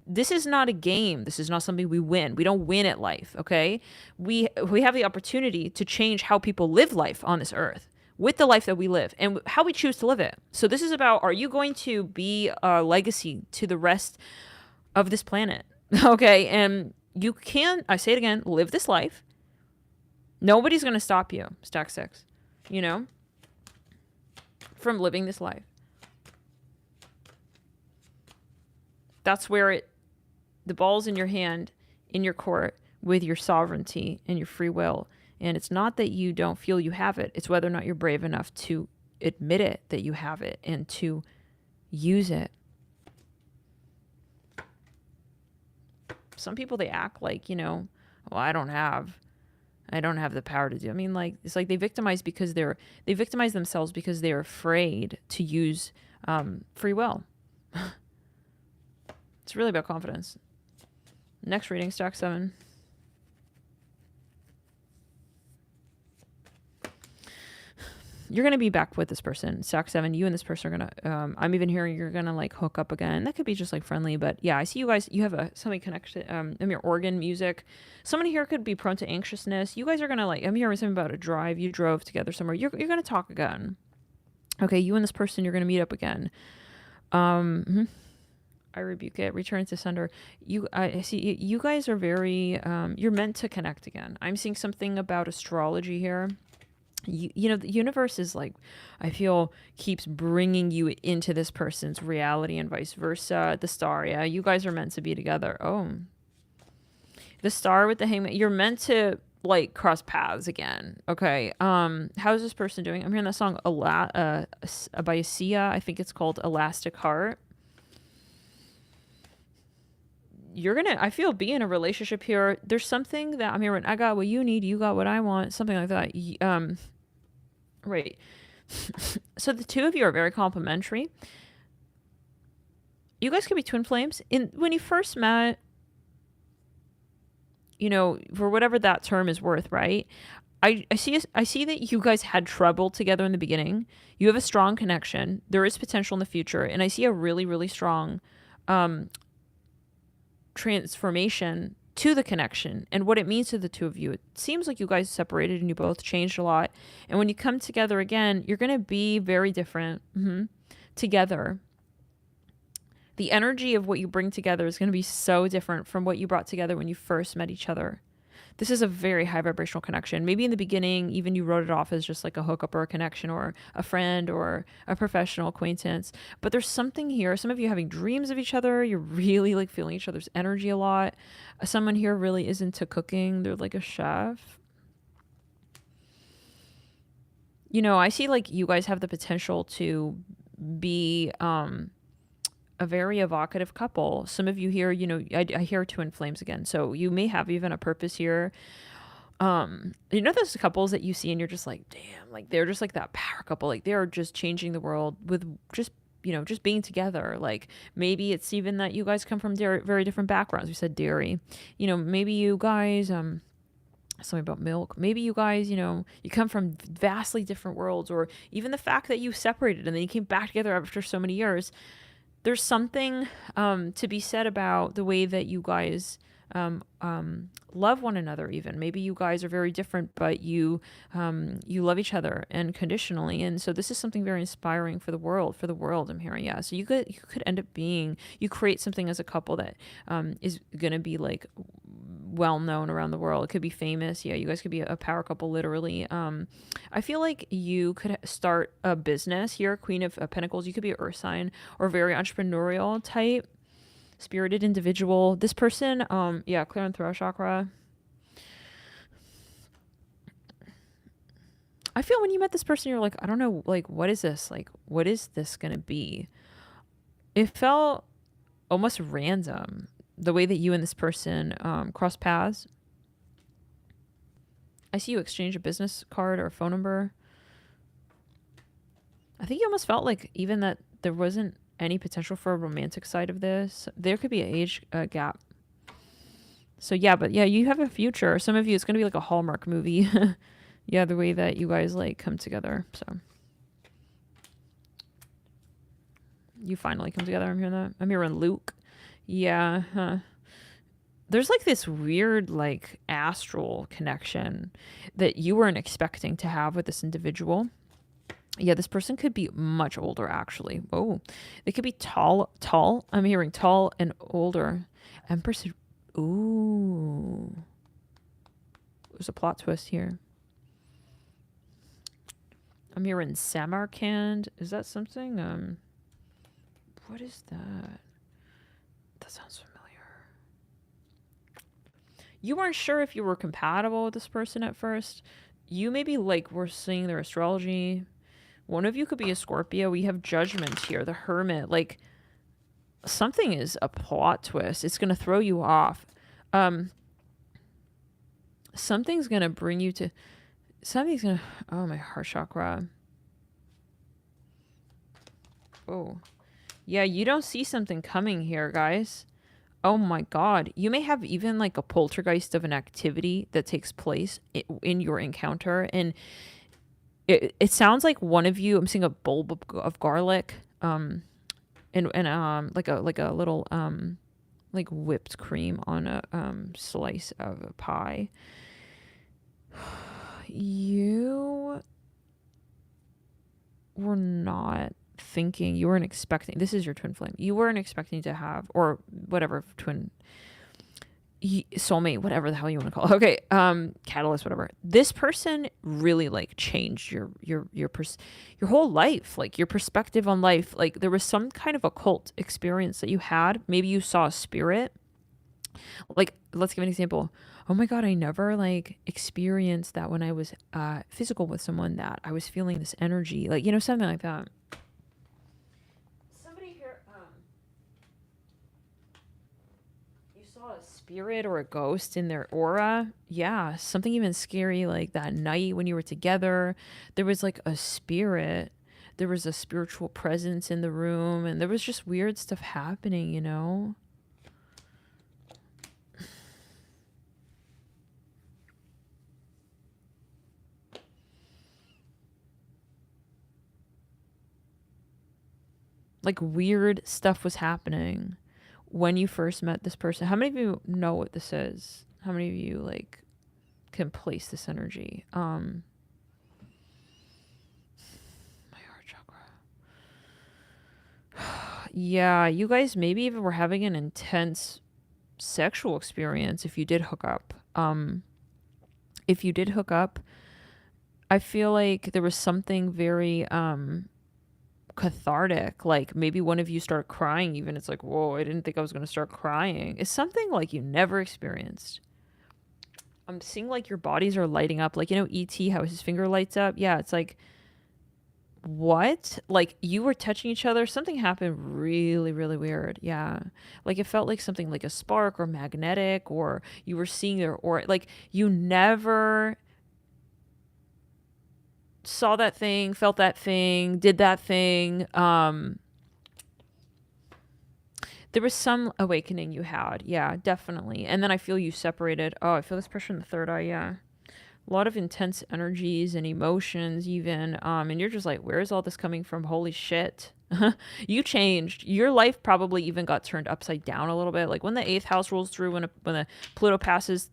this is not a game. This is not something we win. We don't win at life, okay? We have the opportunity to change how people live life on this earth with the life that we live and how we choose to live it. So this is about, are you going to be a legacy to the rest of this planet? Okay, and you can, I say it again, live this life. Nobody's going to stop you, stack 6, from living this life. That's where the ball's in your hand, in your court, with your sovereignty and your free will. And it's not that you don't feel you have it. It's whether or not you're brave enough to admit it, that you have it, and to use it. Some people, they act like, well, I don't have the power to do. I mean, like, it's like they victimize themselves because they're afraid to use free will. It's really about confidence. Next reading, stack 7. You're going to be back with this person. Stack 7, you and this person are going to, I'm even hearing you're going to like hook up again. That could be just like friendly, but yeah, I see you guys, you have something connected, your organ, music. Someone here could be prone to anxiousness. You guys are going to like, I'm hearing something about a drive. You drove together somewhere. You're going to talk again. Okay, you and this person, you're going to meet up again. I rebuke it. Return to sender. I see you guys are very, you're meant to connect again. I'm seeing something about astrology here. The universe is like, I feel, keeps bringing you into this person's reality and vice versa. The star, yeah, you guys are meant to be together. Oh, the star with the hangman. You're meant to like cross paths again. Okay. How's this person doing? I'm hearing that song by Sia. I think it's called Elastic Heart. You're gonna, I feel, be in a relationship here. There's something that I'm hearing. I got what you need, you got what I want, something like that. Right. So the two of you are very complementary. You guys could be twin flames. When you first met, you know, for whatever that term is worth, right? I see that you guys had trouble together in the beginning. You have a strong connection. There is potential in the future, and I see a really, really strong transformation to the connection and what it means to the two of you. It seems like you guys separated and you both changed a lot. And when you come together again, you're going to be very different together. The energy of what you bring together is going to be so different from what you brought together when you first met each other. This is a very high vibrational connection. Maybe in the beginning, even you wrote it off as just like a hookup or a connection or a friend or a professional acquaintance. But there's something here. Some of you having dreams of each other. You're really like feeling each other's energy a lot. Someone here really is into cooking. They're like a chef. You know, I see like you guys have the potential to be a very evocative couple. Some of you here, you know, I hear twin flames again. So you may have even a purpose here. You know, those couples that you see and you're just like, damn, like they're just like that power couple. Like they're just changing the world with just, you know, just being together. Like maybe it's even that you guys come from very different backgrounds. We said dairy, you know, maybe you guys, something about milk. Maybe you guys, you know, you come from vastly different worlds, or even the fact that you separated and then you came back together after so many years. There's something to be said about the way that you guys love one another. Even maybe you guys are very different, but you love each other unconditionally, and so this is something very inspiring for the world. I'm hearing, yeah. So you could end up being, you create something as a couple that is gonna be like well known around the world. It could be famous. Yeah, you guys could be a power couple, literally. I feel like you could start a business here. Queen of Pentacles. You could be an earth sign or very entrepreneurial type, spirited individual. This person, yeah, clear and throat chakra. I feel when you met this person, you're like, I don't know, like, what is this? Like, what is this gonna be? It felt almost random, the way that you and this person cross paths. I see you exchange a business card or a phone number. I think you almost felt like even that there wasn't any potential for a romantic side of this. There could be an age gap. So yeah, but yeah, you have a future. Some of you, it's going to be like a Hallmark movie. Yeah, the way that you guys like come together. So you finally come together. I'm hearing that. I'm hearing Luke. Yeah. Huh. There's like this weird like astral connection that you weren't expecting to have with this individual. Yeah, this person could be much older, actually. Oh, they could be tall. I'm hearing tall and older. Empress. Ooh. There's a plot twist here. I'm hearing Samarkand. Is that something? What is that? That sounds familiar. You weren't sure if you were compatible with this person at first. You maybe like were seeing their astrology. One of you could be a Scorpio. We have Judgment here, the Hermit. Like, something is a plot twist. It's going to throw you off. Something's going to bring you to... Something's going to... Oh, my heart chakra. Oh. Yeah, you don't see something coming here, guys. Oh my God. You may have even like a poltergeist of an activity that takes place in your encounter. And it sounds like one of you, I'm seeing a bulb of garlic, and like a little like whipped cream on a slice of a pie. You were not thinking, you weren't expecting, this is your twin flame, you weren't expecting to have, or whatever, twin soulmate, whatever the hell you want to call it. Okay, catalyst, whatever. This person really like changed your whole life, like your perspective on life. Like there was some kind of occult experience that you had. Maybe you saw a spirit. Like, let's give an example. oh my God, I never like experienced that when I was physical with someone, that I was feeling this energy, like, something like that. Somebody here, you saw a spirit or a ghost in their aura. Yeah, something even scary like that night when you were together. There was like a spirit. There was a spiritual presence in the room, and there was just weird stuff happening. Like weird stuff was happening when you first met this person. How many of you know what this is? How many of you like can place this energy? My heart chakra. Yeah, you guys maybe even were having an intense sexual experience if you did hook up. If you did hook up, I feel like there was something very cathartic, like maybe one of you started crying even. It's like, whoa, I didn't think I was going to start crying. It's something like you never experienced. I'm seeing like your bodies are lighting up, like E.T., how his finger lights up. Yeah, it's like, what? Like you were touching each other, something happened really, really weird. Yeah, like it felt like something like a spark or magnetic, or you were seeing their aura. Like you never saw that thing, felt that thing, did that thing. There was some awakening you had. Yeah, definitely. And then I feel you separated. Oh, I feel this pressure in the third eye. Yeah. A lot of intense energies and emotions even. And you're just like, where is all this coming from? Holy shit. You changed. Your life probably even got turned upside down a little bit. Like when the eighth house rolls through, when the Pluto passes,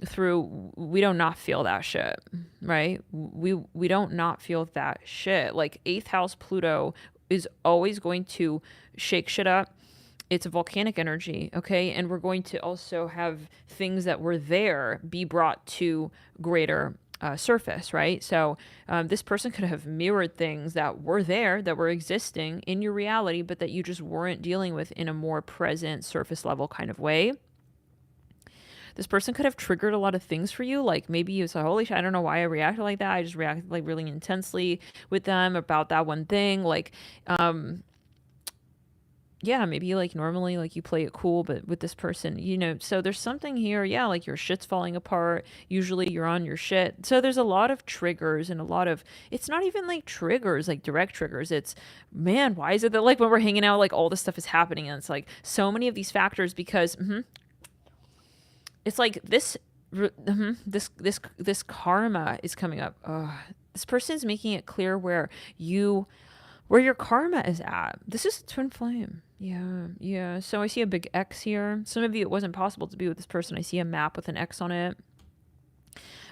through, we don't not feel that shit, right? We don't not feel that shit. Like eighth house Pluto is always going to shake shit up. It's a volcanic energy, okay? And we're going to also have things that were there be brought to greater surface, right? So this person could have mirrored things that were there, that were existing in your reality, but that you just weren't dealing with in a more present, surface level kind of way. This person could have triggered a lot of things for you. Like maybe you said, holy shit, I don't know why I reacted like that. I just reacted like really intensely with them about that one thing. Like, yeah, maybe like normally like you play it cool, but with this person, so there's something here. Yeah, like your shit's falling apart. Usually you're on your shit. So there's a lot of triggers and a lot of, it's not even like triggers, like direct triggers. It's, man, why is it that like when we're hanging out, like all this stuff is happening? And it's like so many of these factors because it's like this karma is coming up. This person's making it clear where your karma is at. This is a twin flame. Yeah. So I see a big X here. Some of you, it wasn't possible to be with this person. I see a map with an X on it.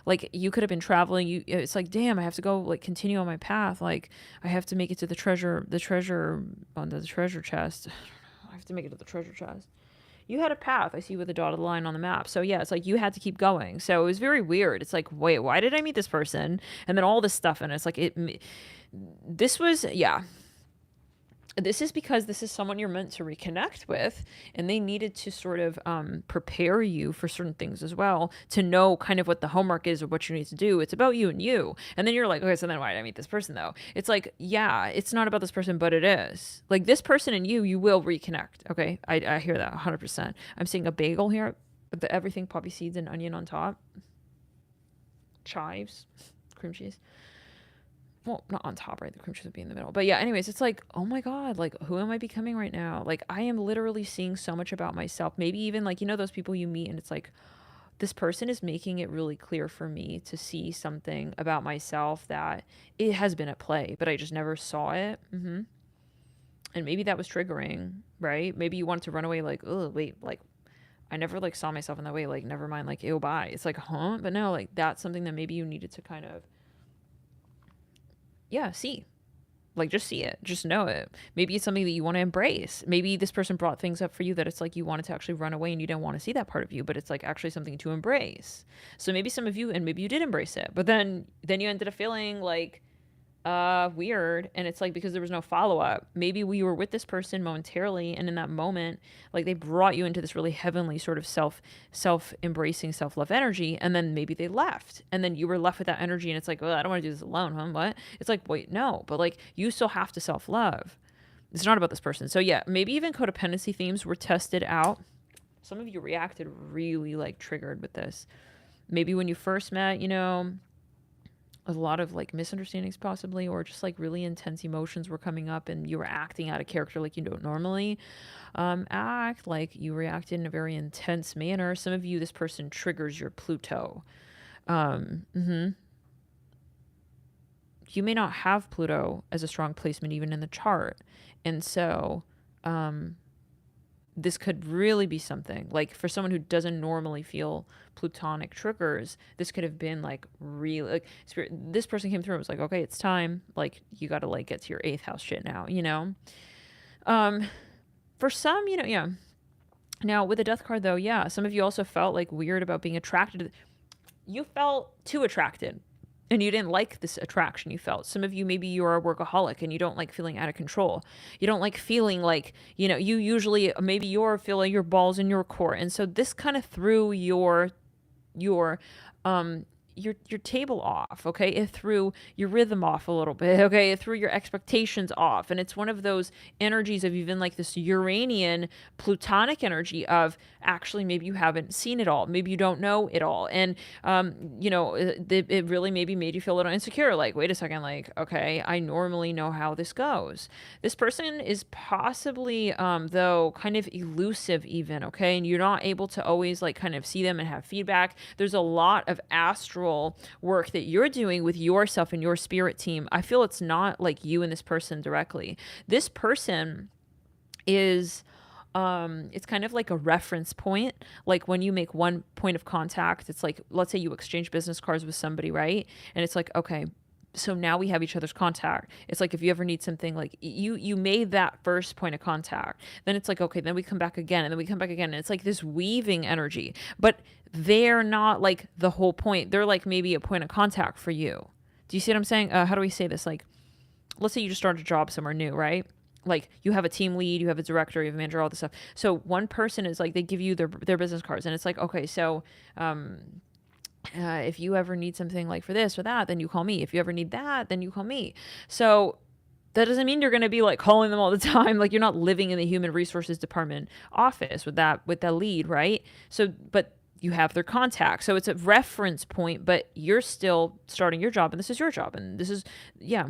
Like you could have been traveling. It's like, damn, I have to go like continue on my path. Like I have to make it to the treasure on the treasure chest. I have to make it to the treasure chest. You had a path, I see, with a dotted line on the map. So yeah, it's like you had to keep going. So it was very weird. It's like, wait, why did I meet this person? And then all this stuff, and it's like this is because this is someone you're meant to reconnect with, and they needed to sort of prepare you for certain things as well, to know kind of what the homework is or what you need to do. It's about you and you. And then you're like, okay, so then why did I meet this person though? It's like, yeah, it's not about this person, but it is. Like this person and you will reconnect. Okay, I hear that 100%. I'm seeing a bagel here with everything, poppy seeds and onion on top. Chives, cream cheese. Well, not on top, right? The cream cheese would be in the middle. But yeah, anyways, it's like, oh my God, like who am I becoming right now? Like I am literally seeing so much about myself. Maybe even like, those people you meet and it's like, this person is making it really clear for me to see something about myself that it has been at play, but I just never saw it. And maybe that was triggering, right? Maybe you wanted to run away like, oh, wait, like I never like saw myself in that way. Like, never mind, like, ew, bye. It's like, huh? But no, like that's something that maybe you needed to kind of, see. Like, just see it. Just know it. Maybe it's something that you want to embrace. Maybe this person brought things up for you that it's like you wanted to actually run away and you didn't want to see that part of you, but it's like actually something to embrace. So maybe some of you, and maybe you did embrace it, but then you ended up feeling like weird. And it's like, because there was no follow-up. Maybe we were with this person momentarily, and in that moment, like, they brought you into this really heavenly sort of self-embracing, self-love energy, and then maybe they left, and then you were left with that energy, and it's like, well, I don't want to do this alone, huh? What? It's like, wait, no, but like, you still have to self-love. It's not about this person. So yeah, maybe even codependency themes were tested out. Some of you reacted really like triggered with this. Maybe when you first met, a lot of like misunderstandings possibly, or just like really intense emotions were coming up, and you were acting out of character like you don't normally act. Like, you reacted in a very intense manner. Some of you, this person triggers your Pluto. You may not have Pluto as a strong placement even in the chart. And so this could really be something like, for someone who doesn't normally feel plutonic triggers, this could have been like really like spirit. This person came through and was like, okay, it's time. Like, you got to like get to your 8th house shit now, for some, yeah. Now with the death card though, yeah, some of you also felt like weird about being attracted. You felt too attracted, and you didn't like this attraction you felt. Some of you, maybe you're a workaholic and you don't like feeling out of control. You don't like feeling like, you usually, maybe you're feeling your balls in your court. And so this kind of threw your table off, okay? It threw your rhythm off a little bit, okay? It threw your expectations off. And it's one of those energies of even like this Uranian plutonic energy of, actually, maybe you haven't seen it all. Maybe you don't know it all. And, it really maybe made you feel a little insecure. Like, wait a second, like, okay, I normally know how this goes. This person is possibly, though, kind of elusive even, okay? And you're not able to always like kind of see them and have feedback. There's a lot of astral work that you're doing with yourself and your spirit team. I feel it's not like you and this person directly. This person is it's kind of like a reference point. Like, when you make one point of contact, it's like, let's say you exchange business cards with somebody, right? And it's like, okay, so now we have each other's contact. It's like, if you ever need something, like, you made that first point of contact, then it's like, okay, then we come back again, and then we come back again, and it's like this weaving energy. But they're not like the whole point. They're like maybe a point of contact for you. Do you see what I'm saying? How do we say this? Like, let's say you just started a job somewhere new, right? Like, you have a team lead, you have a director, you have a manager, all this stuff. So one person is like, they give you their business cards, and it's like, okay, so if you ever need something like for this or that, then you call me. If you ever need that, then you call me. So that doesn't mean you're going to be like calling them all the time. Like, you're not living in the human resources department office with that lead, right? So, but you have their contact. So it's a reference point, but you're still starting your job, and this is your job, and this is, yeah.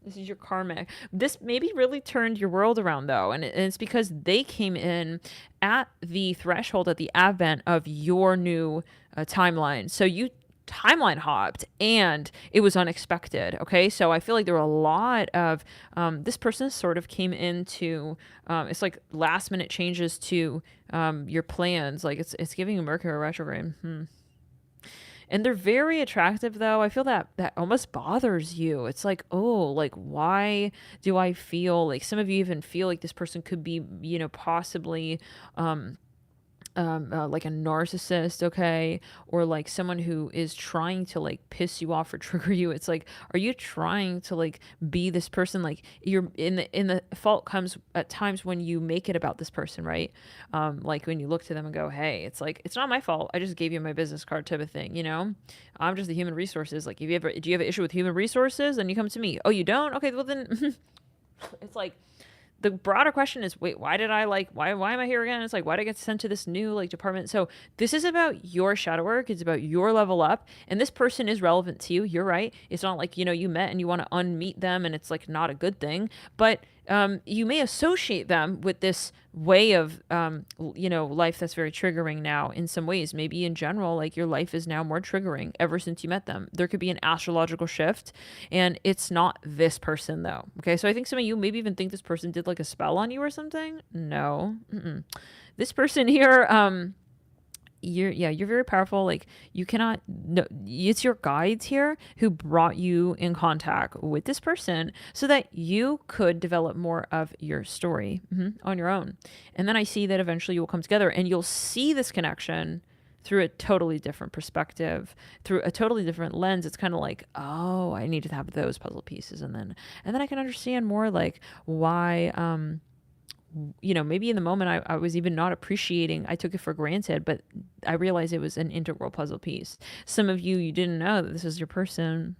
This is your karmic. This maybe really turned your world around, though. And it's because they came in at the threshold, at the advent of your new timeline. So you timeline hopped, and it was unexpected. Okay. So I feel like there were a lot of, this person sort of came into, it's like last minute changes to your plans. Like, it's giving you Mercury retrograde. And they're very attractive, though. I feel that almost bothers you. It's like, oh, like, why do I feel like, some of you even feel like this person could be, possibly like a narcissist, okay? Or like someone who is trying to like piss you off or trigger you. It's like, are you trying to like be this person? Like, you're in the fault comes at times when you make it about this person, right? Like, when you look to them and go, hey, it's like, it's not my fault. I just gave you my business card type of thing, I'm just the human resources. Like, do you have an issue with human resources? Then you come to me. Oh, you don't? Okay, well then it's like, the broader question is, wait, why am I here again? It's like, why did I get sent to this new like department? So this is about your shadow work. It's about your level up. And this person is relevant to you. You're right. It's not like, you met and you want to unmeet them and it's like not a good thing. But you may associate them with this way of, life that's very triggering now in some ways. Maybe in general, like, your life is now more triggering ever since you met them. There could be an astrological shift, and it's not this person, though. Okay, so I think some of you maybe even think this person did like a spell on you or something. No. This person here, you're very powerful. Like, you cannot, no, it's your guides here who brought you in contact with this person so that you could develop more of your story on your own. And then I see that eventually you will come together and you'll see this connection through a totally different perspective, through a totally different lens. It's kind of like, oh, I need to have those puzzle pieces, and then I can understand more like why maybe in the moment I was even not appreciating, I took it for granted, but I realized it was an integral puzzle piece. Some of you didn't know that this is your person.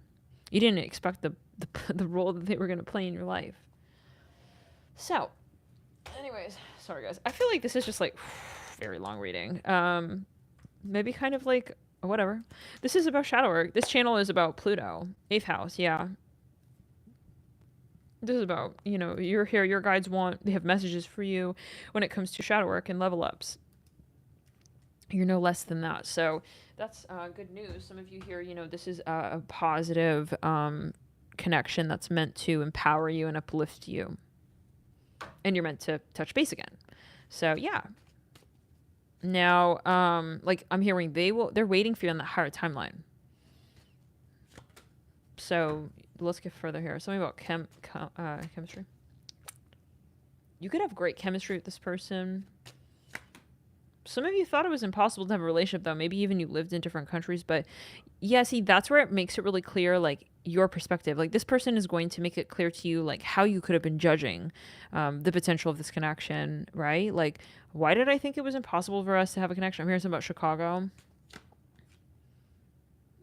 You didn't expect the role that they were going to play in your life. So, anyways, sorry guys. I feel like this is just like very long reading. Maybe kind of like whatever. This is about shadow work. This channel is about Pluto, 8th house. Yeah. This is about, you're here, your guides they have messages for you when it comes to shadow work and level ups. You're no less than that. So that's good news. Some of you here, this is a positive connection that's meant to empower you and uplift you. And you're meant to touch base again. So yeah. Now, I'm hearing they're waiting for you on the higher timeline. So let's get further here. Something about chemistry. You could have great chemistry with this person. Some of you thought it was impossible to have a relationship, though. Maybe even you lived in different countries. But yeah, see, that's where it makes it really clear, like, your perspective. Like, this person is going to make it clear to you, like, how you could have been judging the potential of this connection, right? Like, why did I think it was impossible for us to have a connection? I'm hearing something about Chicago.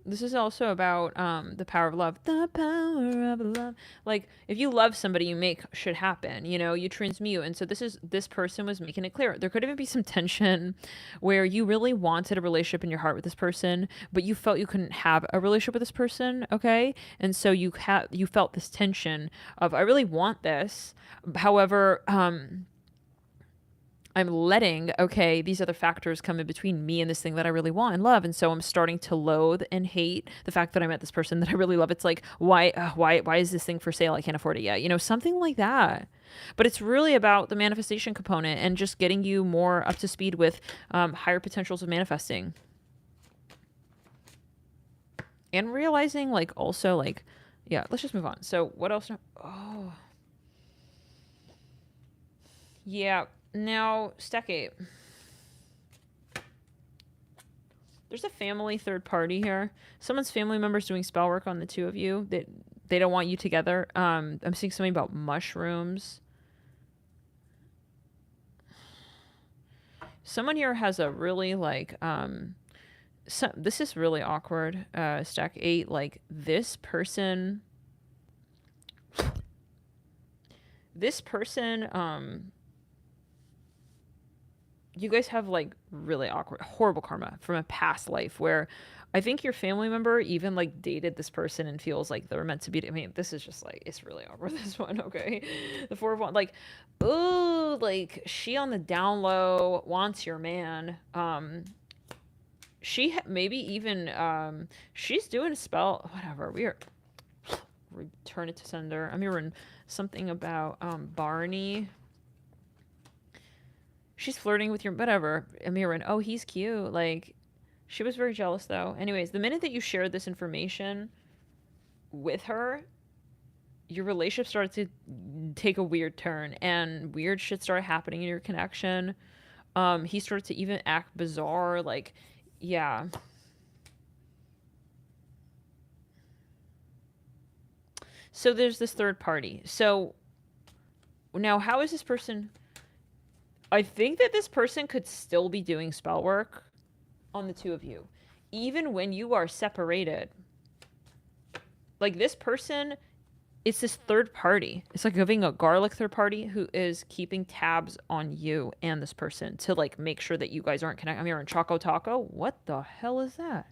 This is also about the power of love. The power of love. Like, if you love somebody, you make shit happen. You transmute. And so this person was making it clear. There could even be some tension where you really wanted a relationship in your heart with this person, but you felt you couldn't have a relationship with this person, okay? And so you felt this tension of, I really want this. However, I'm letting, these other factors come in between me and this thing that I really want and love. And so I'm starting to loathe and hate the fact that I met this person that I really love. It's like, why is this thing for sale? I can't afford it yet. Something like that. But it's really about the manifestation component and just getting you more up to speed with higher potentials of manifesting. And realizing, let's just move on. So what else? Oh. Yeah. Now, stack 8. There's a family third party here. Someone's family member's doing spell work on the two of you. They don't want you together. I'm seeing something about mushrooms. Someone here has a really this is really awkward. Stack 8, this person you guys have really awkward, horrible karma from a past life where I think your family member even dated this person and feels like they're meant to be. I mean, this is just it's really awkward. This one, okay. The 4 of Wands, she on the down low wants your man. She maybe even she's doing a spell. Whatever. Return it to sender. I'm hearing something about Barney. She's flirting with your whatever. I'm hearing, oh, he's cute. She was very jealous though. Anyways, the minute that you shared this information with her, your relationship started to take a weird turn and weird shit started happening in your connection. He started to even act bizarre. Yeah. So there's this third party. So now how is this person? I think that this person could still be doing spell work on the two of you, even when you are separated. This person, it's this third party. It's like having a garlic third party who is keeping tabs on you and this person to make sure that you guys aren't connected. I'm hearing Choco Taco. What the hell is that?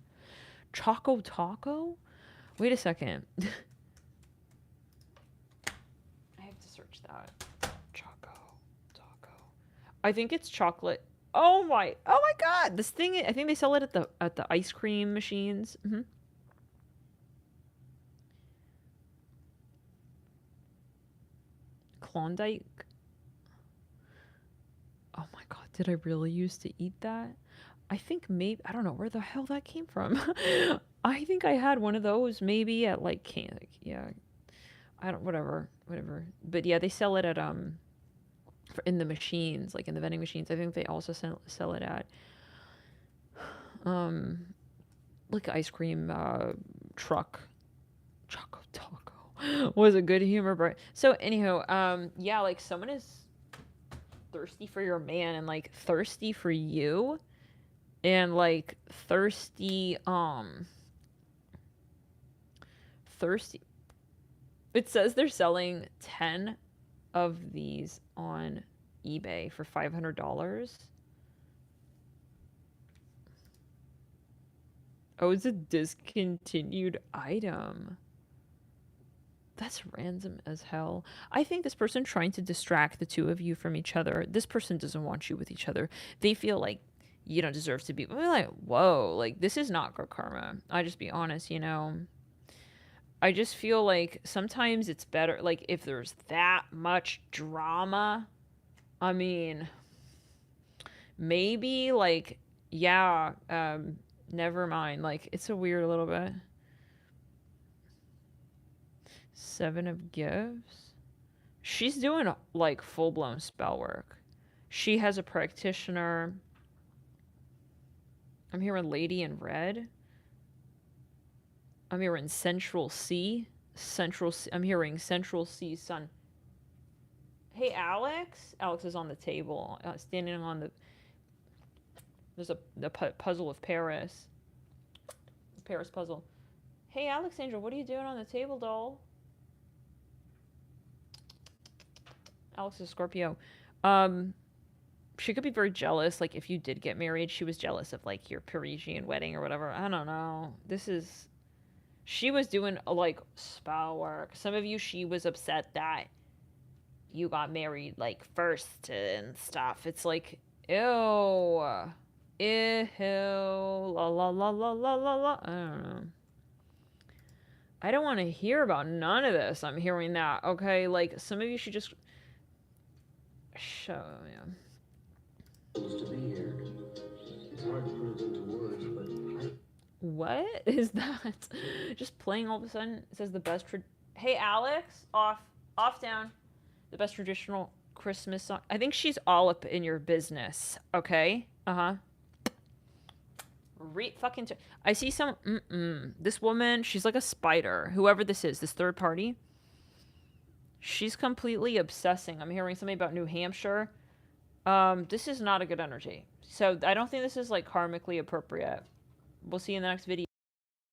Choco Taco? Wait a second. I have to search that. I think it's chocolate. Oh my god! This thing, I think they sell it at the ice cream machines. Mm-hmm. Klondike. Oh my god! Did I really used to eat that? I think maybe I don't know where the hell that came from. I think I had one of those maybe at yeah. I don't whatever. But yeah, they sell it at in the machines, in the vending machines. I think they also sell it at Like ice cream truck. Choco Taco was a good humor, but so anyhow, yeah, like someone is thirsty for your man and like thirsty for you and like thirsty. It says they're selling 10 of these on eBay for $500. Oh, it's a discontinued item. That's random as hell. I think this person trying to distract the two of you from each other. This person doesn't want you with each other. They feel like you don't deserve to be. We're like, whoa, like this is not good karma. I just be honest, you know. I just feel like sometimes it's better, like if there's that much drama. I mean, maybe like, yeah, never mind. Like it's a weird little bit. 7 of Gifts. She's doing like full-blown spell work. She has a practitioner. I'm hearing Lady in Red. I'm hearing Central C. I'm hearing Central C Sun. Hey, Alex. Alex is on the table, standing on the. There's the puzzle of Paris. Paris puzzle. Hey, Alexandra, what are you doing on the table, doll? Alex is Scorpio. She could be very jealous. Like, if you did get married, she was jealous of, like, your Parisian wedding or whatever. I don't know. She was doing, like, spell work. Some of you, she was upset that you got married, like, first and stuff. It's like, ew. Ew. La la la la la la la. I don't know. I don't want to hear about none of this. I'm hearing that. Okay, like, some of you should just show me. To be here. It's hard to put it into words, but what is that? Just playing all of a sudden. It says the best. Hey, Alex, off, down. The best traditional Christmas song. I think she's all up in your business. Okay. Fucking. I see some. This woman. She's like a spider. Whoever this is, this third party. She's completely obsessing. I'm hearing something about New Hampshire. This is not a good energy. So I don't think this is like karmically appropriate. We'll see you in the next video.